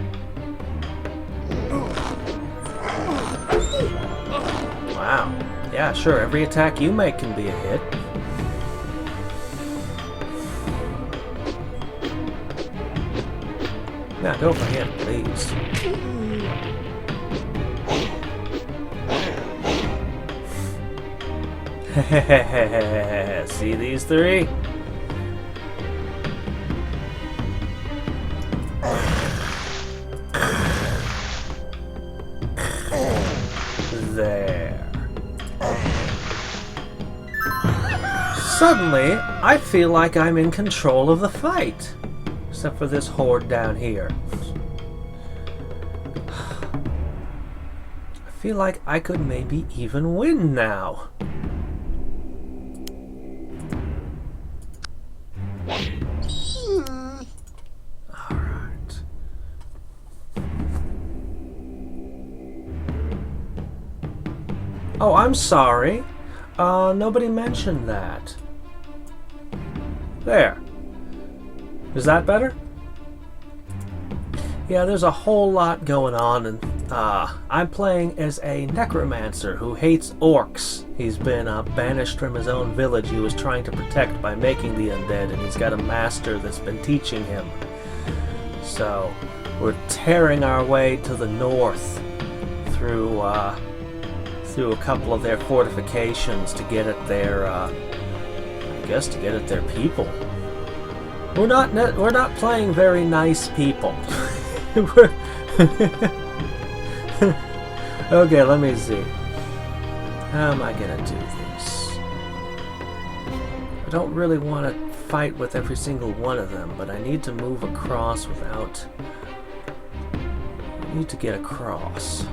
Wow. Yeah, sure, every attack you make can be a hit. Now go for him, please. See these three? There. Suddenly, I feel like I'm in control of the fight. Except for this horde down here. I feel like I could maybe even win now. Alright. Oh, I'm sorry. Nobody mentioned that. There. Is that better? Yeah, there's a whole lot going on, and I'm playing as a necromancer who hates orcs. He's been banished from his own village he was trying to protect by making the undead, and he's got a master that's been teaching him. So, we're tearing our way to the north through a couple of their fortifications to get at their, I guess, to get at their people. We're not playing very nice people. Okay, let me see. How am I gonna do this? I don't really want to fight with every single one of them, but I need to move across without... I need to get across.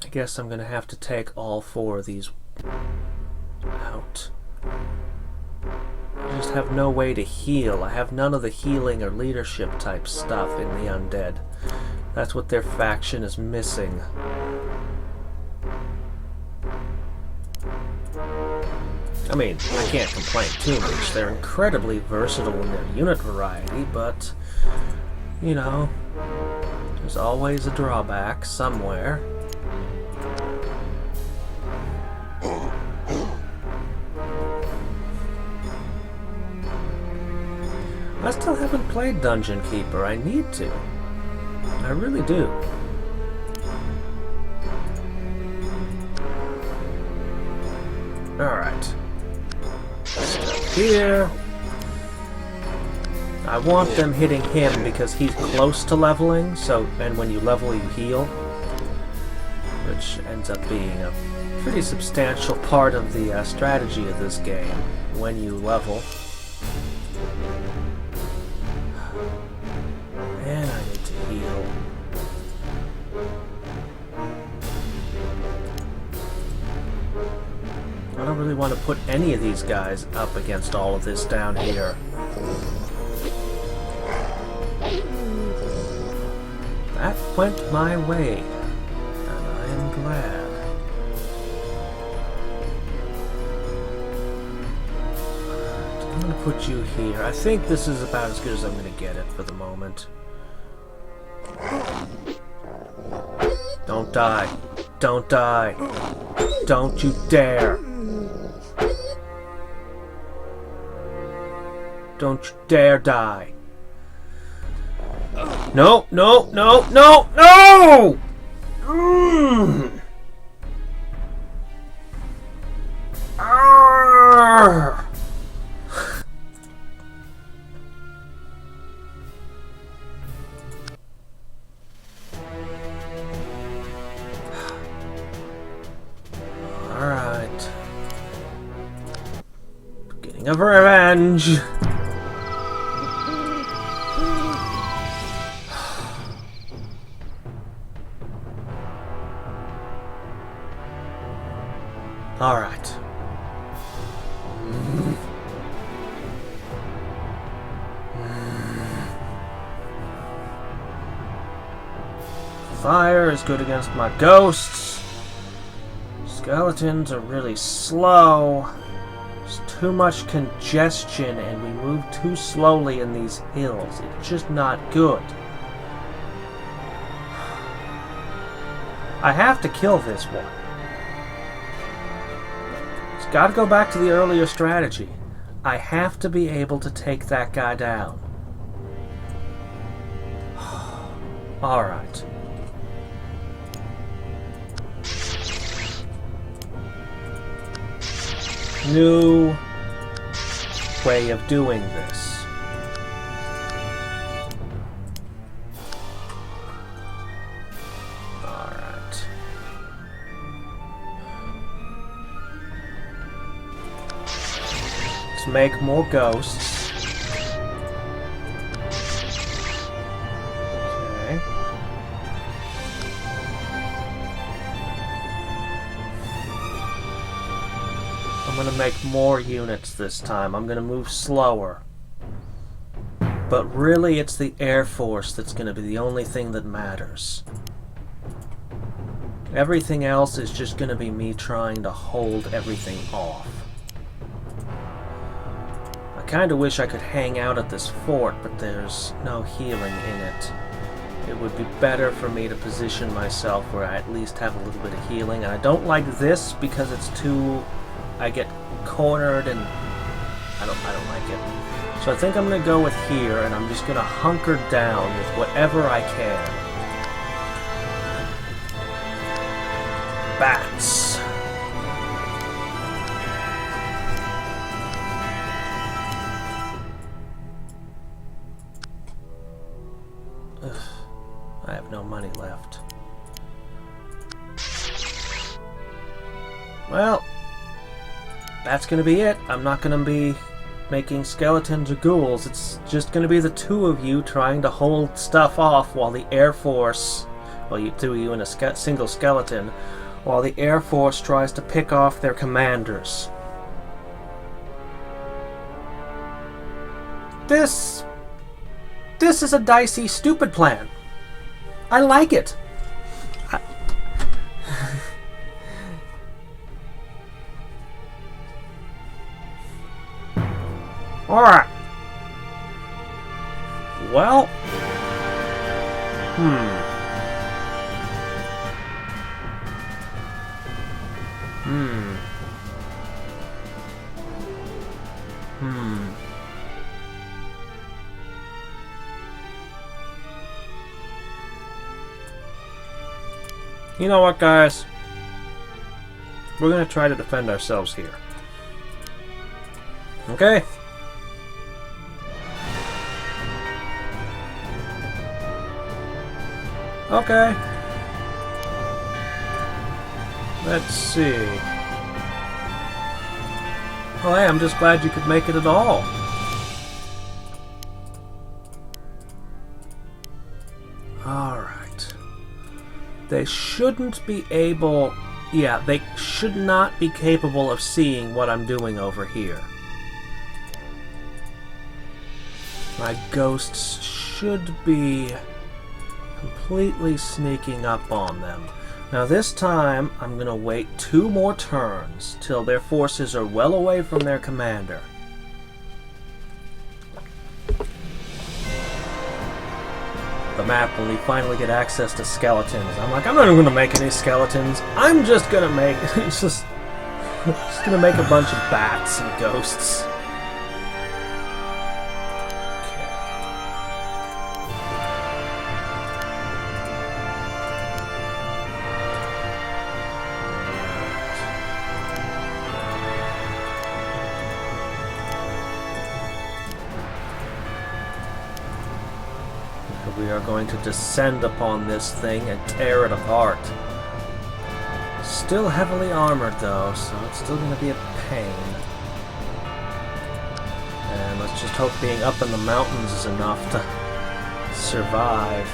I guess I'm gonna have to take all four of these out. I just have no way to heal. I have none of the healing or leadership type stuff in the undead. That's what their faction is missing. I mean, I can't complain too much. They're incredibly versatile in their unit variety, but, you know, there's always a drawback somewhere. I still haven't played Dungeon Keeper. I need to. I really do. Alright. Step here. I want them hitting him because he's close to leveling, so, and when you level you heal. Which ends up being a pretty substantial part of the strategy of this game, when you level. And I need to heal. I don't really want to put any of these guys up against all of this down here. That went my way, and I am glad. I'm going to put you here. I think this is about as good as I'm going to get it for the moment. Don't die. Don't die. Don't you dare. Don't you dare die. No, no, no, no, no! Arrgh. Alright. Beginning of revenge! Alright. Fire is good against my ghosts. Skeletons are really slow. There's too much congestion and we move too slowly in these hills. It's just not good. I have to kill this one. Gotta go back to the earlier strategy. I have to be able to take that guy down. Alright. New way of doing this. Alright. Let's make more ghosts. Okay. I'm gonna make more units this time. I'm gonna move slower. But really, it's the Air Force that's gonna be the only thing that matters. Everything else is just gonna be me trying to hold everything off. I kinda wish I could hang out at this fort, but there's no healing in it. It would be better for me to position myself where I at least have a little bit of healing. And I don't like this because it's too... I get cornered and I don't like it. So I think I'm gonna go with here, and I'm just gonna hunker down with whatever I can. Bats. Ugh, I have no money left. Well, that's gonna be it. I'm not gonna be making skeletons or ghouls. It's just gonna be the two of you trying to hold stuff off while the Air Force, well, you two of you in a single skeleton, while the Air Force tries to pick off their commanders. This is a dicey, stupid plan. I like it. Alright. Well. You know what, guys? We're gonna try to defend ourselves here. Okay? Okay. Let's see. Well, hey, I'm just glad you could make it at all. Alright. They shouldn't be able... Yeah, they should not be capable of seeing what I'm doing over here. My ghosts should be completely sneaking up on them. Now this time, I'm gonna wait 2 more turns till their forces are well away from their commander. The map when we finally get access to skeletons. I'm like, I'm not even gonna make any skeletons. I'm just gonna make just gonna make a bunch of bats and ghosts. We are going to descend upon this thing and tear it apart. Still heavily armored though, so it's still going to be a pain. And let's just hope being up in the mountains is enough to survive.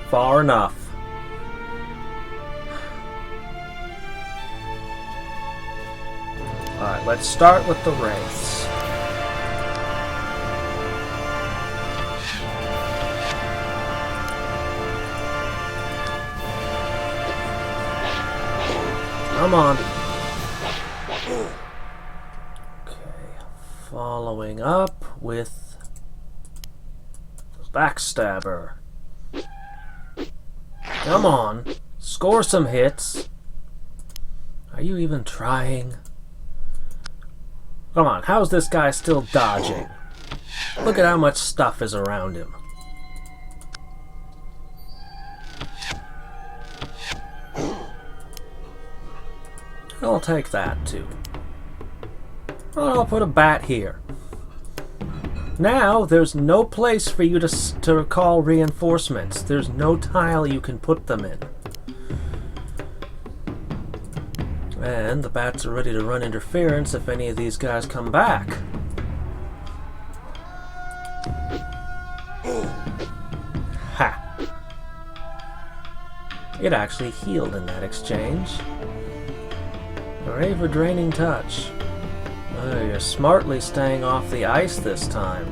Far enough. Alright, let's start with the wraiths. Come on. Okay, following up with the backstabber. Come on, score some hits. Are you even trying? Come on, how's this guy still dodging? Look at how much stuff is around him. I'll take that too. I'll put a bat here. Now there's no place for you to call reinforcements. There's no tile you can put them in. And the bats are ready to run interference if any of these guys come back. Ha! It actually healed in that exchange. Brave or draining touch. Oh, you're smartly staying off the ice this time.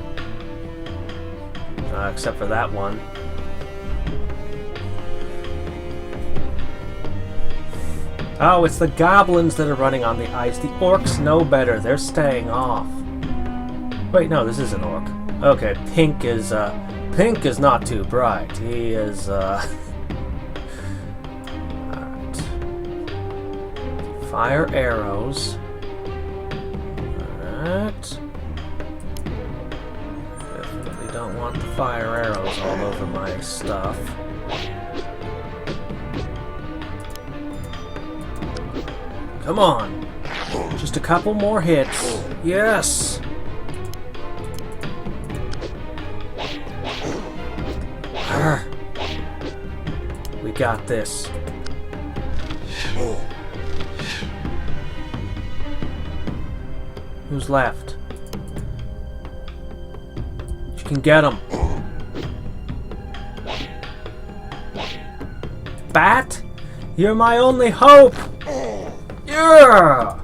Except for that one. Oh, it's the goblins that are running on the ice. The orcs know better. They're staying off. Wait, no, this is an orc. Okay, Pink is not too bright. He is, Alright. Fire arrows. Alright. Definitely don't want the fire arrows all over my stuff. Come on. Just a couple more hits. Yes! Arr. We got this. Who's left? You can get him. Bat? You're my only hope! Yeah!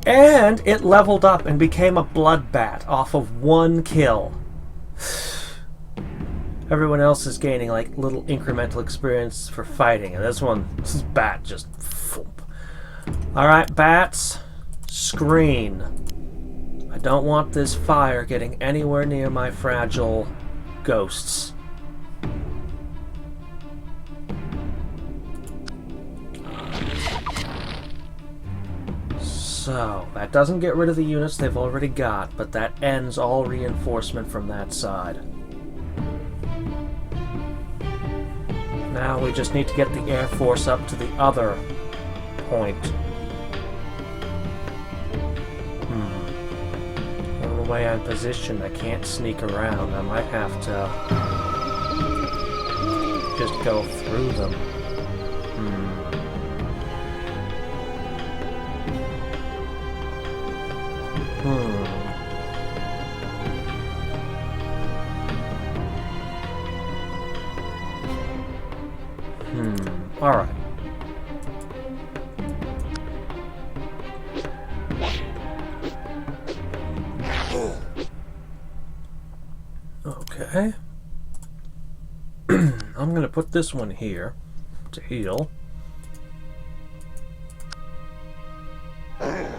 And it leveled up and became a blood bat off of one kill. Everyone else is gaining like little incremental experience for fighting, and this bat just thump. Alright, bats, screen. I don't want this fire getting anywhere near my fragile ghosts. So, that doesn't get rid of the units they've already got, but that ends all reinforcement from that side. Now we just need to get the Air Force up to the other point. Well, the way I'm positioned, I can't sneak around. I might have to just go through them. Alright. Okay. I'm going to put this one here to heal. Alright.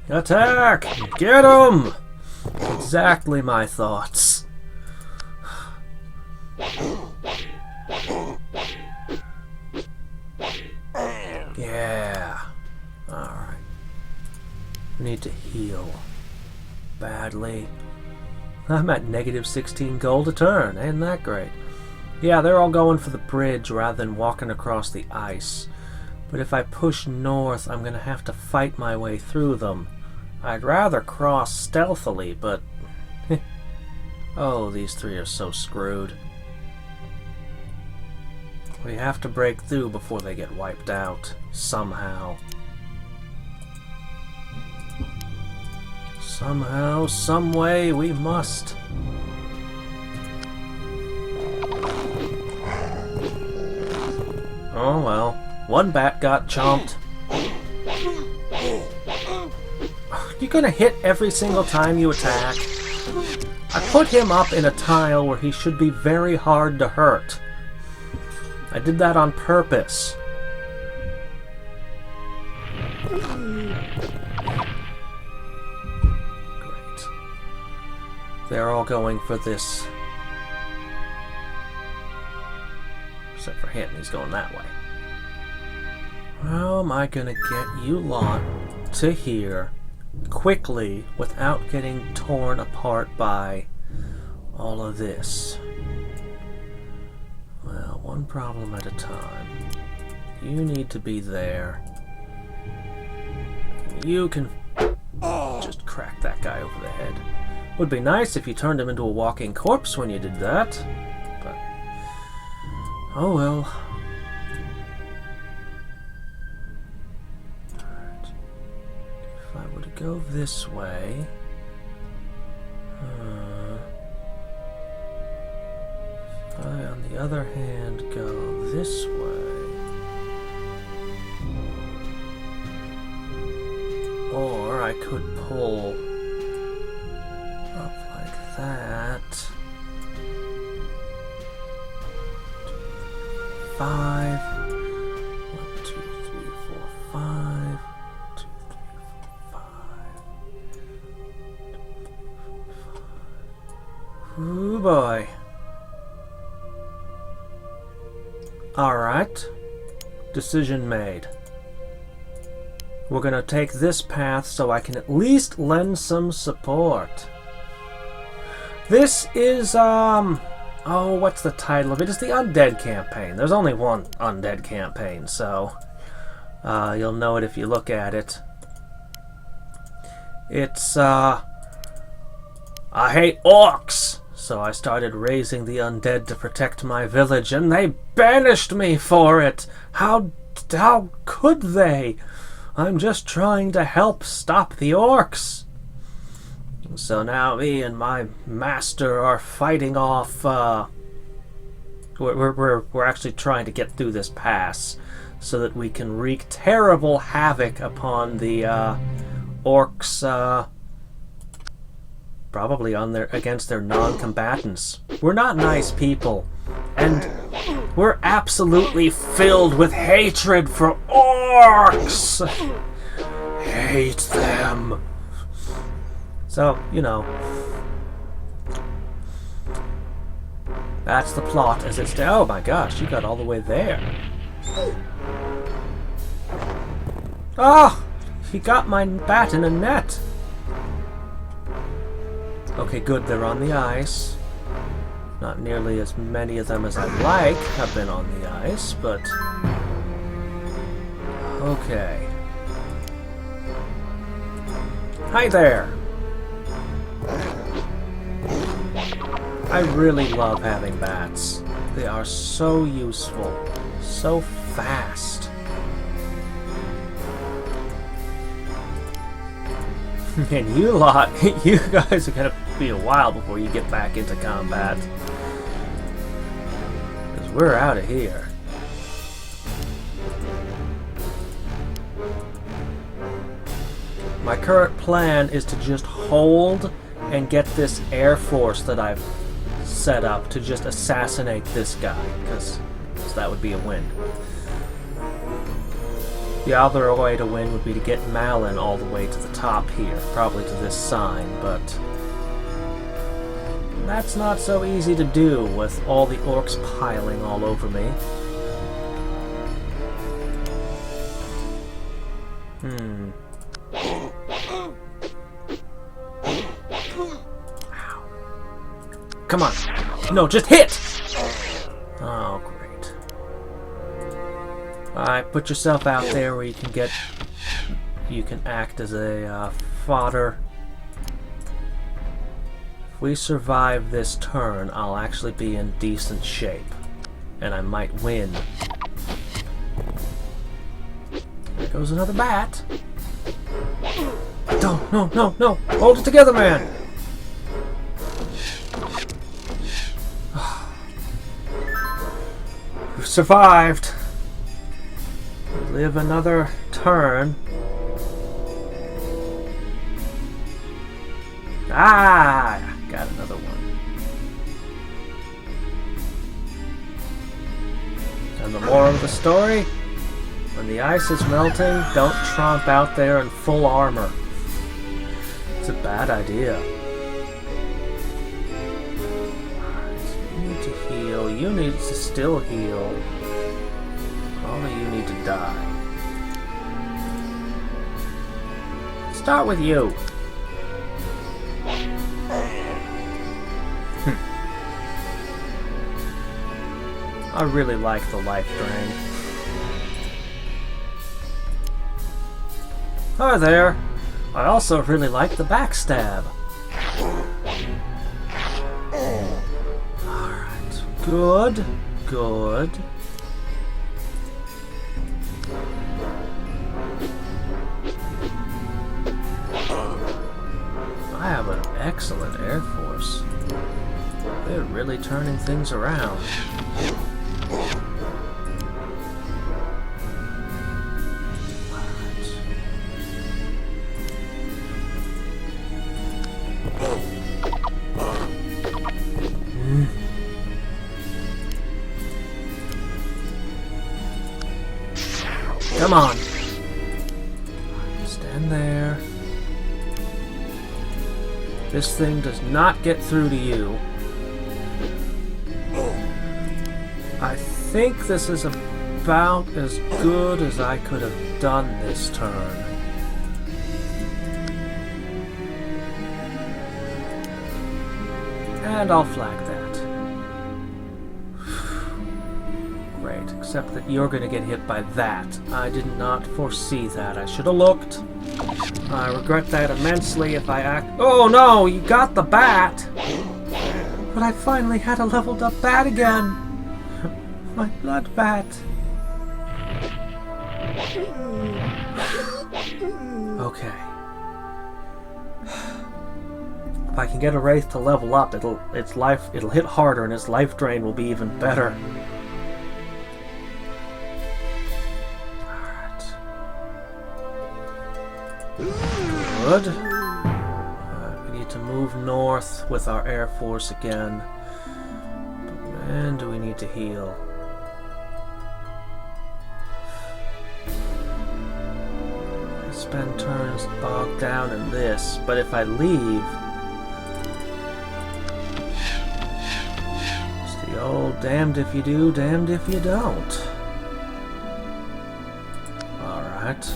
Attack! Get him! Exactly my thoughts. Yeah. Alright. We need to heal. Badly. I'm at negative 16 gold a turn. Ain't that great? Yeah, they're all going for the bridge rather than walking across the ice. But if I push north, I'm going to have to fight my way through them. I'd rather cross stealthily, but... oh, these three are so screwed. We have to break through before they get wiped out. Somehow. Somehow, some way, we must. Oh well. One bat got chomped. You gonna hit every single time you attack? I put him up in a tile where he should be very hard to hurt. I did that on purpose. Great. They're all going for this. Except for him, he's going that way. How am I gonna get you lot to here quickly without getting torn apart by all of this? Well, one problem at a time. You need to be there. You can just crack that guy over the head. Would be nice if you turned him into a walking corpse when you did that, but oh well. Alright. If I were to go this way... if I, on the other hand, go this way... Or I could pull up like that. 5. 1, 2, 3, 4, 5. 2, 3, 4, 5. Ooh boy. Alright. Decision made. We're gonna take this path so I can at least lend some support. This is, oh, what's the title of it? It's the Undead Campaign. There's only one Undead Campaign, so you'll know it if you look at it. It's, I hate orcs! So I started raising the undead to protect my village, and they banished me for it! How could they? I'm just trying to help stop the orcs. So now me and my master are fighting off, we're actually trying to get through this pass so that we can wreak terrible havoc upon the orcs, probably against their non-combatants. We're not nice people, and we're absolutely filled with hatred for orcs. Hate them. So, you know, that's the plot as it's... Oh my gosh, you got all the way there. Oh! He got my bat in a net. Okay, good, they're on the ice. Not nearly as many of them as I'd like have been on the ice, but... Okay. Hi there! I really love having bats. They are so useful, so fast. And you lot, you guys are gonna be a while before you get back into combat. Because we're out of here. My current plan is to just hold and get this air force that I've set up to just assassinate this guy, because that would be a win. The other way to win would be to get Malin all the way to the top here, probably to this sign, but that's not so easy to do with all the orcs piling all over me. Ow. Come on. No, just hit! Oh, great. Alright, put yourself out there where you can act as a fodder. If we survive this turn, I'll actually be in decent shape. And I might win. There goes another bat. Don't, no, no, no! Hold it together, man! We've survived. Live another turn. Ah! Got another one. And the moral of the story? When the ice is melting, don't tromp out there in full armor. It's a bad idea. Alright, you need to heal. You need to still heal. All of you need to die. Start with you. I really like the life drain. Hi there. I also really like the backstab. Alright. Good. Good. I have an excellent Air Force. They're really turning things around. Come on. Stand there. This thing does not get through to you. I think this is about as good as I could have done this turn. And I'll flag that. Great, except that you're going to get hit by that. I did not foresee that. I should have looked. I regret that immensely if I act... Oh no, you got the bat! But I finally had a leveled up bat again! My blood bat! Okay. If I can get a Wraith to level up, it'll hit harder and its life drain will be even better. Good. We need to move north with our Air Force again. But man, do we need to heal. I spend turns bogged down in this, but if I leave... It's the old damned if you do, damned if you don't. Alright.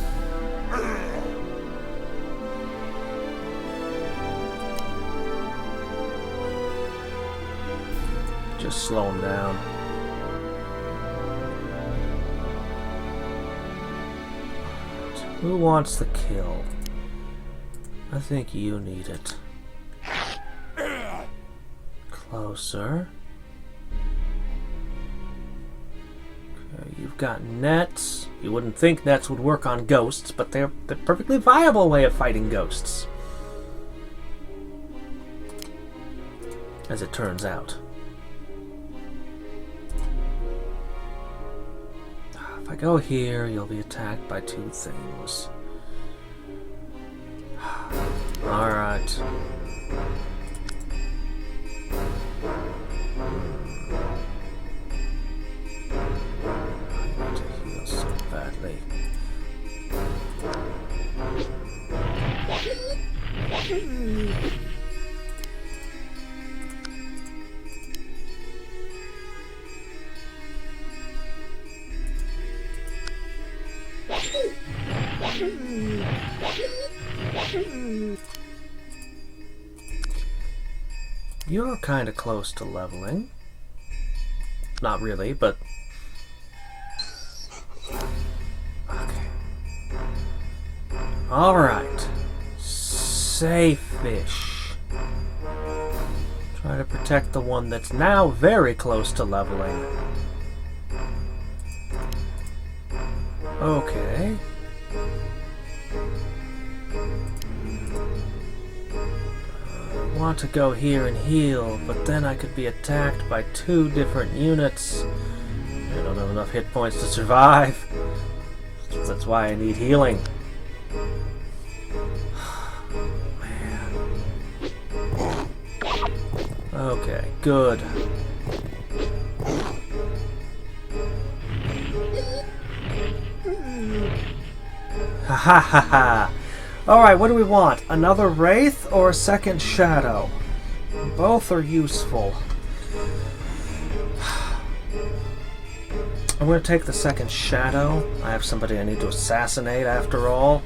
Just slow him down. Who wants the kill? I think you need it. Closer. Okay, you've got nets. You wouldn't think nets would work on ghosts, but they're a perfectly viable way of fighting ghosts. As it turns out. If I go here, you'll be attacked by two things. Alright. I need to heal so badly. You're kind of close to leveling. Not really, but... Okay. Alright. Safe fish. Try to protect the one that's now very close to leveling. Okay. I want to go here and heal, but then I could be attacked by two different units. I don't have enough hit points to survive. That's why I need healing. Man. Okay, good. Ha ha ha ha! Alright, what do we want? Another Wraith or a second Shadow? Both are useful. I'm going to take the second Shadow. I have somebody I need to assassinate after all.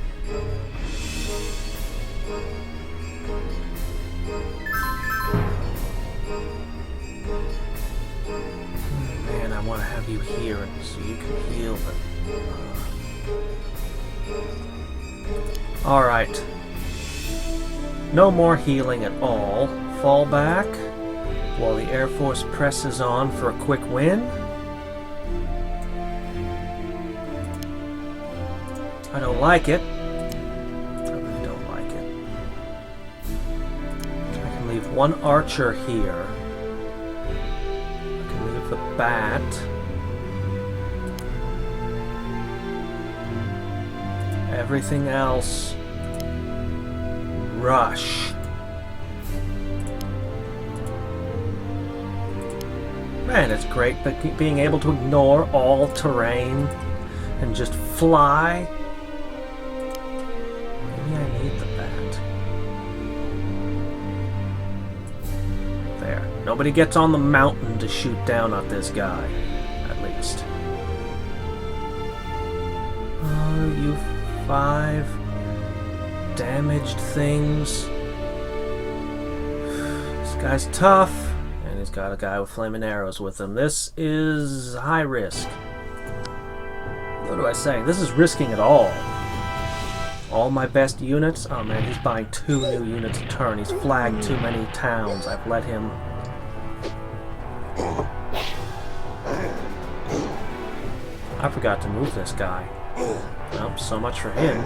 Man, I want to have you here so you can heal them. Alright. No more healing at all. Fall back while the Air Force presses on for a quick win. I don't like it. I really don't like it. I can leave one archer here. I can leave the bat. Everything else, rush. Man, it's great being able to ignore all terrain and just fly. Maybe I need the bat. There. Nobody gets on the mountain to shoot down at this guy, at least. Oh, you 5 damaged things. This guy's tough, and he's got a guy with flaming arrows with him. This is high risk. What do I say? This is risking it all. All my best units? Oh man, he's buying 2 new units a turn. He's flagged too many towns. I've let him... I forgot to move this guy. Well, so much for him.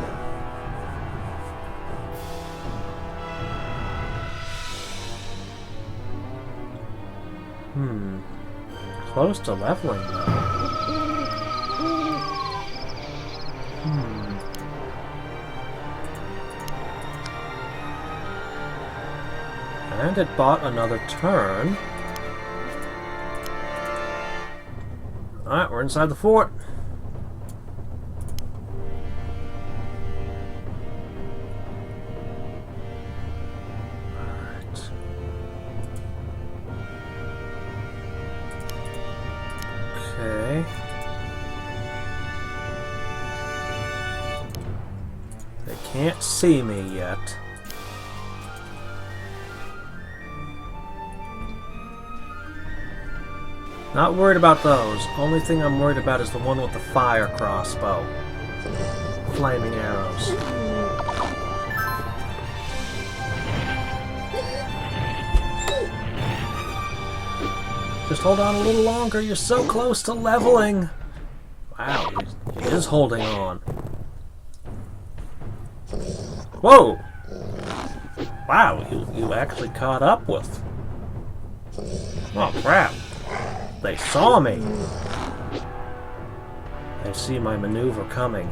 Close to leveling, though. And it bought another turn. Alright, we're inside the fort. Okay. They can't see me yet. Not worried about those. Only thing I'm worried about is the one with the fire crossbow. Flaming arrows. Just hold on a little longer. You're so close to leveling. Wow, he is holding on. Whoa! Wow, you actually caught up with. Oh, crap. They saw me. They see my maneuver coming.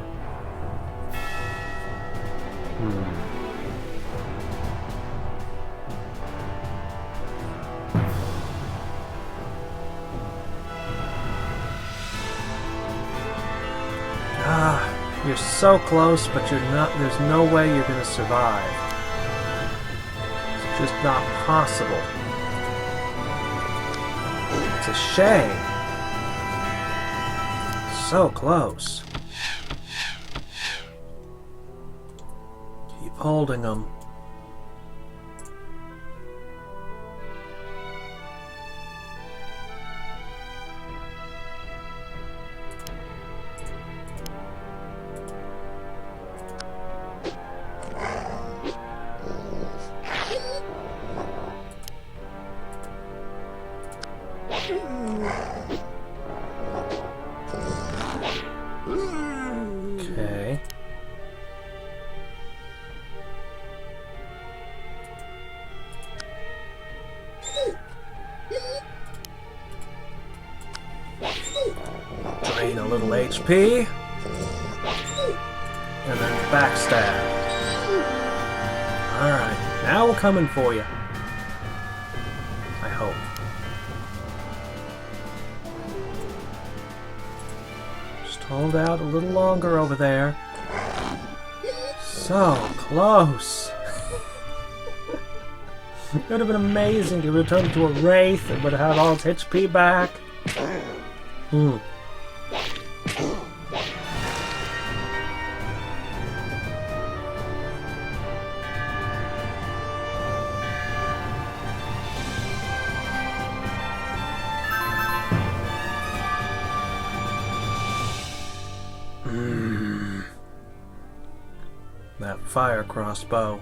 You're so close, but you're not. There's no way you're going to survive. It's just not possible. It's a shame. So close. Keep holding them. Okay. Drain a little HP. And then backstab. Alright, now we're coming for you. I hope. Just hold out a little longer over there. So close. It would have been amazing to return to a wraith and would have had all its HP back. That fire crossbow.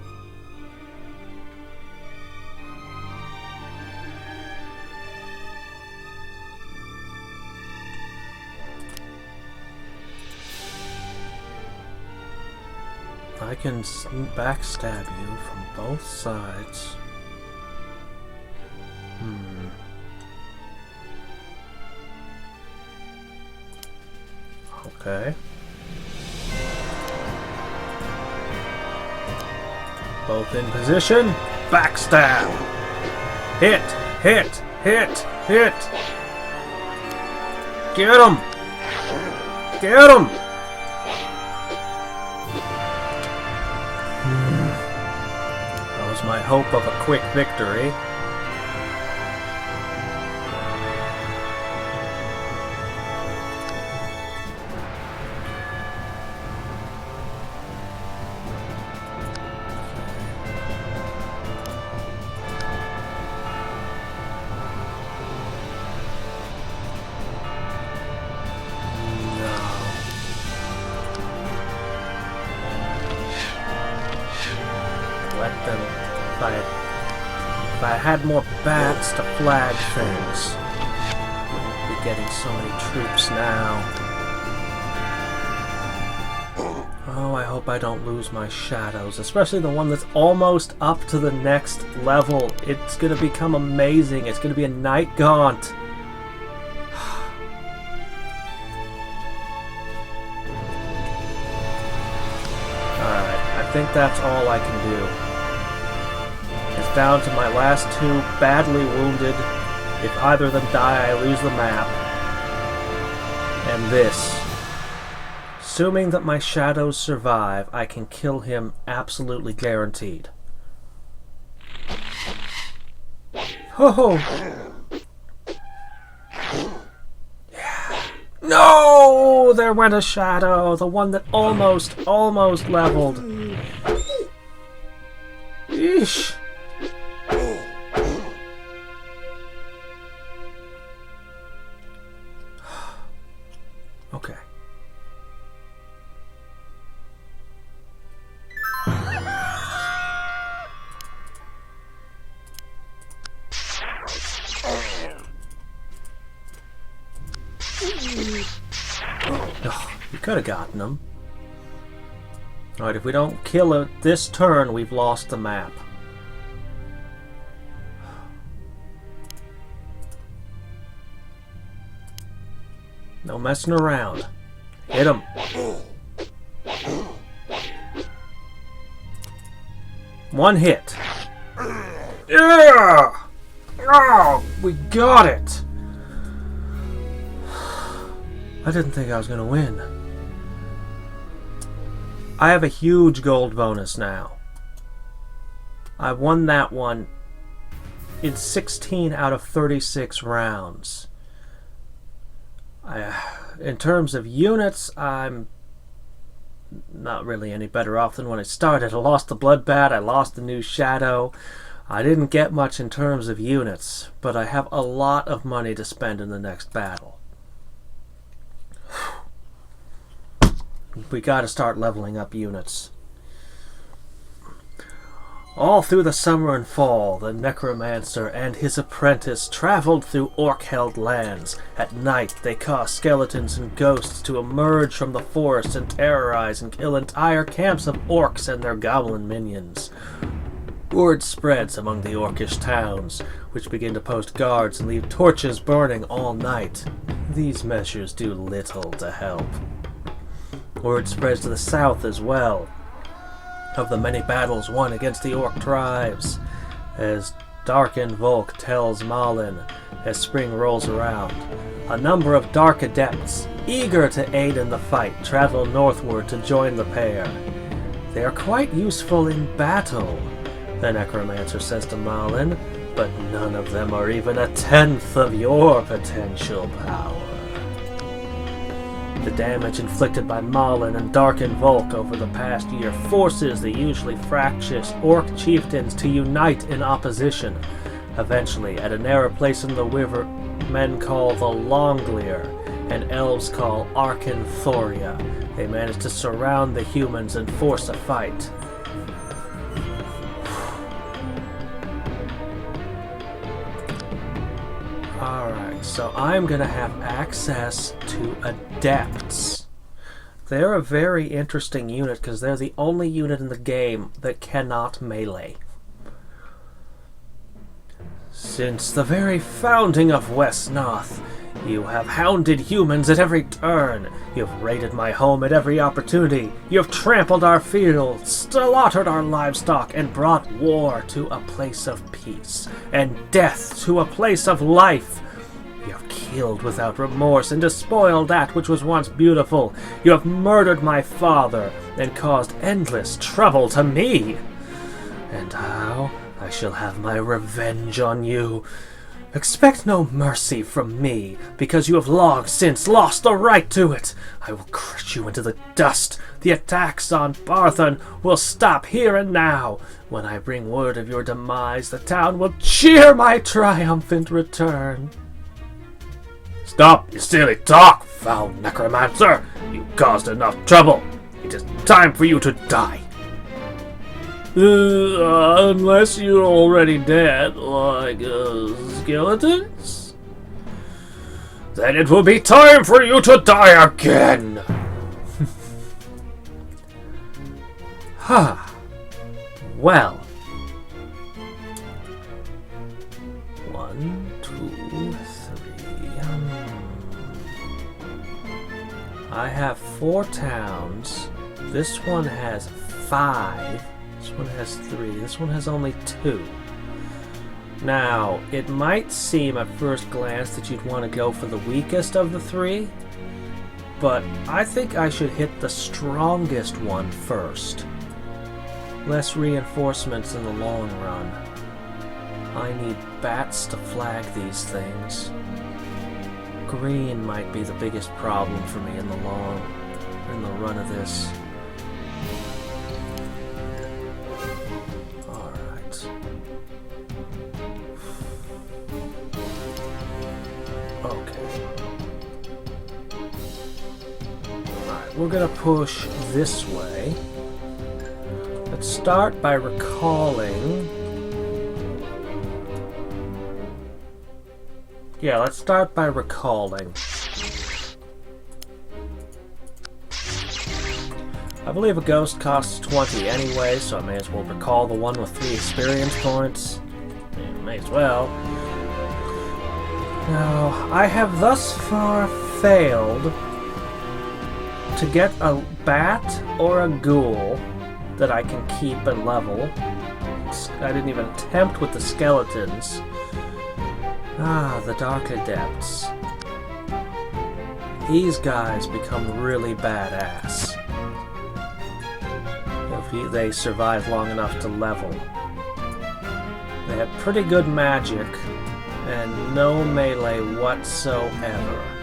I can backstab you from both sides. Okay. Both in position. Backstab. Hit, hit, hit, hit. Get him. Get him. That was my hope of a quick victory. Let them fight. If I had more bats to flag things, we'd be getting so many troops now. Oh, I hope I don't lose my shadows, especially the one that's almost up to the next level. It's going to become amazing. It's going to be a night gaunt. Alright, I think that's all I can do. It's down to my last two, badly wounded. If either of them die, I lose the map. And this. Assuming that my shadows survive, I can kill him absolutely guaranteed. Oh! Yeah. No! There went a shadow! The one that almost leveled. Eesh! Okay. Oh, you could have gotten him. Alright, if we don't kill it this turn, we've lost the map. No messing around. Hit him. One hit. Yeah! Oh, we got it! I didn't think I was going to win. I have a huge gold bonus now. I won that one in 16 out of 36 rounds. In terms of units, I'm not really any better off than when I started. I lost the Bloodbat, I lost the new Shadow. I didn't get much in terms of units, but I have a lot of money to spend in the next battle. We gotta start leveling up units. All through the summer and fall, the necromancer and his apprentice traveled through orc-held lands. At night, they caused skeletons and ghosts to emerge from the forest and terrorize and kill entire camps of orcs and their goblin minions. Word spreads among the orcish towns, which begin to post guards and leave torches burning all night. These measures do little to help. Word spreads to the south as well, of the many battles won against the orc tribes, as Darken Volk tells Malin as spring rolls around. A number of Dark Adepts, eager to aid in the fight, travel northward to join the pair. They are quite useful in battle, the Necromancer says to Malin, but none of them are even a tenth of your potential power. The damage inflicted by Malin and Darken Volk over the past year forces the usually fractious Orc chieftains to unite in opposition. Eventually, at a narrow place in the river men call the Longlear and elves call Arkanthoria, they manage to surround the humans and force a fight. Alright, so I'm gonna have access to Adepts. They're a very interesting unit because they're the only unit in the game that cannot melee. Since the very founding of Wesnoth, you have hounded humans at every turn. You have raided my home at every opportunity. You have trampled our fields, slaughtered our livestock, and brought war to a place of peace, and death to a place of life. You have killed without remorse and despoiled that which was once beautiful. You have murdered my father and caused endless trouble to me. And how I shall have my revenge on you. Expect no mercy from me, because you have long since lost the right to it. I will crush you into the dust. The attacks on Barthon will stop here and now. When I bring word of your demise, the town will cheer my triumphant return. Stop your silly talk, foul necromancer! You caused enough trouble. It is time for you to die. Unless you're already dead, like skeletons? Then it will be time for you to die again! Ha! Well. 1, 2, 3. I have 4 towns. This one has 5. This one has 3. This one has only 2. Now, it might seem at first glance that you'd want to go for the weakest of the 3, but I think I should hit the strongest one first. Less reinforcements in the long run. I need bats to flag these things. Green might be the biggest problem for me in the run of this. We're gonna push this way. Let's start by recalling. Yeah, let's start by recalling. I believe a ghost costs 20 anyway, so I may as well recall the one with 3 experience points. May as well. Now, I have thus far failed to get a bat or a ghoul that I can keep and level. I didn't even attempt with the skeletons. Ah, the Dark Adepts. These guys become really badass if they survive long enough to level. They have pretty good magic and no melee whatsoever.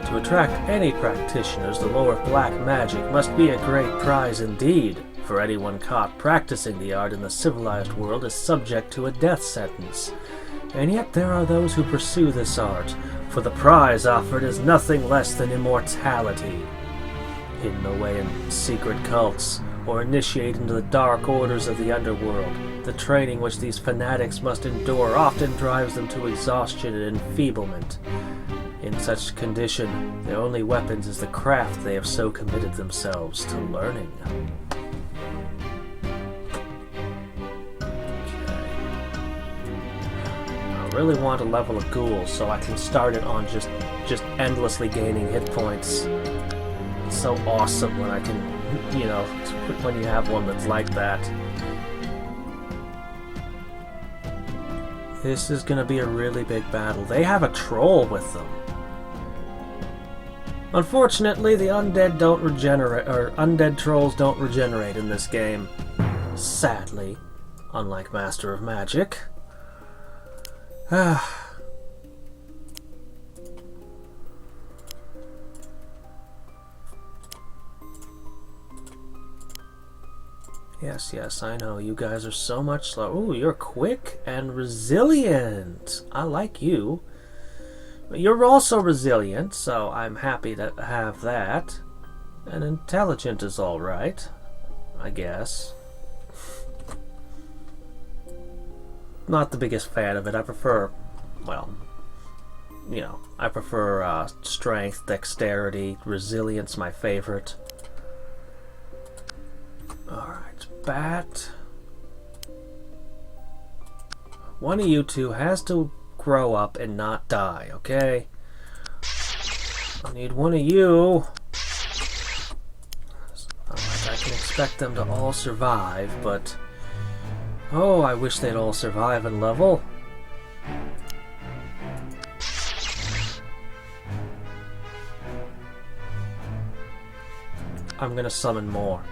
To attract any practitioners, the lore of black magic must be a great prize indeed, for anyone caught practicing the art in the civilized world is subject to a death sentence. And yet there are those who pursue this art, for the prize offered is nothing less than immortality. Hidden away in secret cults, or initiated into the dark orders of the underworld, the training which these fanatics must endure often drives them to exhaustion and enfeeblement. In such condition, their only weapons is the craft they have so committed themselves to learning. I really want to level a ghoul so I can start it on just endlessly gaining hit points. It's so awesome when I can you know, when you have one that's like that. This is gonna be a really big battle. They have a troll with them. Unfortunately, the undead don't regenerate, or undead trolls don't regenerate in this game. Sadly, unlike Master of Magic. Yes, I know. You guys are so much slower. Ooh, you're quick and resilient. I like you. You're also resilient, so I'm happy to have that. And intelligent is alright, I guess. Not the biggest fan of it. I prefer, well, you know, I prefer strength, dexterity, resilience, my favorite. Alright, bat. One of you two has to grow up and not die, okay? I need one of you. Not like I can expect them to all survive, but... oh, I wish they'd all survive and level. I'm gonna summon more.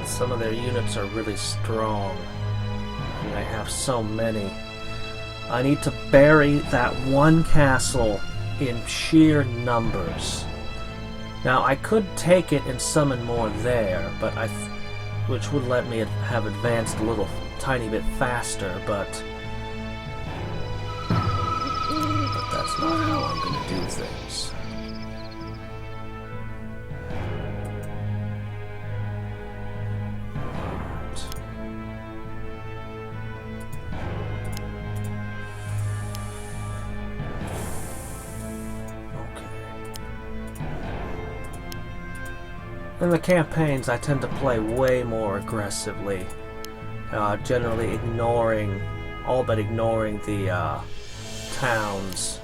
Some of their units are really strong. And I have so many. I need to bury that one castle in sheer numbers. Now, I could take it and summon more there, but which would let me have advanced a little tiny bit faster, but that's not how I'm going to do things. In the campaigns, I tend to play way more aggressively, generally all but ignoring the towns,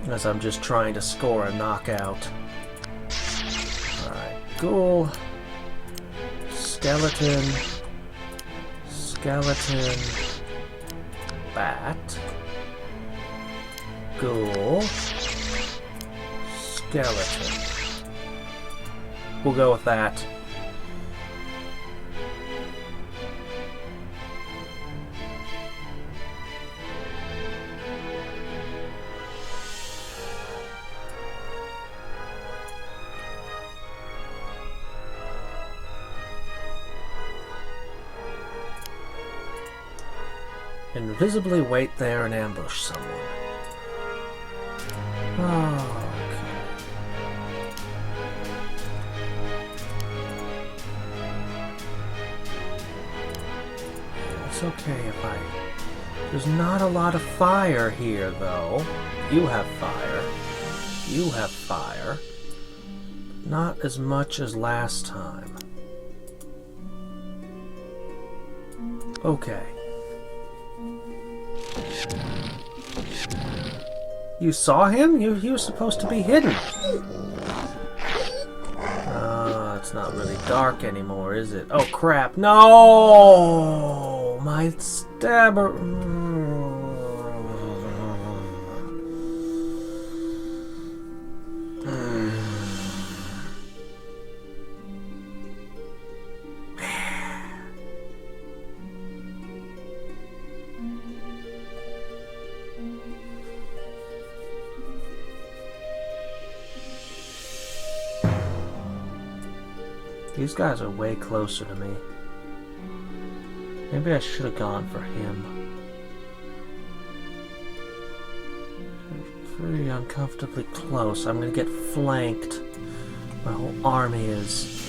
as I'm just trying to score a knockout. Alright, ghoul, skeleton, bat, ghoul, skeleton. We'll go with that. Invisibly wait there and ambush someone. Oh. Okay, if there's not a lot of fire here, though. You have fire. You have fire. Not as much as last time. Okay. You saw him? He was supposed to be hidden. It's not really dark anymore, is it? Oh, crap. No! My stabber. These guys are way closer to me. Maybe I should have gone for him. Pretty uncomfortably close. I'm gonna get flanked. My whole army is.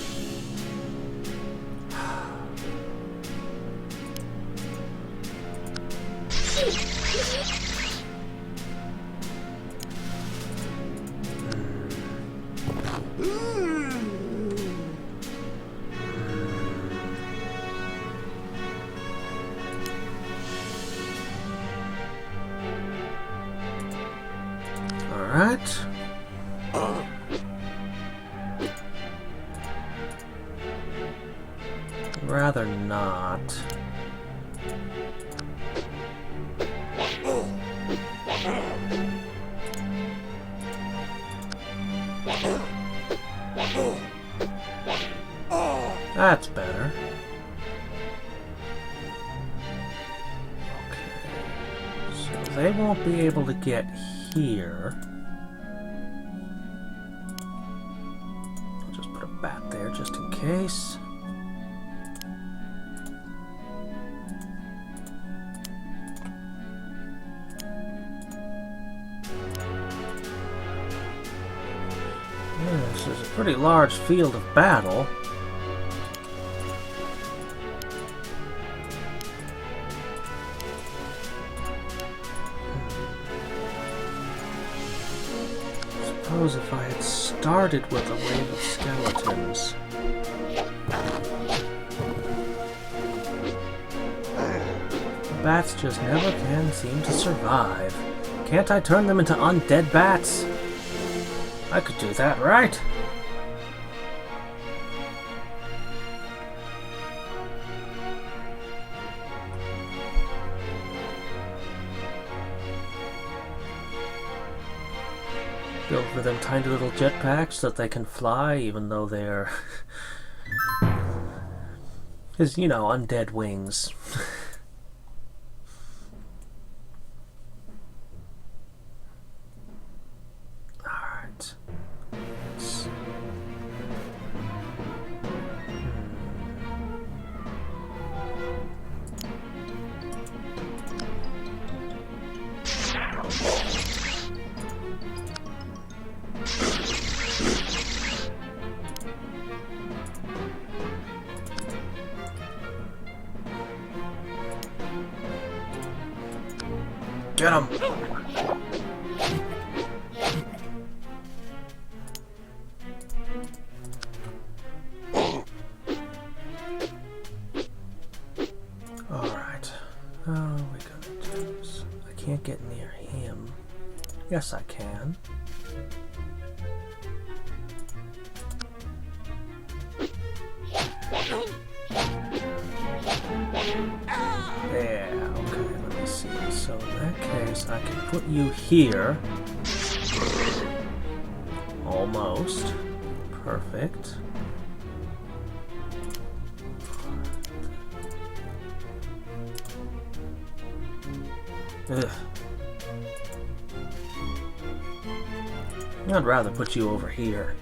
Alright. Rather not. That's better. Okay. So they won't be able to get here. I'll just put a bat there just in case. This is a pretty large field of battle. Suppose if I had started with a wave of skeletons. The bats just never can seem to survive. Can't I turn them into undead bats? I could do that, right? Build for them tiny little jetpacks so that they can fly even though they're... Because, you know, undead wings. Alright. Get him! Alright. How are we gonna do this? I can't get near him. Yes, I can. There, okay, let me see. So in that case, I can put you here. Almost. Perfect. Ugh. I'd rather put you over here.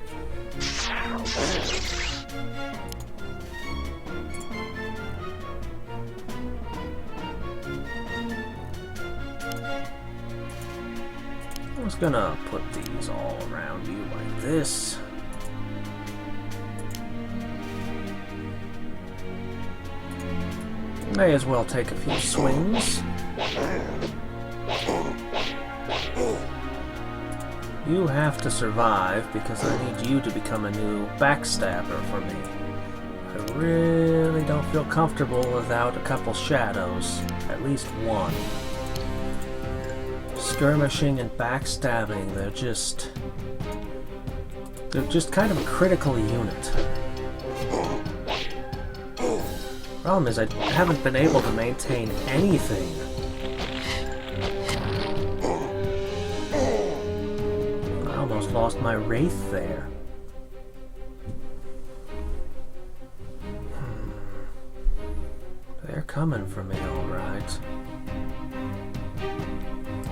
I was gonna put these all around you like this. May as well take a few swings. You have to survive because I need you to become a new backstabber for me. I really don't feel comfortable without a couple shadows. At least one. Skirmishing and backstabbing, they're just kind of a critical unit. Problem is, I haven't been able to maintain anything. I almost lost my wraith there. They're coming for me, alright.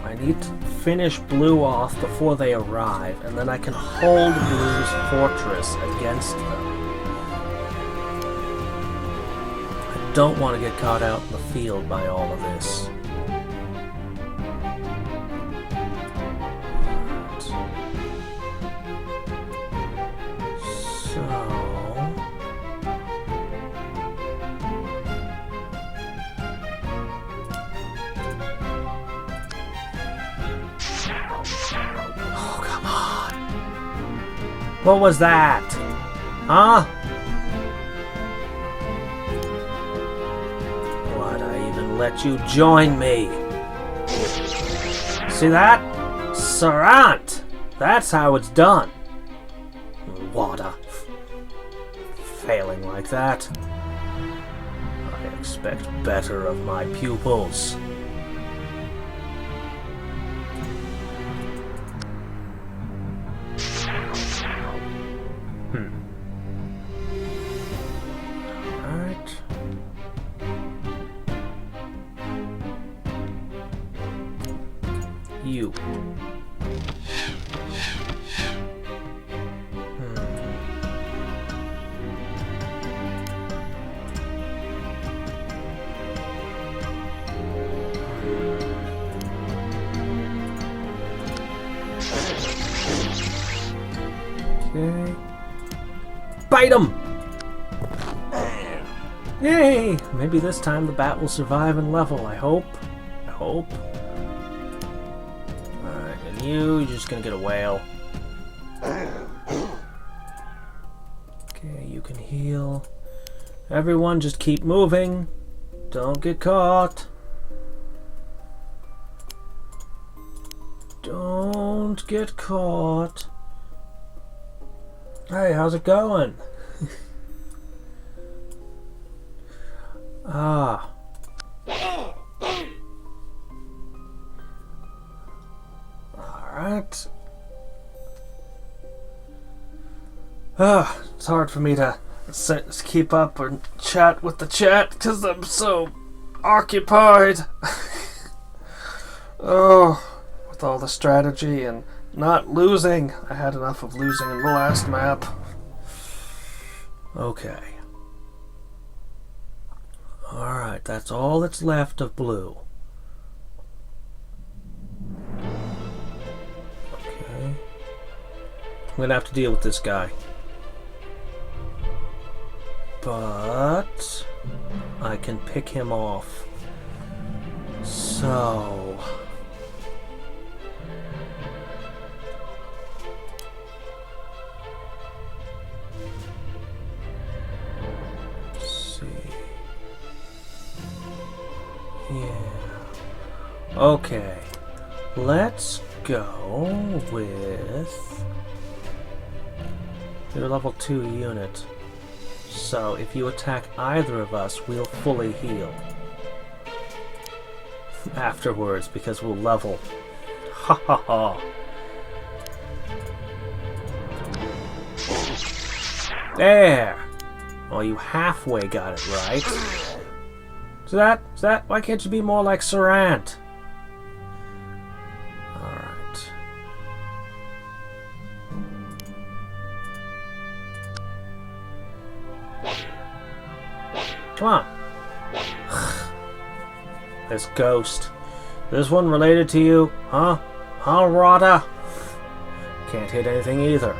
I need to finish Blue off before they arrive, and then I can hold Blue's fortress against them. I don't want to get caught out in the field by all of this. What was that? Huh? Why'd I even let you join me? See that? Sarant! That's how it's done. Water. Failing like that. I expect better of my pupils. Alright. You. Okay. Bite him! Yay! Maybe this time the bat will survive and level, I hope. I hope. Alright, and you're just gonna get a whale. Okay, you can heal. Everyone just keep moving. Don't get caught. Don't get caught. Hey, how's it going? Ah. Alright. It's hard for me to keep up and chat with the chat because I'm so occupied. Oh, with all the strategy and not losing. I had enough of losing in the last map. Okay. Alright, that's all that's left of blue. Okay. I'm gonna have to deal with this guy. But I can pick him off. So... Okay, let's go with your level 2 unit. So if you attack either of us, we'll fully heal afterwards because we'll level. Ha ha ha. There! Well, you halfway got it right. Is that? Why can't you be more like Sarant? Alright. Come on. This ghost. This one related to you? Huh? Huh, Rada? Can't hit anything either.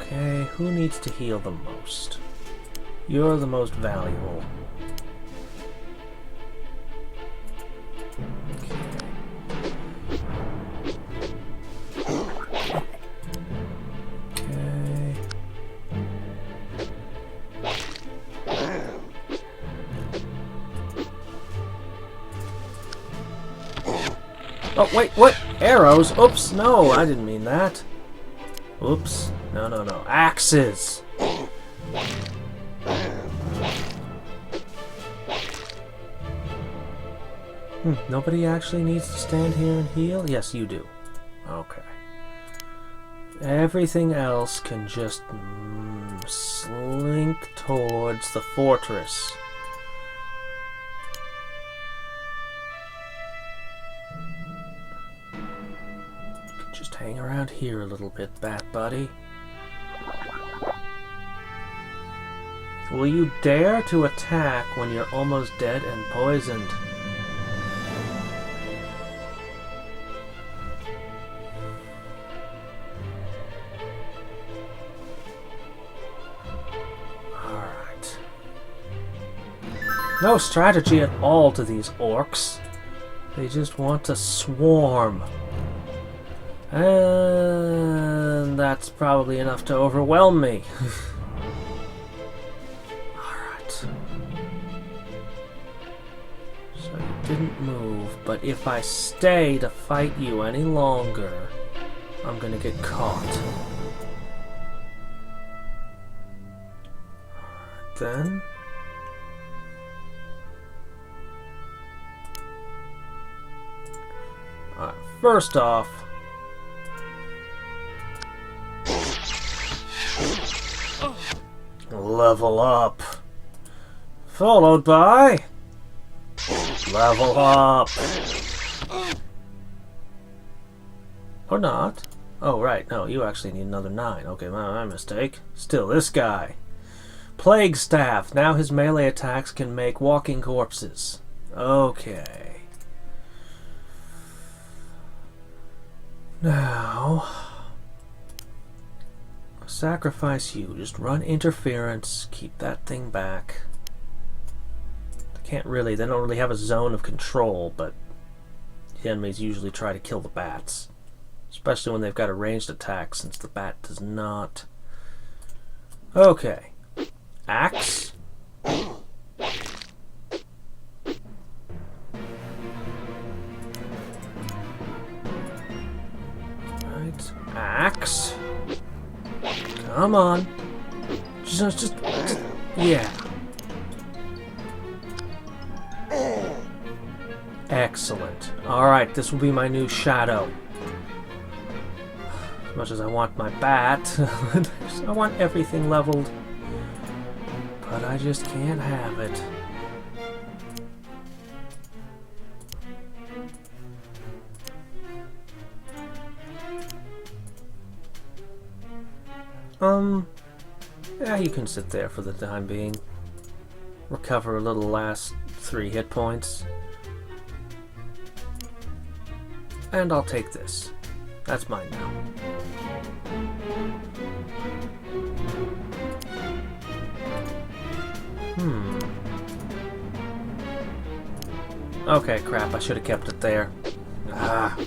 Okay, who needs to heal the most? You're the most valuable. Okay. Oh, wait, what? Arrows? Oops, no, I didn't mean that. Oops. No, no, no. Axes! Nobody actually needs to stand here and heal? Yes, you do. Okay. Everything else can just slink towards the fortress. Just hang around here a little bit, Bat Buddy. Will you dare to attack when you're almost dead and poisoned? Alright. No strategy at all to these orcs. They just want to swarm. And that's probably enough to overwhelm me. Alright. So you didn't move, but if I stay to fight you any longer, I'm gonna get caught. Then... Alright, first off... Level up. Followed by... Level up. Or not. Oh, right. No, you actually need another 9. Okay, my mistake. Still, this guy. Plague Staff. Now his melee attacks can make walking corpses. Okay. Now... Sacrifice you. Just run interference. Keep that thing back. They don't really have a zone of control, but the enemies usually try to kill the bats. Especially when they've got a ranged attack, since the bat does not. Okay. Axe. Right. Axe. Come on. Just yeah. Excellent. Alright, this will be my new shadow. As much as I want my bat, I want everything leveled. But I just can't have it. Yeah, you can sit there for the time being. Recover a little last 3 hit points. And I'll take this. That's mine now. Okay, crap, I should have kept it there. Ah.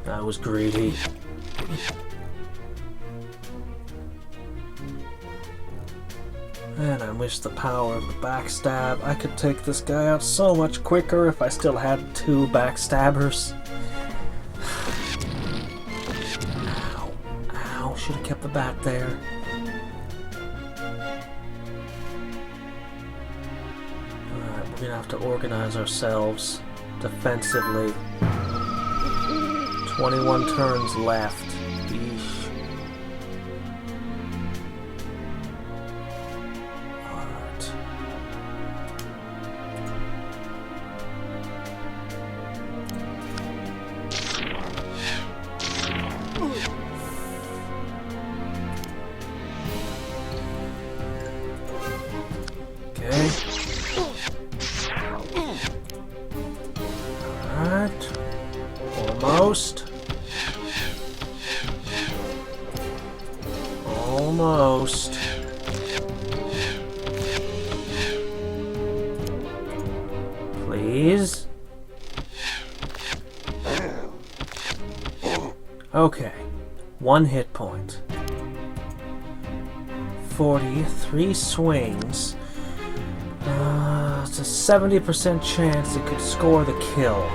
I was greedy. Man, I wish the power of the backstab. I could take this guy out so much quicker if I still had 2 backstabbers. Ow. Ow. Should have kept the bat there. Alright, we're gonna have to organize ourselves defensively. 21 turns left. Almost. Please. Okay. 1 hit point. 43 swings. It's a 70% chance it could score the kill.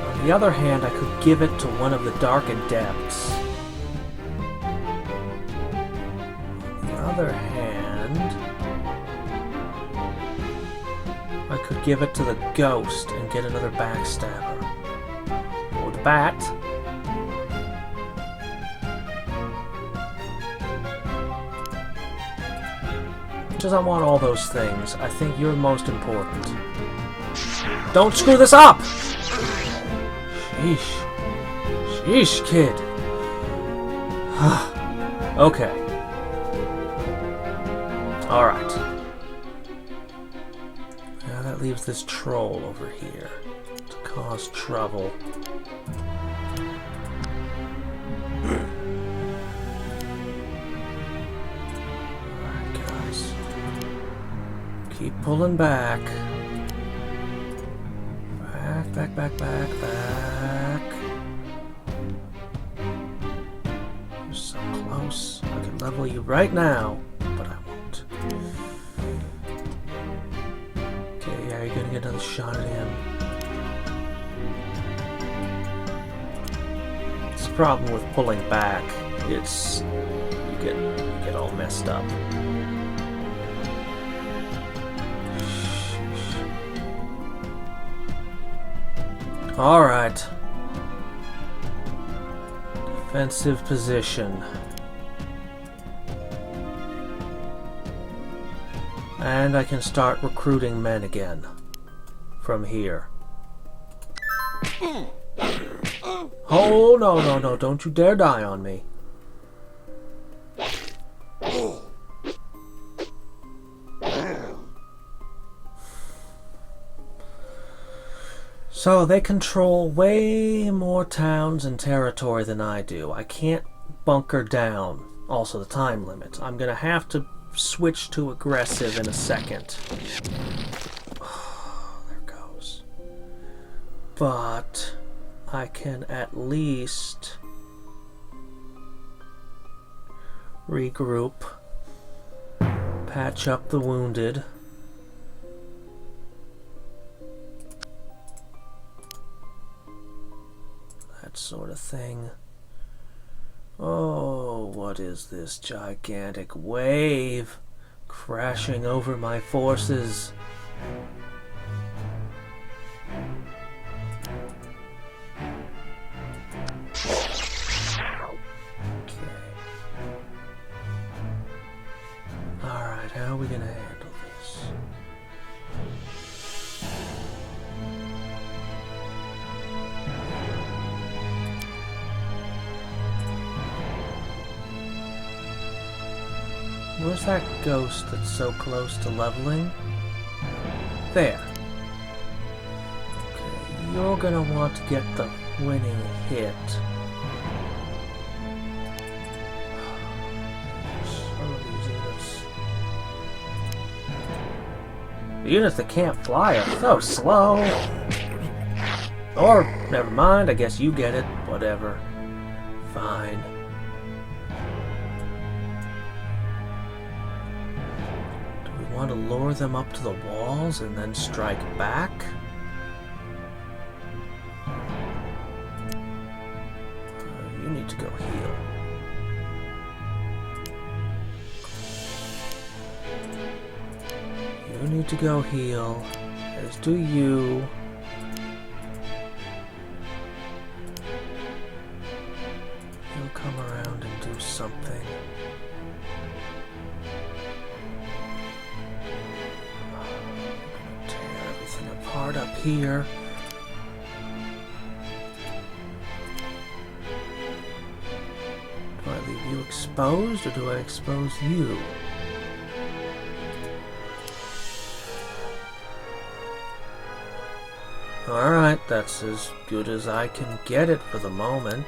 On the other hand, I could give it to one of the Dark Adepts. On the other hand, I could give it to the Ghost and get another backstabber. Or the Bat. Because I want all those things, I think you're most important. Don't screw this up! Sheesh. Sheesh, kid. Okay. Alright. Now that leaves this troll over here to cause trouble. Alright, guys. Keep pulling back. Back, back, back, back. You're so close. I could level you right now, but I won't. Okay, yeah, you're gonna get another shot at him. It's the problem with pulling back. It's you get all messed up. All right. Defensive position. And I can start recruiting men again from here. Oh, no, don't you dare die on me. So they control way more towns and territory than I do. I can't bunker down. Also the time limit. I'm gonna have to switch to aggressive in a second. Oh, there goes. But I can at least regroup, patch up the wounded. That sort of thing. Oh, what is this gigantic wave crashing over my forces? Okay. Alright, how are we gonna handle this? Where's that ghost that's so close to leveling? There. Okay, you're gonna want to get the winning hit. Some of these units. The units that can't fly are so slow. Or, never mind, I guess you get it. Whatever. Fine. Want to lure them up to the walls and then strike back? You need to go heal. You need to go heal, as do you. You'll come around and do something. Apart up here. Do I leave you exposed or do I expose you? Alright, that's as good as I can get it for the moment.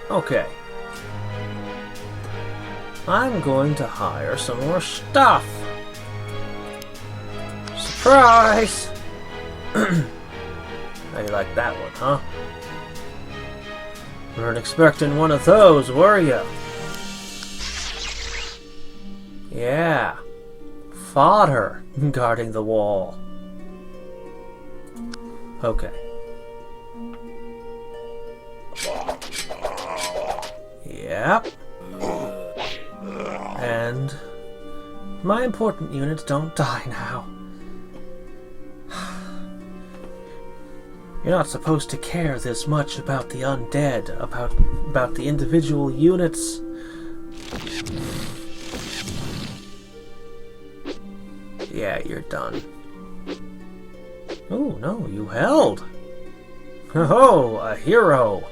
Okay. I'm going to hire some more stuff. Surprise! How you like that one, huh? Weren't expecting one of those, were you? Yeah. Fodder guarding the wall. Okay. Yep. And my important units don't die now. You're not supposed to care this much about the undead, about the individual units. Yeah, you're done. Oh, no, you held. Oh, a hero.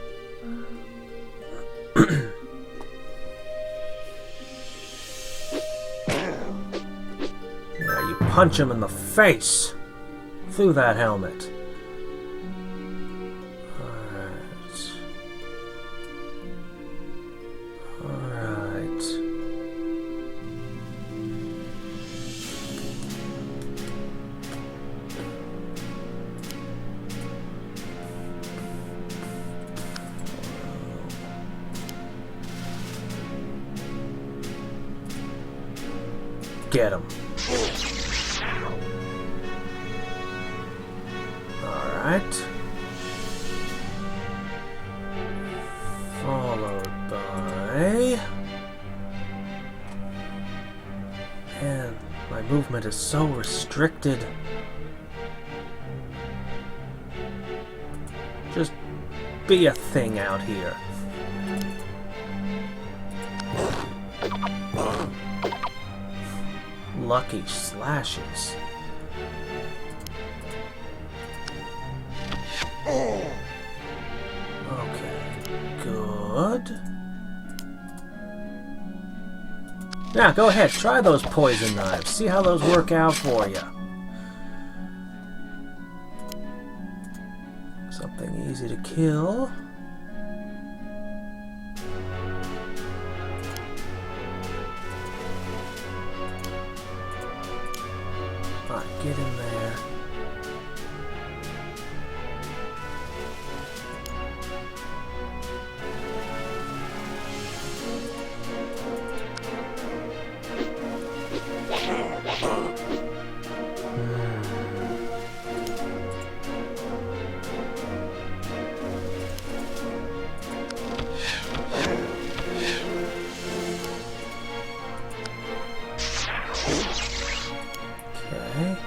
Yeah, you punch him in the face through that helmet. Get him. Alright. Followed by... Man, my movement is so restricted. Just be a thing out here. Lucky slashes. Okay, good. Now, go ahead, try those poison knives. See how those work out for you. Something easy to kill. Alright, get in there. Okay.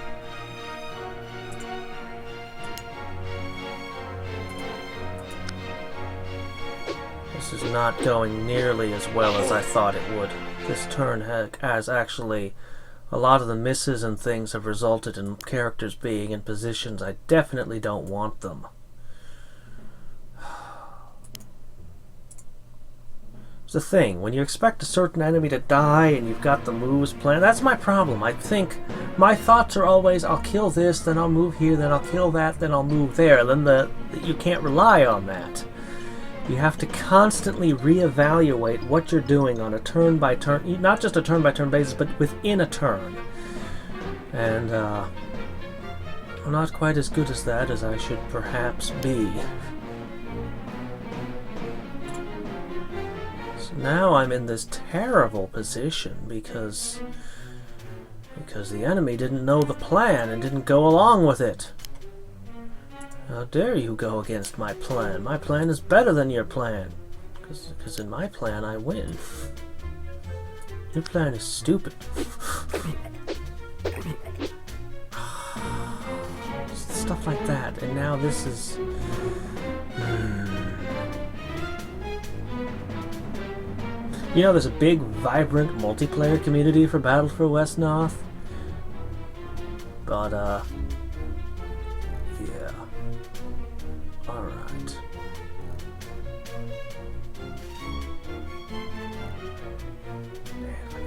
This is not going nearly as well as I thought it would. This turn has actually... A lot of the misses and things have resulted in characters being in positions I definitely don't want them. It's the thing, when you expect a certain enemy to die and you've got the moves planned, that's my problem. I think my thoughts are always, I'll kill this, then I'll move here, then I'll kill that, then I'll move there. Then you can't rely on that. You have to constantly reevaluate what you're doing on a turn-by-turn, not just a turn-by-turn basis, but within a turn. And I'm not quite as good as that as I should perhaps be. So now I'm in this terrible position because the enemy didn't know the plan and didn't go along with it. How dare you go against my plan? My plan is better than your plan. Because in my plan, I win. Your plan is stupid. Stuff like that. And now this is... You know, there's a big, vibrant multiplayer community for Battle for Wesnoth. But, yeah. Alright.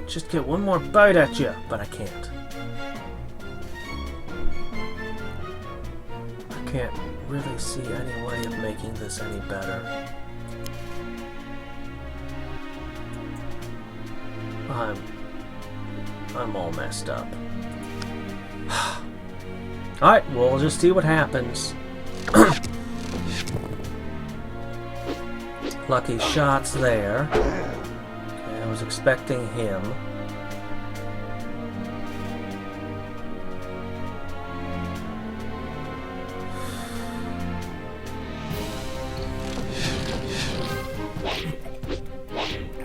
Just get one more bite at you, but I can't. I can't really see any way of making this any better. I'm all messed up. Alright, we'll just see what happens. Lucky shots there. Okay, I was expecting him.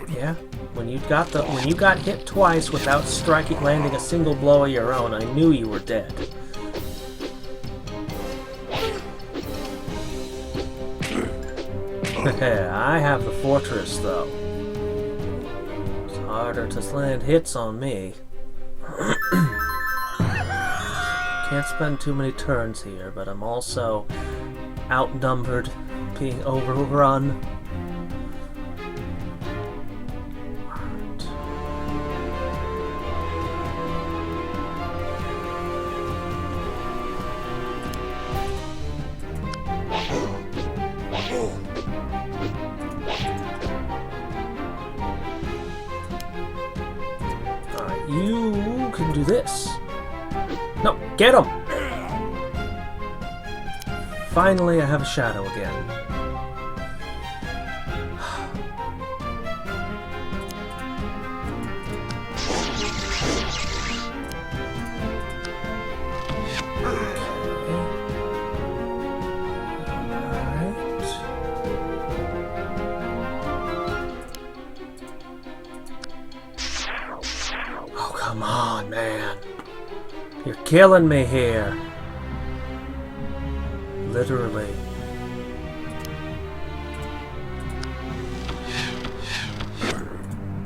Yeah, when you got hit twice without landing a single blow of your own, I knew you were dead. I have the fortress, though. It's harder to land hits on me. Can't spend too many turns here, but I'm also outnumbered, being overrun. You can do this. No, get him! Finally, I have a shadow again. killing me here. Literally.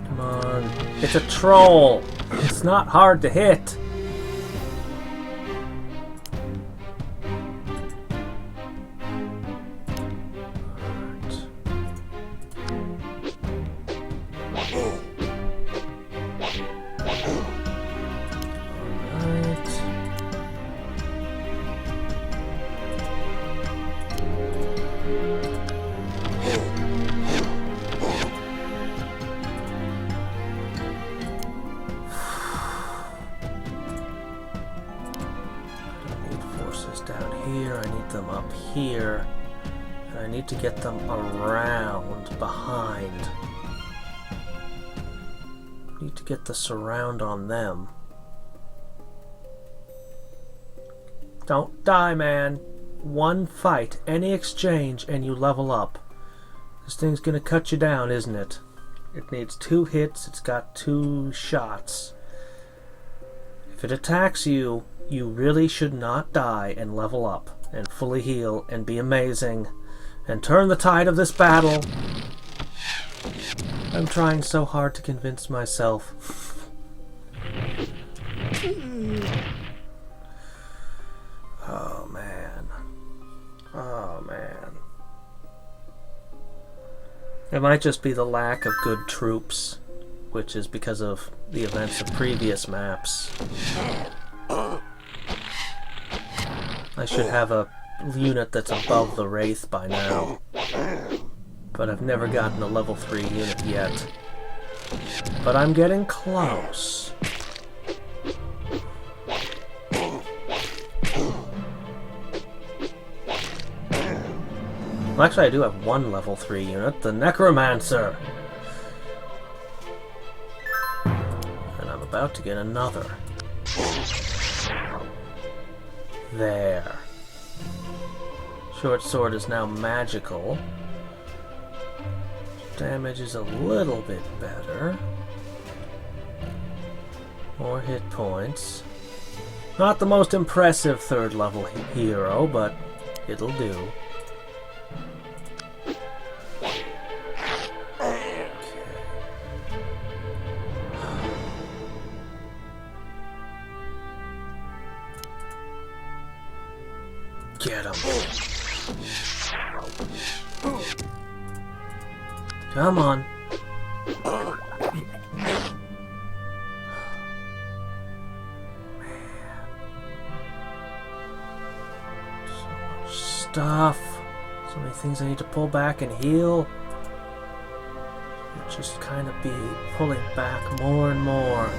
Come on. It's a troll. It's not hard to hit. Here, and I need to get them around behind. Need to get the surround on them. Don't die, man. One fight, any exchange, and you level up. This thing's gonna cut you down, isn't it? It needs 2 hits, it's got 2 shots. If it attacks you, you really should not die and level up and fully heal and be amazing and turn the tide of this battle. I'm trying so hard to convince myself. Oh man. Oh man. It might just be the lack of good troops, which is because of the events of previous maps. I should have a unit that's above the Wraith by now. But I've never gotten a level 3 unit yet. But I'm getting close. Well, actually I do have 1 level 3 unit, the Necromancer. And I'm about to get another. There. Short sword is now magical. Damage is a little bit better. More hit points. Not the most impressive 3rd level hero, but it'll do. Get him. Come on. So much stuff. So many things I need to pull back and heal. Just kind of be pulling back more and more.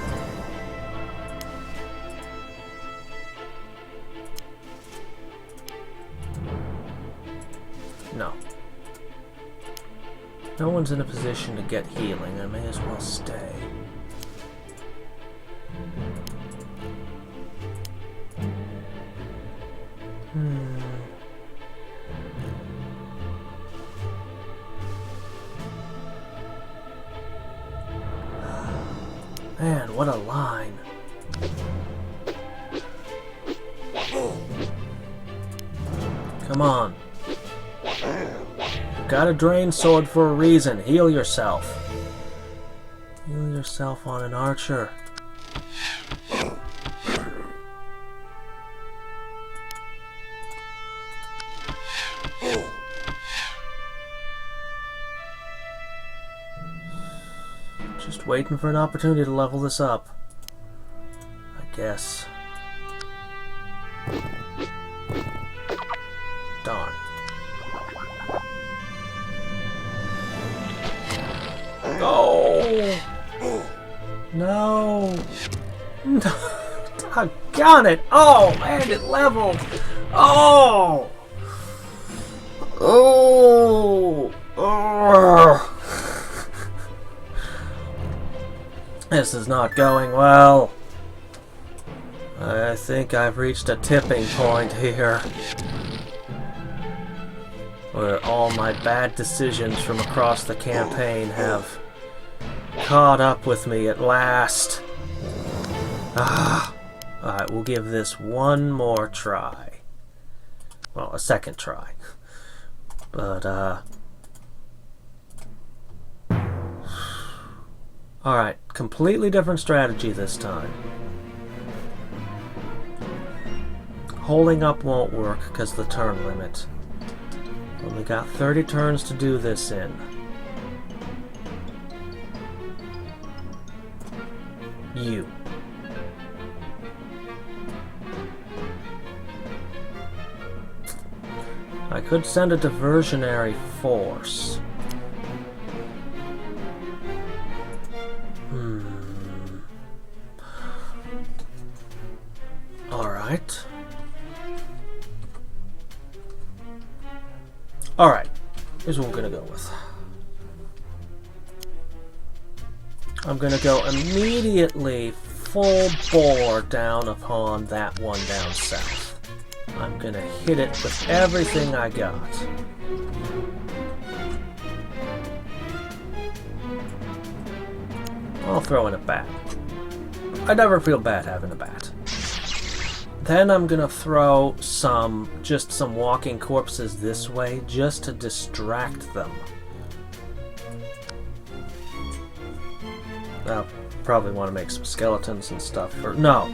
No. No one's in a position to get healing. I may as well stay. Man, what a line. Come on. Got a drain sword for a reason. Heal yourself. Heal yourself on an archer. Just waiting for an opportunity to level this up, I guess. Darn. Oh! No! No! Doggone it! Oh, man, it leveled! Oh! Oh! Oh! This is not going well. I think I've reached a tipping point here, where all my bad decisions from across the campaign have caught up with me at last. Ah. Alright, we'll give this one more try. Well, a second try. But, alright, completely different strategy this time. Holding up won't work because the turn limit. Only got 30 turns to do this in. You. I could send a diversionary force. Alright. Alright. Here's what we're gonna go with. I'm gonna go immediately full bore down upon that one down south. I'm gonna hit it with everything I got. I'll throw in a bat. I never feel bad having a bat. Then I'm gonna throw just some walking corpses this way, just to distract them. I'll probably want to make some skeletons and stuff. Or no,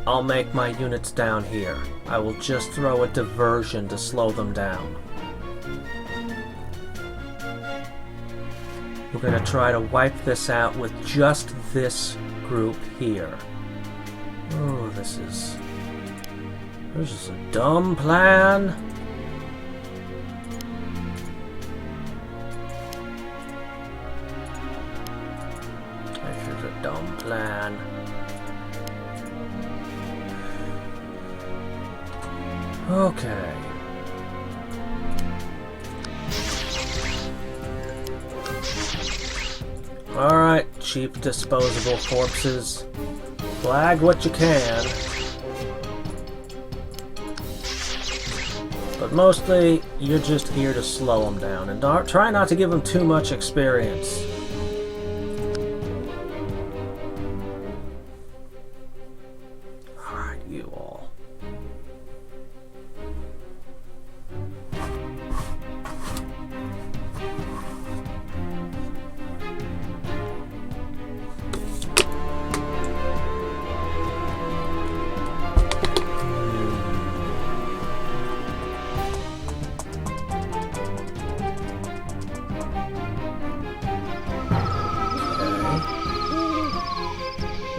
I'll make my units down here. I will just throw a diversion to slow them down. We're gonna try to wipe this out with just this group here. Oh, this is a dumb plan. This is a dumb plan. Okay. Alright, cheap disposable corpses. Flag what you can. But mostly, you're just here to slow them down, and try not to give them too much experience. Alright, you all.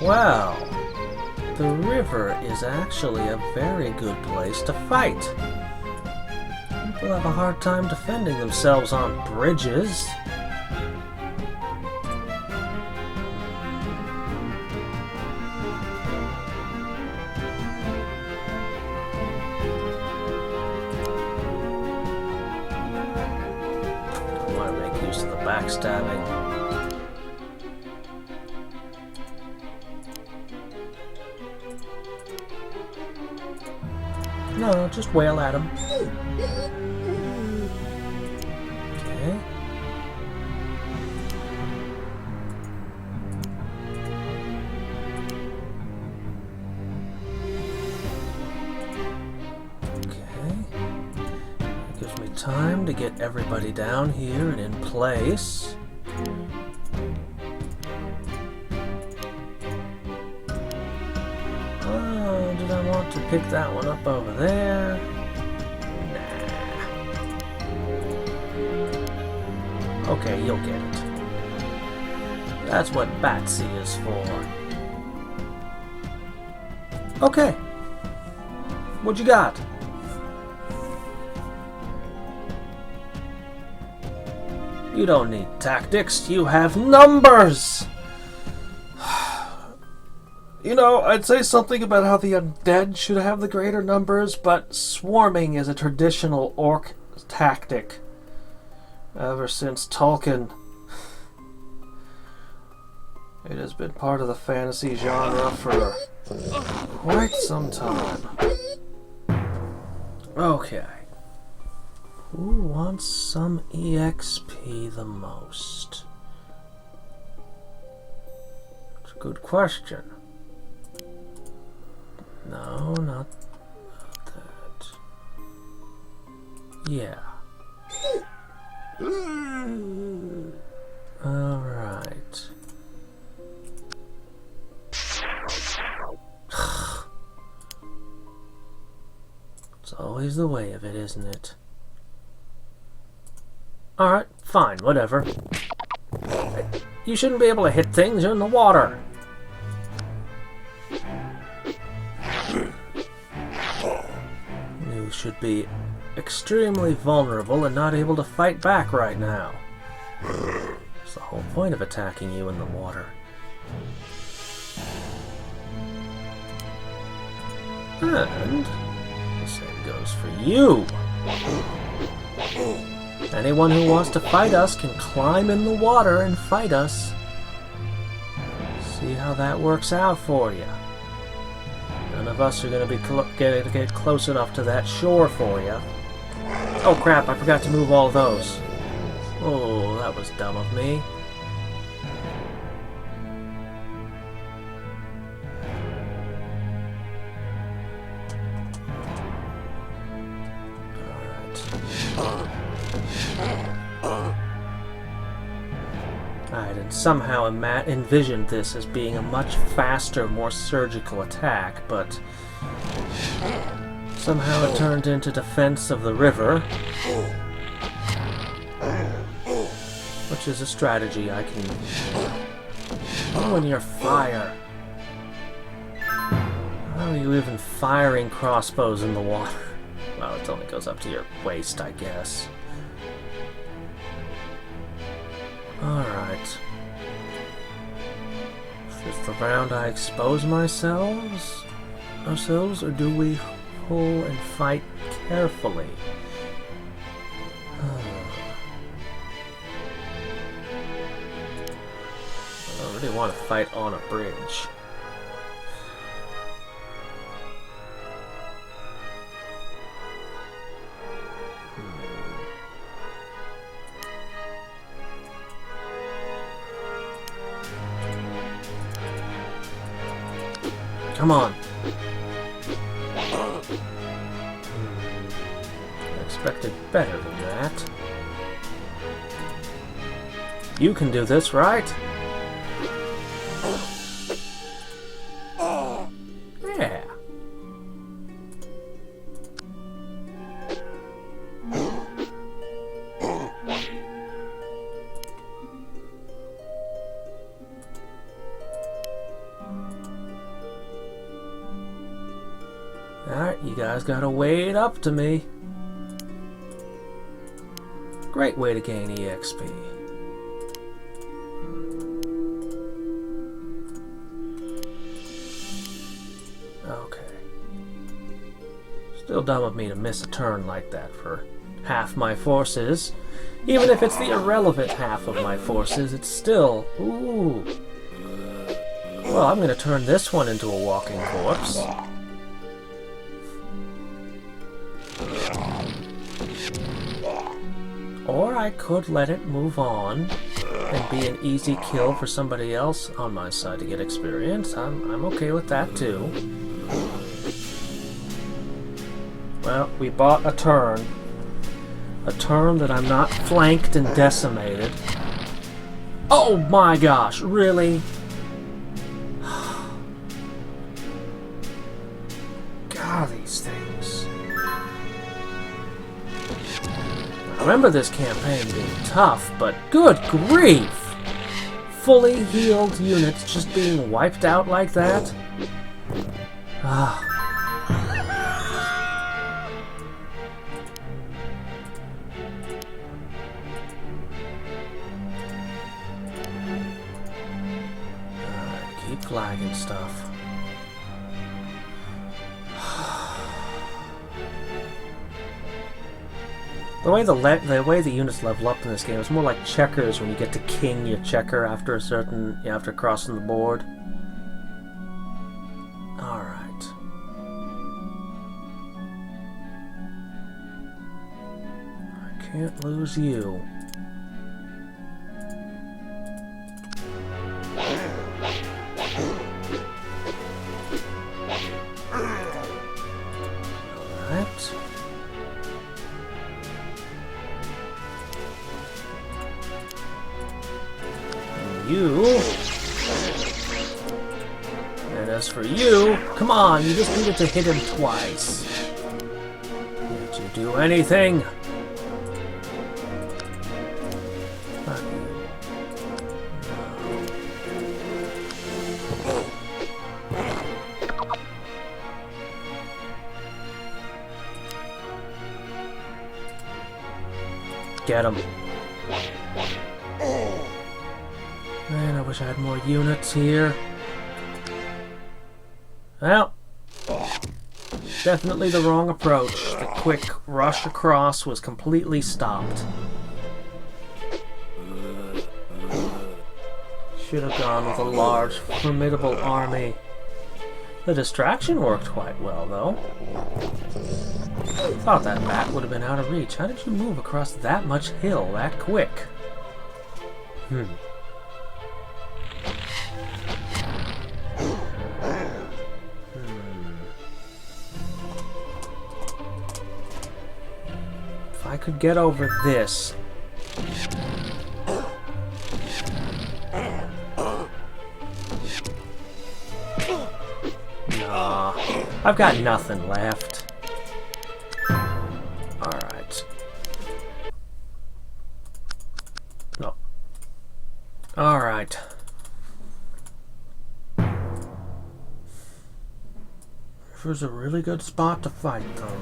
Wow, the river is actually a very good place to fight. People have a hard time defending themselves on bridges. I want to make use of the backstabbing. No, just wail at him. Okay. Okay. That gives me time to get everybody down here and in place. Did I want to pick that one up over there? Nah. Okay, you'll get it. That's what Batsy is for. Okay. What you got? You don't need tactics, you have numbers! You know, I'd say something about how the undead should have the greater numbers, but swarming is a traditional orc tactic. Ever since Tolkien, it has been part of the fantasy genre for quite some time. Okay. Who wants some EXP the most? It's a good question. No, not that. Yeah. Alright. It's always the way of it, isn't it? Alright, fine, whatever. You shouldn't be able to hit things, you're in the water. You should be extremely vulnerable and not able to fight back right now. It's the whole point of attacking you in the water. And the same goes for you. Anyone who wants to fight us can climb in the water and fight us. See how that works out for you. None of us are going to be get close enough to that shore for you. Oh crap, I forgot to move all those. Oh, that was dumb of me. I had somehow envisioned this as being a much faster, more surgical attack, but somehow it turned into defense of the river, which is a strategy I can... Oh, and your fire. How are you even firing crossbows in the water? Well, it only goes up to your waist, I guess. Alright. Is this the round I expose ourselves, or do we pull and fight carefully? I don't really want to fight on a bridge. Come on. I expected better than that. You can do this, right? Yeah. Alright, you guys gotta wade up to me. Great way to gain EXP. Okay. Still dumb of me to miss a turn like that for half my forces. Even if it's the irrelevant half of my forces, it's still... Ooh. Well, I'm gonna turn this one into a walking corpse. Or I could let it move on and be an easy kill for somebody else on my side to get experience. I'm okay with that too. Well, we bought a turn. A turn that I'm not flanked and decimated. Oh my gosh, really? God, these things. I remember this campaign being tough, but good grief! Fully healed units just being wiped out like that? Ah. Keep flagging stuff. The way the units level up in this game is more like checkers when you get to king your checker after after crossing the board. Alright. I can't lose you. you. And as for you, come on, you just needed to hit him twice. Did you do anything? Get him. Man, I wish I had more units here. Well, definitely the wrong approach. The quick rush across was completely stopped. Should have gone with a large, formidable army. The distraction worked quite well, though. Thought that bat would have been out of reach. How did you move across that much hill that quick? If I could get over this. Nah, I've got nothing left. Alright. No. Alright. River's a really good spot to fight, though.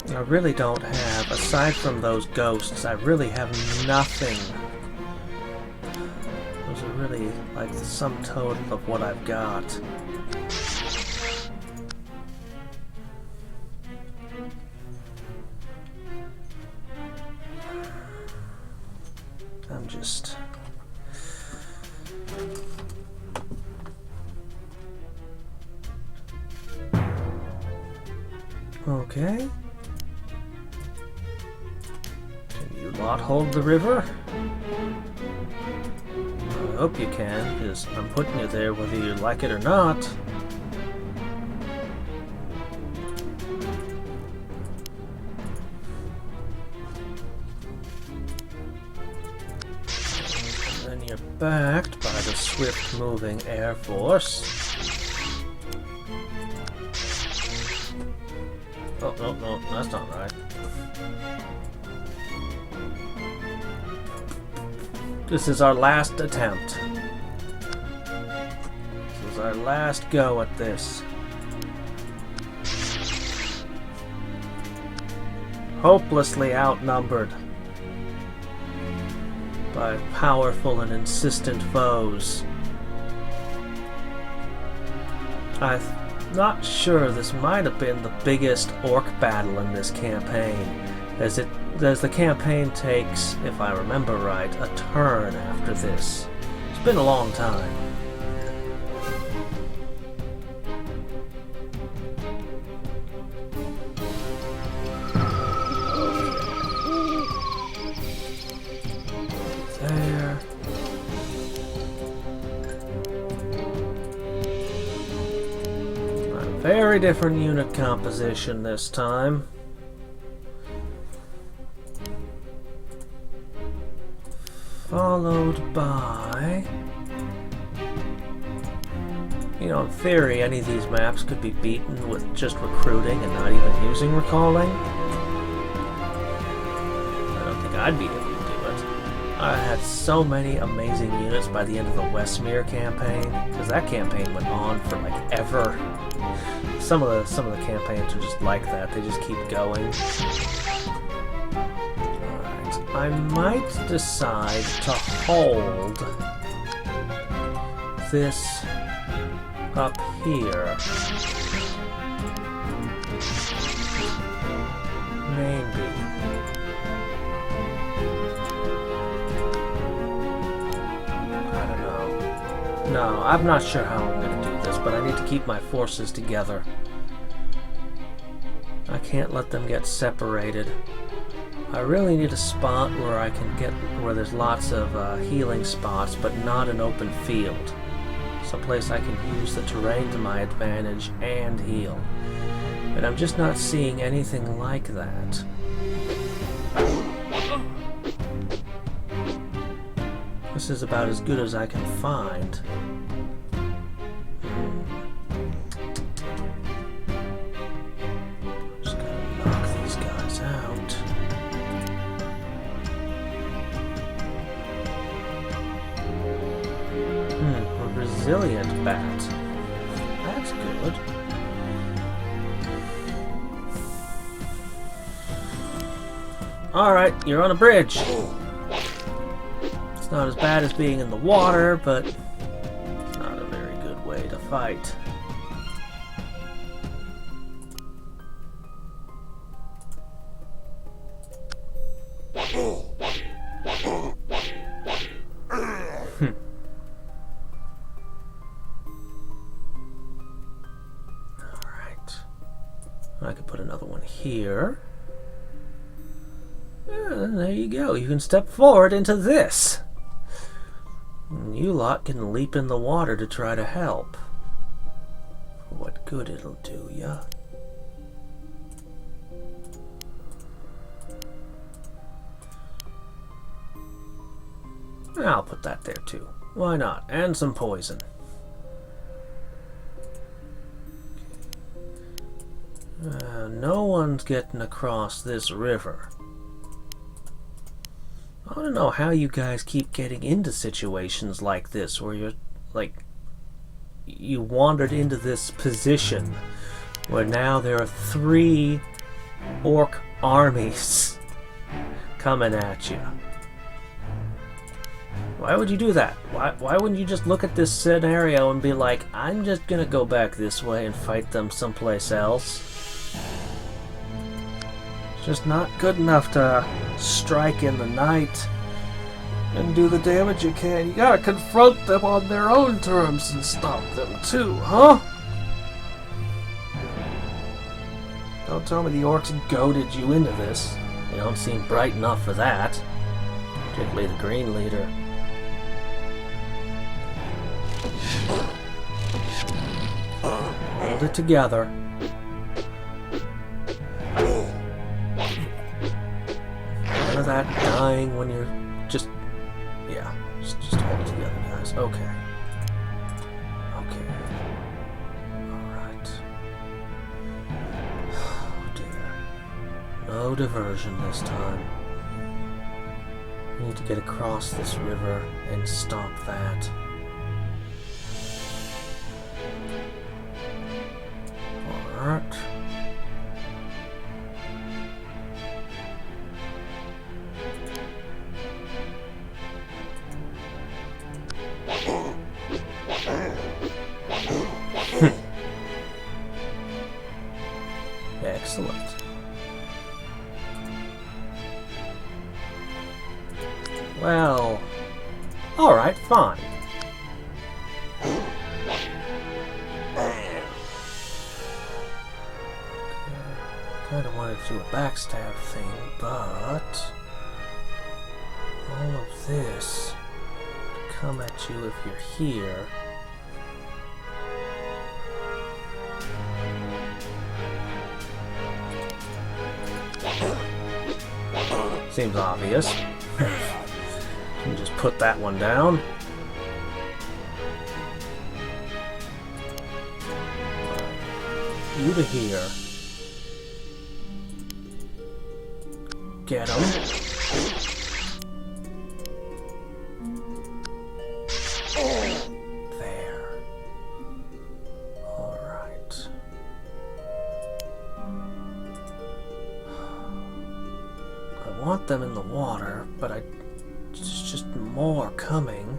I really don't have, aside from those ghosts, I really have nothing. Those are really like the sum total of what I've got. I'm just... Okay. Not hold the river? I hope you can, because I'm putting you there whether you like it or not. And then you're backed by the swift-moving Air Force. Oh, no, that's not right. This is our last attempt. This is our last go at this. Hopelessly outnumbered by powerful and insistent foes. I'm not sure, this might have been the biggest orc battle in this campaign, as the campaign takes, if I remember right, a turn after this. It's been a long time. There. A very different unit composition this time. Followed by... You know, in theory, any of these maps could be beaten with just recruiting and not even using recalling. I don't think I'd be able to do it. I had so many amazing units by the end of the Westmere campaign, because that campaign went on for like ever. Some of the campaigns are just like that, they just keep going. I might decide to hold this up here. Maybe. I don't know. No, I'm not sure how I'm going to do this, but I need to keep my forces together. I can't let them get separated. I really need a spot where I can get where there's lots of healing spots, but not an open field. Someplace I can use the terrain to my advantage and heal. And I'm just not seeing anything like that. This is about as good as I can find. Just gotta knock these guys out. A resilient bat. That's good. Alright, you're on a bridge. It's not as bad as being in the water, but it's not a very good way to fight. Alright. I could put another one here. And there you go. You can step forward into this. And you lot can leap in the water to try to help. For what good it'll do ya. I'll put that there too. Why not? And some poison. No one's getting across this river. I want to know how you guys keep getting into situations like this, where you're, like, you wandered into this position where now there are 3 orc armies coming at you. Why would you do that? Why wouldn't you just look at this scenario and be like, I'm just gonna go back this way and fight them someplace else? Just not good enough to strike in the night and do the damage you can. You gotta confront them on their own terms and stop them too, huh? Don't tell me the orcs goaded you into this. They don't seem bright enough for that. Particularly the green leader. Hold it together. None of that dying when you're just... Yeah, just hold it together, guys. Okay. Okay. Alright. Oh, dear. No diversion this time. We need to get across this river and stop that. Alright. Excellent. Well, alright, fine. Kinda wanted to do a backstab thing, but all of this to come at you if you're here. Seems obvious. You can just put that one down. You to here. Get him. There. Alright. I want them in the water, but there's just more coming.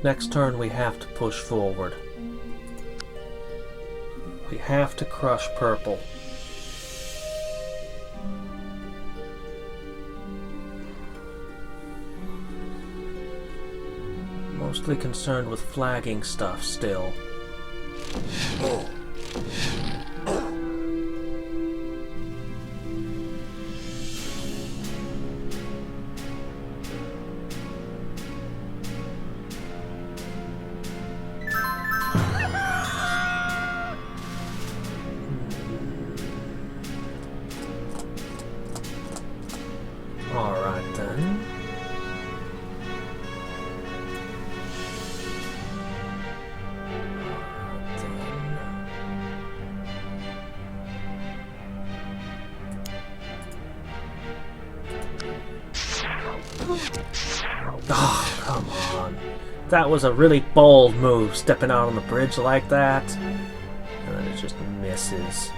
Next turn we have to push forward. We have to crush purple. Mostly concerned with flagging stuff still. Alright then. Oh, come on. That was a really bold move, stepping out on the bridge like that. And then it just misses.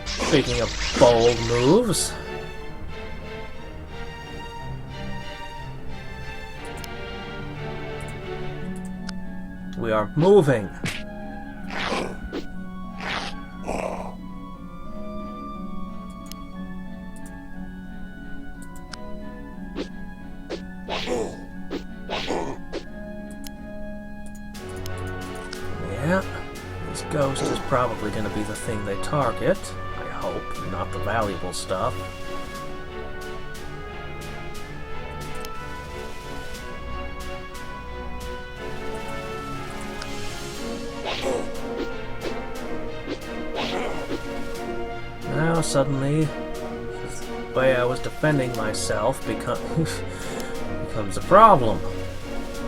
Speaking of bold moves... we are moving. Yeah, this ghost is probably going to be the thing they target. I hope, not the valuable stuff. Now suddenly, the way I was defending myself becomes a problem.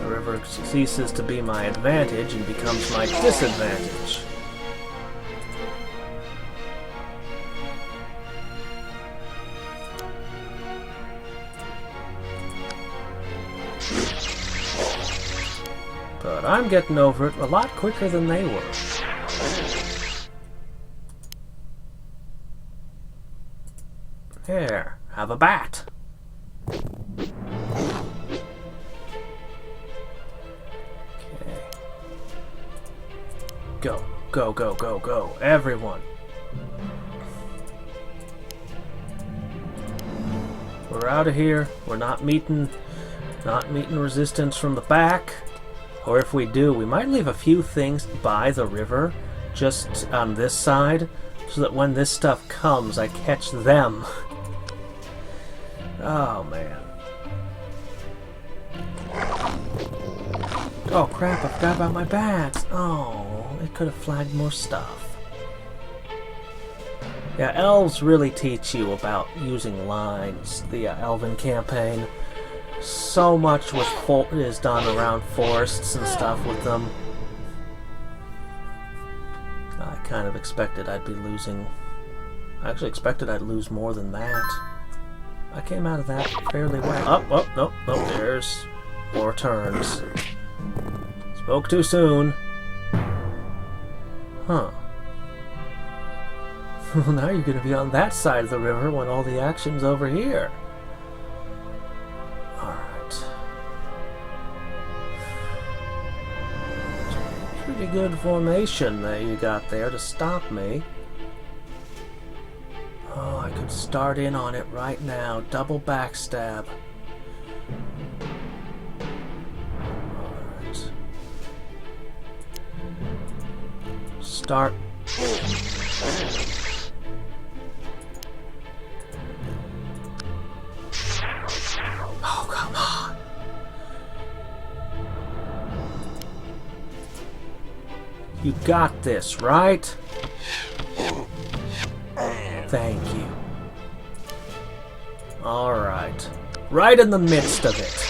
The river ceases to be my advantage and becomes my disadvantage. But I'm getting over it a lot quicker than they were. Here, have a bat. Okay. Go, go, go, go, go, everyone. We're out of here. We're not meeting resistance from the back. Or if we do, we might leave a few things by the river, just on this side, so that when this stuff comes, I catch them. Oh, man. Oh, crap, I forgot about my bats. Oh, it could have flagged more stuff. Yeah, elves really teach you about using lines, the elven campaign. So much is done around forests and stuff with them. I kind of expected I'd be losing... I actually expected I'd lose more than that. I came out of that fairly well. Oh, no, there's more turns. Spoke too soon. Huh. Now you're gonna be on that side of the river when all the action's over here. Alright. Pretty good formation that you got there to stop me. Oh, I could start in on it right now. Double backstab. Alright. Start. Oh, come on. You got this, right? Thank you. Alright. Right in the midst of it.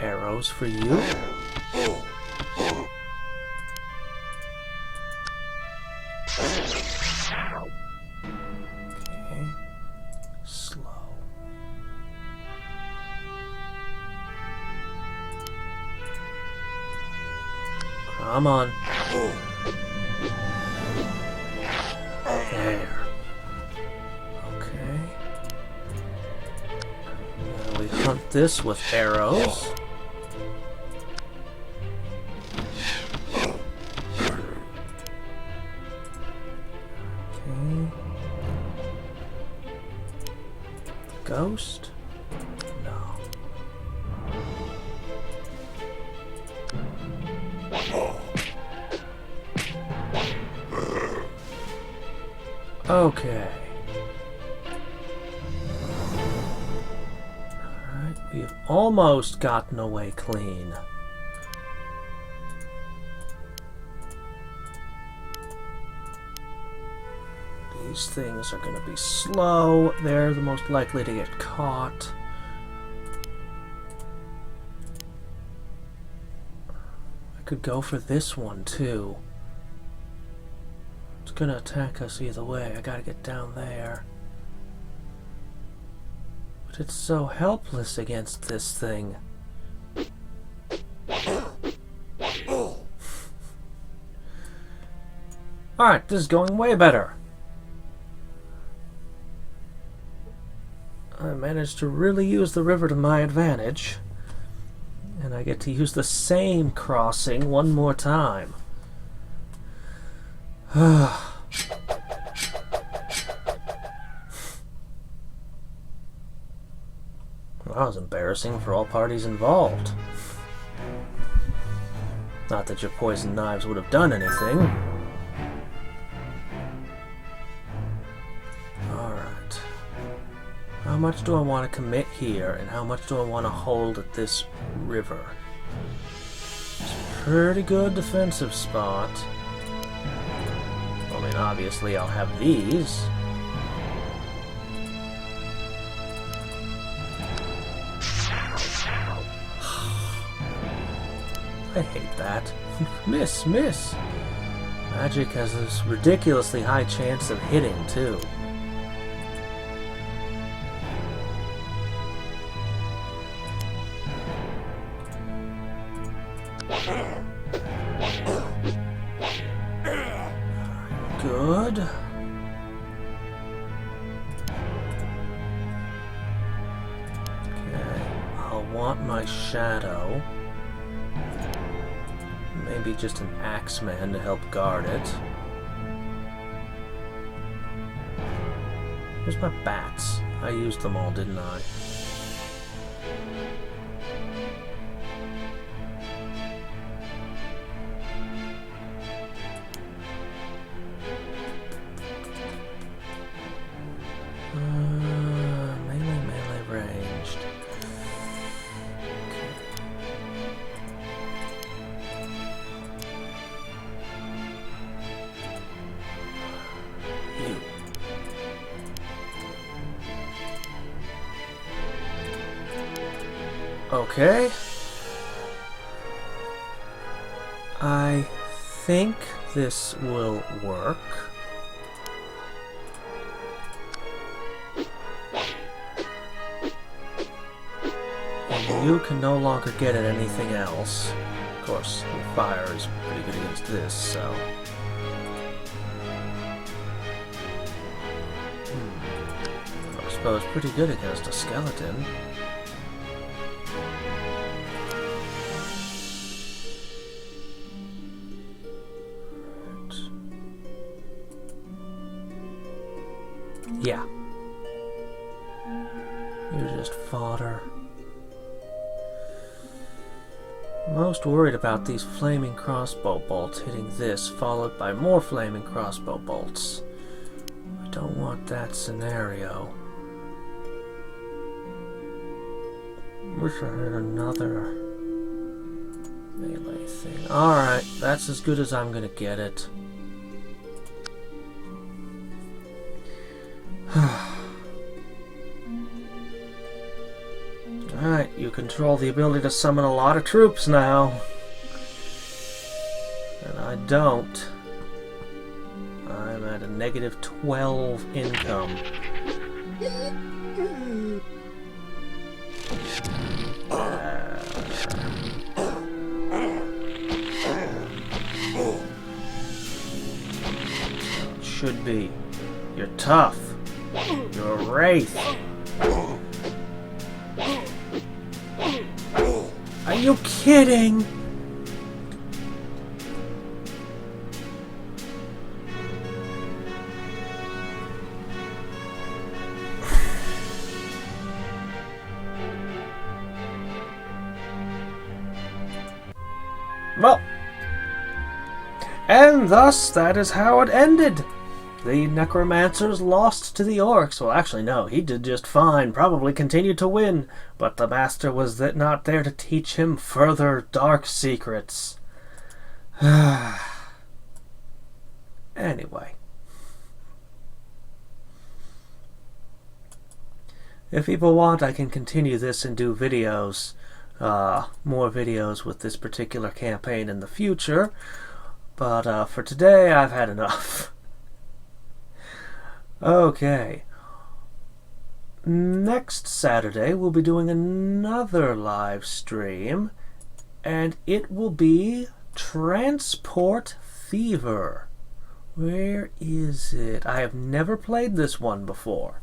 Arrows for you. Okay. Slow. Come on. There. Okay. Now we hunt this with arrows. coast? No. Okay. Alright, we've almost gotten away clean. These things are going to be slow. They're the most likely to get caught. I could go for this one, too. It's going to attack us either way. I got to get down there. But it's so helpless against this thing. Alright, this is going way better. I managed to really use the river to my advantage. And I get to use the same crossing one more time. That was embarrassing for all parties involved. Not that your poison knives would have done anything. How much do I want to commit here, and how much do I want to hold at this river? It's a pretty good defensive spot. I mean, obviously I'll have these. I hate that. Miss. Magic has this ridiculously high chance of hitting, too. Good. Okay, I'll want my shadow. Maybe just an axeman to help guard it. Where's my bats? I used them all, didn't I? Melee ranged. You. Okay. I think this will work. You can no longer get at anything else. Of course, your fire is pretty good against this, so... I suppose pretty good against a skeleton. Yeah. You're just fodder. Most worried about these flaming crossbow bolts hitting this, followed by more flaming crossbow bolts. I don't want that scenario. Wish I had another melee thing. Alright, that's as good as I'm gonna get it. Alright, you control the ability to summon a lot of troops now. And I don't. I'm at a negative 12 income. Should be. You're tough. You're a wraith. Are you kidding? Well, and thus that is how it ended. The necromancers lost to the orcs. Well, actually, no, he did just fine, probably continued to win, but the master was not there to teach him further dark secrets. Anyway. If people want, I can continue this and do videos, more videos with this particular campaign in the future, but for today, I've had enough. Okay. Next Saturday, we'll be doing another live stream, and it will be Transport Fever. Where is it? I have never played this one before.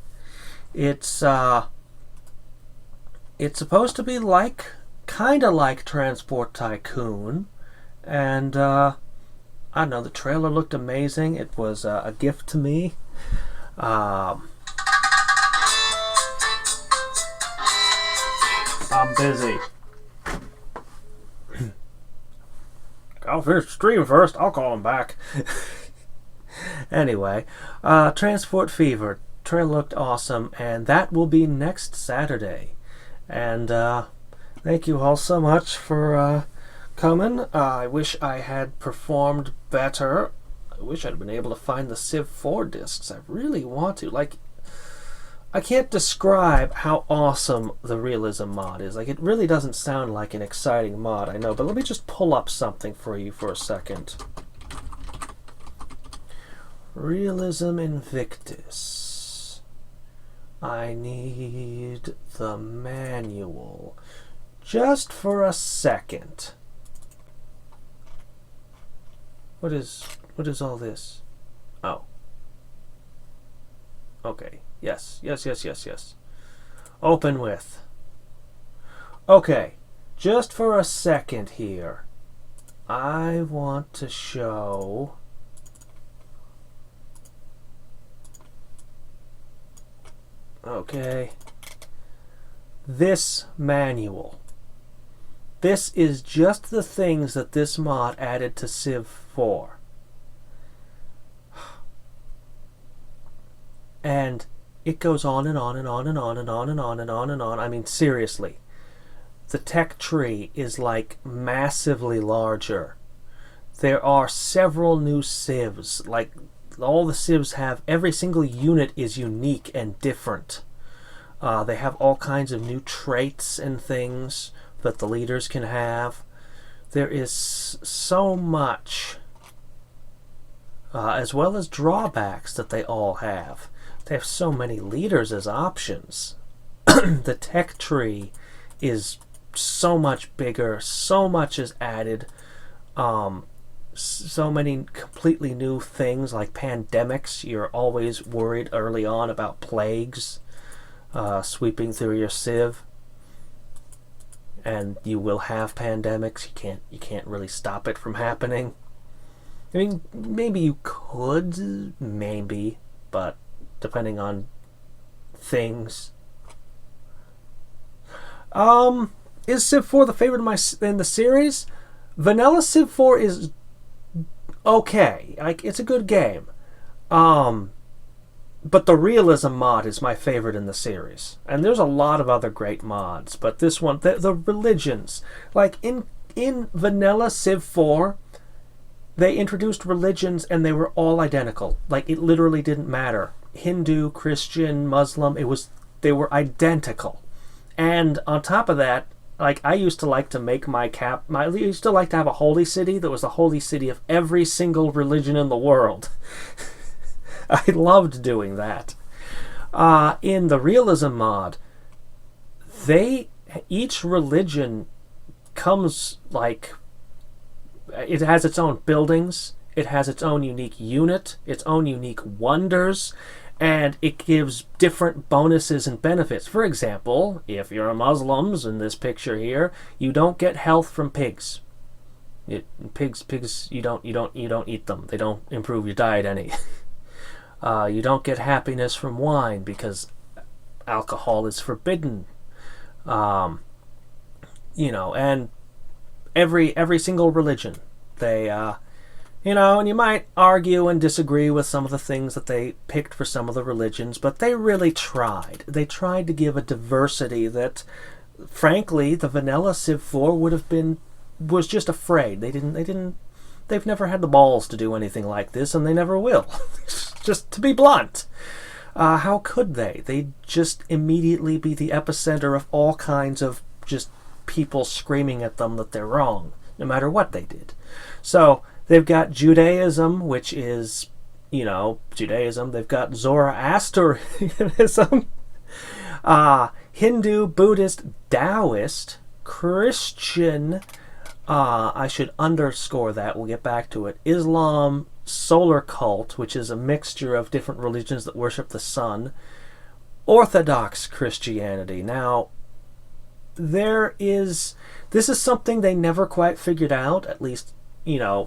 It's supposed to be kinda like Transport Tycoon, and I don't know, the trailer looked amazing. It was a gift to me. I'm busy. I'll finish the stream first. I'll call him back. Anyway, Transport Fever. Trailer looked awesome, and that will be next Saturday. And thank you all so much for coming. I wish I had performed better. I wish I'd been able to find the Civ 4 discs. I really want to. I can't describe how awesome the realism mod is. It really doesn't sound like an exciting mod, I know, but let me just pull up something for you for a second. Realism Invictus. I need the manual. Just for a second. What is all this? Oh. Okay. Yes. Open with. Okay. Just for a second here. I want to show... Okay. This manual. This is just the things that this mod added to Civ 4. And it goes on and on and on and on and on and on and on and on. I mean, seriously. The tech tree is massively larger. There are several new civs. All the civs have, every single unit is unique and different. They have all kinds of new traits and things that the leaders can have. There is so much, as well as drawbacks that they all have. They have so many leaders as options. The tech tree is so much bigger, so much is added, so many completely new things like pandemics. You're always worried early on about plagues sweeping through your civ, and you will have pandemics. You can't really stop it from happening. I mean, maybe you could, maybe, but depending on things. Is Civ 4 the favorite in the series? Vanilla Civ 4 is okay. It's a good game. But the realism mod is my favorite in the series. And there's a lot of other great mods, but this one, the religions, in vanilla Civ 4, they introduced religions and they were all identical. It literally didn't matter. Hindu, Christian, Muslim, they were identical. And on top of that, I used to like to make I used to like to have a holy city that was the holy city of every single religion in the world. I loved doing that. In the realism mod, each religion comes it has its own buildings, it has its own unique unit, its own unique wonders, and it gives different bonuses and benefits. For example, if you're a Muslims in this picture here, you don't get health from pigs. Pigs, you don't eat them. They don't improve your diet any. You don't get happiness from wine because alcohol is forbidden. And every single religion. They and you might argue and disagree with some of the things that they picked for some of the religions, but they really tried. They tried to give a diversity that, frankly, the vanilla Civ 4 was just afraid. They've never had the balls to do anything like this, and they never will. Just to be blunt. How could they? They'd just immediately be the epicenter of all kinds of just people screaming at them that they're wrong, no matter what they did. So, they've got Judaism, which is, Judaism. They've got Zoroastrianism, Hindu, Buddhist, Taoist, Christian, I should underscore that, we'll get back to it, Islam, solar cult, which is a mixture of different religions that worship the sun, Orthodox Christianity. Now, this is something they never quite figured out, at least,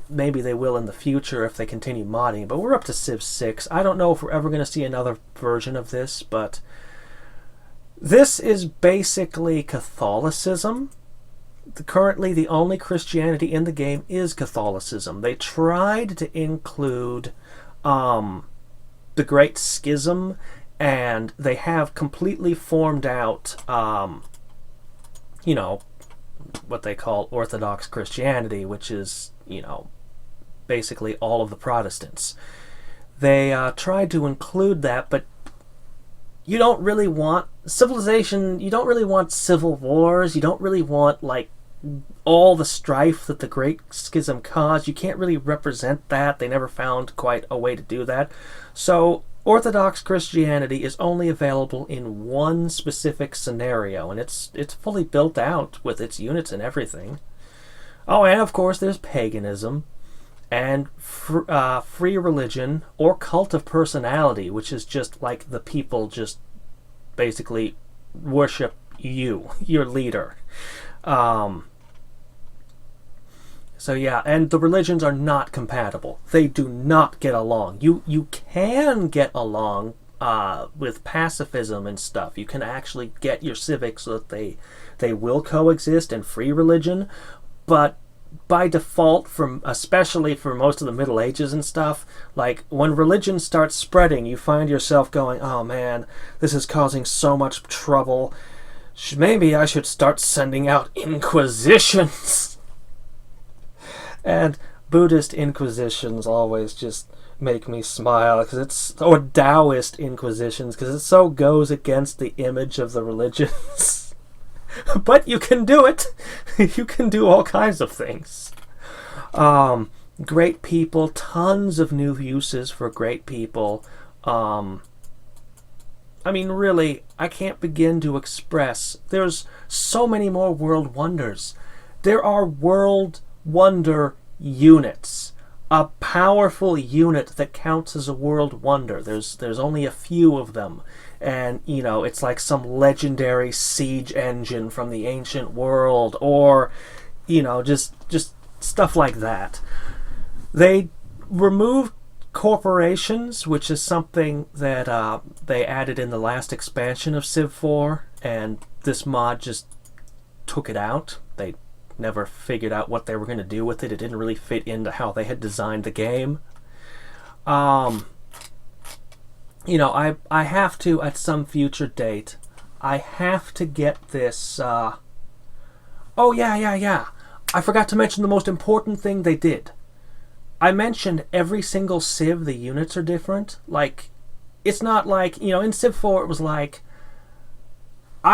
maybe they will in the future if they continue modding, but we're up to Civ 6. I don't know if we're ever going to see another version of this, but this is basically Catholicism. Currently, the only Christianity in the game is Catholicism. They tried to include the Great Schism, and they have completely formed out, what they call Orthodox Christianity, which is, basically all of the Protestants. They tried to include that, but you don't really want civilization, you don't really want civil wars, you don't really want, all the strife that the Great Schism caused. You can't really represent that. They never found quite a way to do that. So, Orthodox Christianity is only available in one specific scenario, and it's fully built out with its units and everything. Oh, and of course there's paganism, and free religion, or cult of personality, which is just like the people just basically worship your leader. So yeah, and the religions are not compatible. They do not get along. You can get along with pacifism and stuff. You can actually get your civics so that they will coexist in free religion, but by default, especially for most of the Middle Ages and stuff, when religion starts spreading, you find yourself going, oh man, this is causing so much trouble. Maybe I should start sending out inquisitions. And Buddhist inquisitions always just make me smile, or Taoist inquisitions, because it so goes against the image of the religions. But you can do it. You can do all kinds of things. Great people, tons of new uses for great people. Really, I can't begin to express. There's so many more world wonders. There are world wonder units. A powerful unit that counts as a world wonder. There's only a few of them. And, it's like some legendary siege engine from the ancient world, or, just stuff like that. They removed corporations, which is something that they added in the last expansion of Civ 4, and this mod just took it out. They never figured out what they were going to do with it. It didn't really fit into how they had designed the game. I have to, at some future date, I have to get this, I forgot to mention the most important thing they did. I mentioned every single Civ, the units are different. It's not in Civ 4 it was I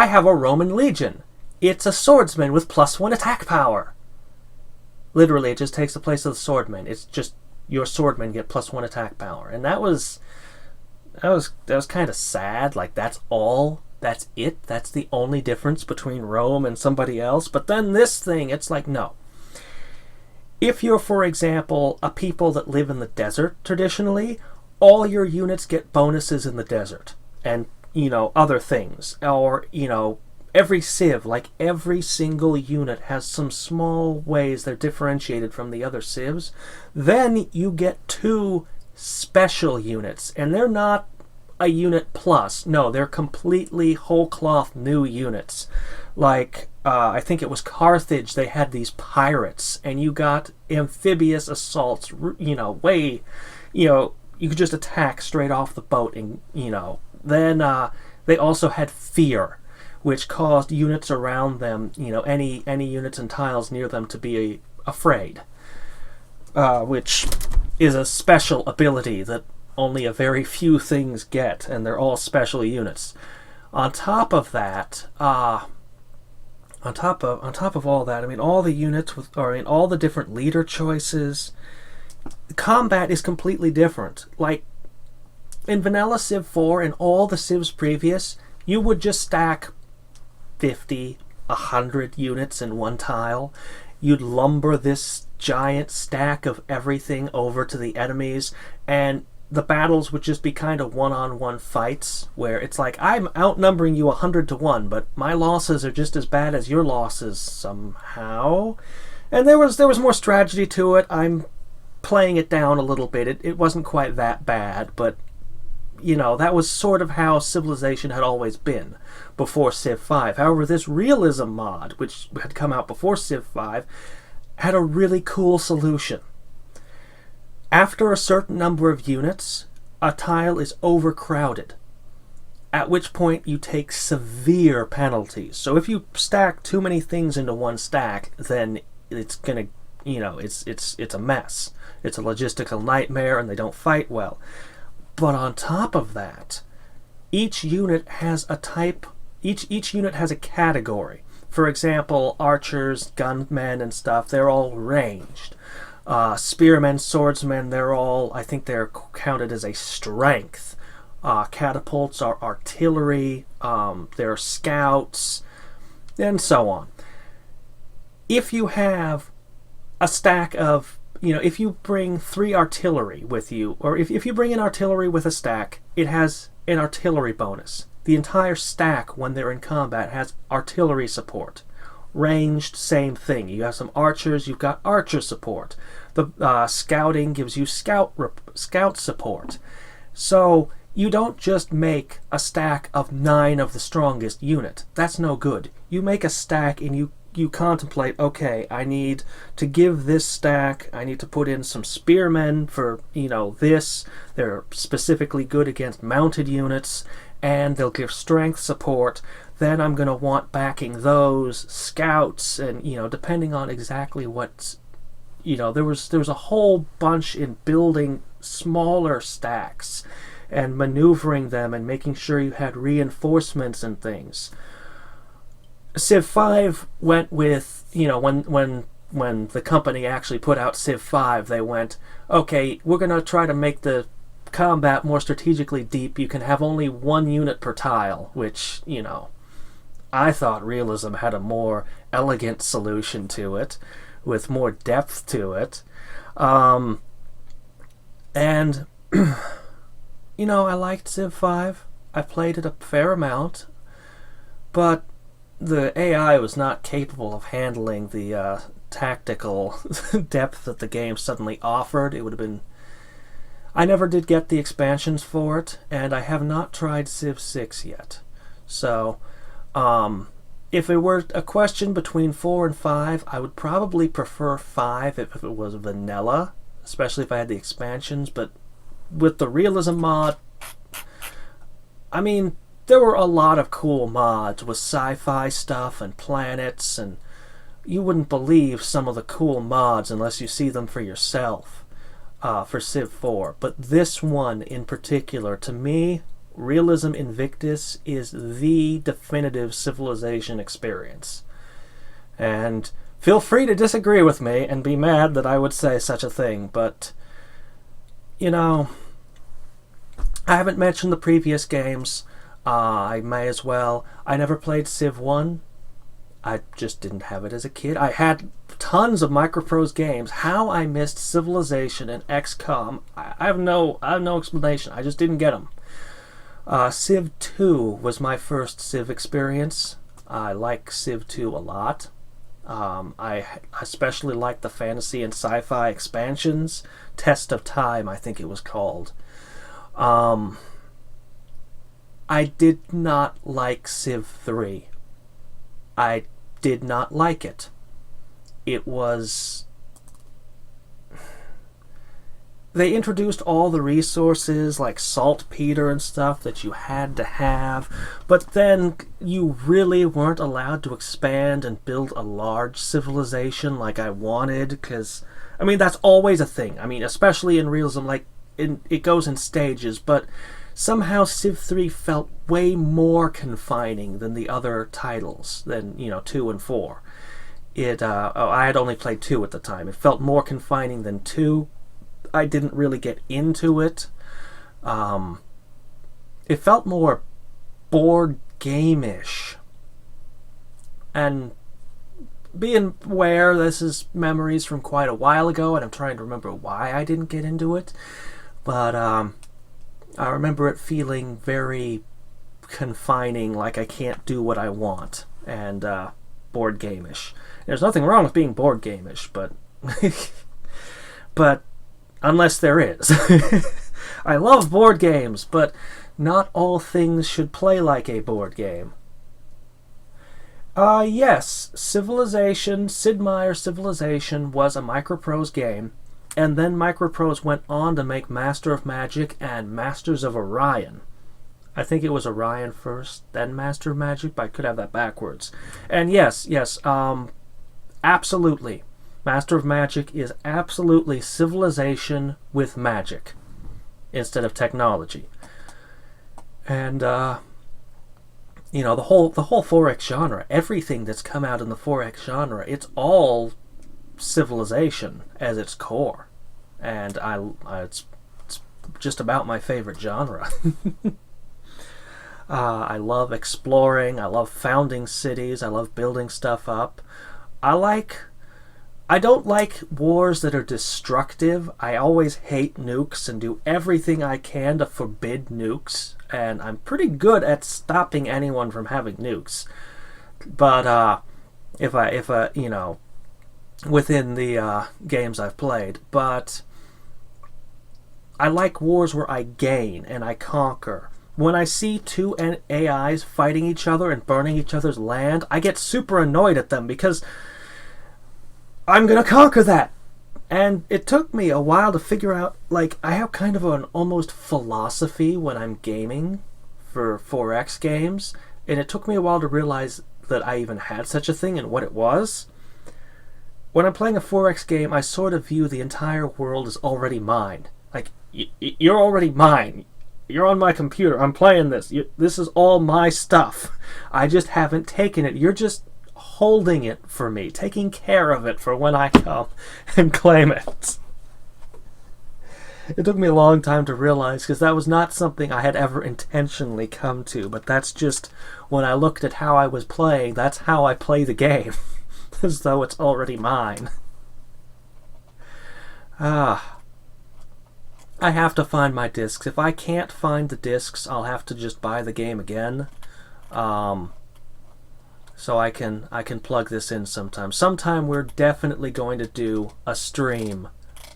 have a Roman legion. It's a swordsman with +1 attack power. Literally, it just takes the place of the swordman. It's just your swordmen get +1 attack power. And that was kind of sad. That's all. That's it. That's the only difference between Rome and somebody else. But then this thing, it's no. If you're, for example, a people that live in the desert traditionally, all your units get bonuses in the desert. And, other things. Or, every Civ, every single unit has some small ways they're differentiated from the other Civs. Then you get 2 special units, and they're not a unit plus. No, they're completely whole cloth new units. Like, I think it was Carthage, they had these pirates, and you got amphibious assaults, way, you could just attack straight off the boat, and, then they also had fear, which caused units around them, any units and tiles near them to be afraid, which is a special ability that only a very few things get, and they're all special units. On top of that, on top of all that, I mean, all the units all the different leader choices, combat is completely different. Like, in vanilla Civ 4 and all the Civs previous, you would just stack 50, 100 units in one tile. You'd lumber this giant stack of everything over to the enemies, and the battles would just be kind of one-on-one fights, where it's like, I'm outnumbering you 100 to 1, but my losses are just as bad as your losses somehow. And there was more strategy to it. I'm playing it down a little bit. It wasn't quite that bad, but that was sort of how Civilization had always been before Civ 5. However, this realism mod, which had come out before Civ 5, had a really cool solution. After a certain number of units, a tile is overcrowded, at which point you take severe penalties. So if you stack too many things into one stack, then it's gonna, it's a mess. It's a logistical nightmare, and they don't fight well. But on top of that, each unit has a type, each unit has a category. For example, archers, gunmen, and stuff, they're all ranged. Spearmen, swordsmen, I think they're counted as a strength. Catapults are artillery, they're scouts, and so on. If you have a stack of, if you bring 3 artillery with you, or if you bring an artillery with a stack, it has an artillery bonus. The entire stack, when they're in combat, has artillery support. Ranged, same thing. You have some archers, you've got archer support. The scouting gives you scout support. So you don't just make a stack of 9 of the strongest unit. That's no good. You make a stack and you contemplate, okay, I need to give this stack, I need to put in some spearmen for, this. They're specifically good against mounted units, and they'll give strength support. Then I'm going to want backing those scouts, and, depending on exactly what's, there was a whole bunch in building smaller stacks and maneuvering them and making sure you had reinforcements and things. Civ 5 went with, when the company actually put out Civ 5, they went, okay, we're going to try to make the combat more strategically deep. You can have only 1 unit per tile, which, I thought realism had a more elegant solution to it, with more depth to it. And, I liked Civ 5. I played it a fair amount, but the AI was not capable of handling the tactical depth that the game suddenly offered. It would have been... I never did get the expansions for it, and I have not tried Civ 6 yet. So, if it were a question between 4 and 5, I would probably prefer 5 if it was vanilla, especially if I had the expansions, but with the realism mod, I mean, there were a lot of cool mods with sci-fi stuff and planets, and you wouldn't believe some of the cool mods unless you see them for yourself for Civ 4. But this one in particular, to me, Realism Invictus is the definitive Civilization experience. And feel free to disagree with me and be mad that I would say such a thing, but, I haven't mentioned the previous games. I may as well. I never played Civ 1. I just didn't have it as a kid. I had tons of Microprose games. How I missed Civilization and XCOM, I have no explanation. I just didn't get them. Civ 2 was my first Civ experience. I like Civ 2 a lot. I especially like the fantasy and sci-fi expansions. Test of Time, I think it was called. I did not like Civ 3. I did not like it. It was... They introduced all the resources like saltpeter and stuff that you had to have, but then you really weren't allowed to expand and build a large civilization like I wanted, because, I mean, that's always a thing. I mean, especially in realism, like, it goes in stages, but somehow Civ 3 felt way more confining than the other titles, than, 2 and 4. I had only played 2 at the time. It felt more confining than 2. I didn't really get into it. It felt more board game-ish. And being aware this is memories from quite a while ago, and I'm trying to remember why I didn't get into it, but I remember it feeling very confining, like I can't do what I want, and board game-ish. There's nothing wrong with being board game-ish, but but unless there is. I love board games, but not all things should play like a board game. Yes, Civilization, Sid Meier's Civilization was a Microprose game, and then Microprose went on to make Master of Magic and Masters of Orion. I think it was Orion first, then Master of Magic, but I could have that backwards. And yes, absolutely. Master of Magic is absolutely civilization with magic instead of technology. And the whole 4X genre, everything that's come out in the 4X genre, it's all civilization as its core. And it's just about my favorite genre. I love exploring, I love founding cities, I love building stuff up. I don't like wars that are destructive. I always hate nukes and do everything I can to forbid nukes. And I'm pretty good at stopping anyone from having nukes. But if within the games I've played. But I like wars where I gain and I conquer. When I see two AIs fighting each other and burning each other's land, I get super annoyed at them because I'm going to conquer that. And it took me a while to figure out, like, I have kind of an almost philosophy when I'm gaming for 4X games, and it took me a while to realize that I even had such a thing and what it was. When I'm playing a 4X game, I sort of view the entire world as already mine. Like, you're already mine. You're on my computer. I'm playing this. This is all my stuff. I just haven't taken it. You're just holding it for me, taking care of it for when I come and claim it. It took me a long time to realize, because that was not something I had ever intentionally come to, but that's just, when I looked at how I was playing, that's how I play the game, as though it's already mine. I have to find my discs. If I can't find the discs, I'll have to just buy the game again. So I can plug this in sometime. Sometime we're definitely going to do a stream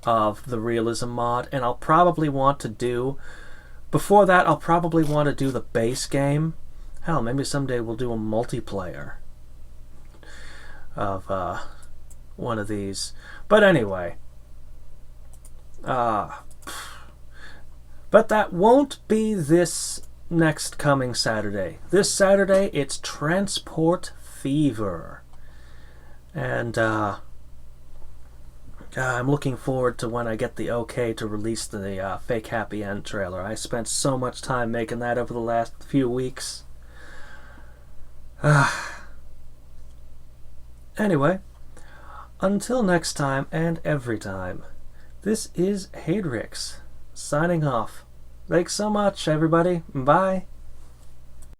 of the realism mod, and I'll probably want to do, before that I'll probably want to do the base game. Hell, maybe someday we'll do a multiplayer of one of these. But anyway, but that won't be this next coming Saturday. This Saturday, it's Transport Fever. And I'm looking forward to when I get the okay to release the fake happy end trailer. I spent so much time making that over the last few weeks. Anyway, until next time and every time, this is Hadriex signing off. Thanks so much, everybody. Bye.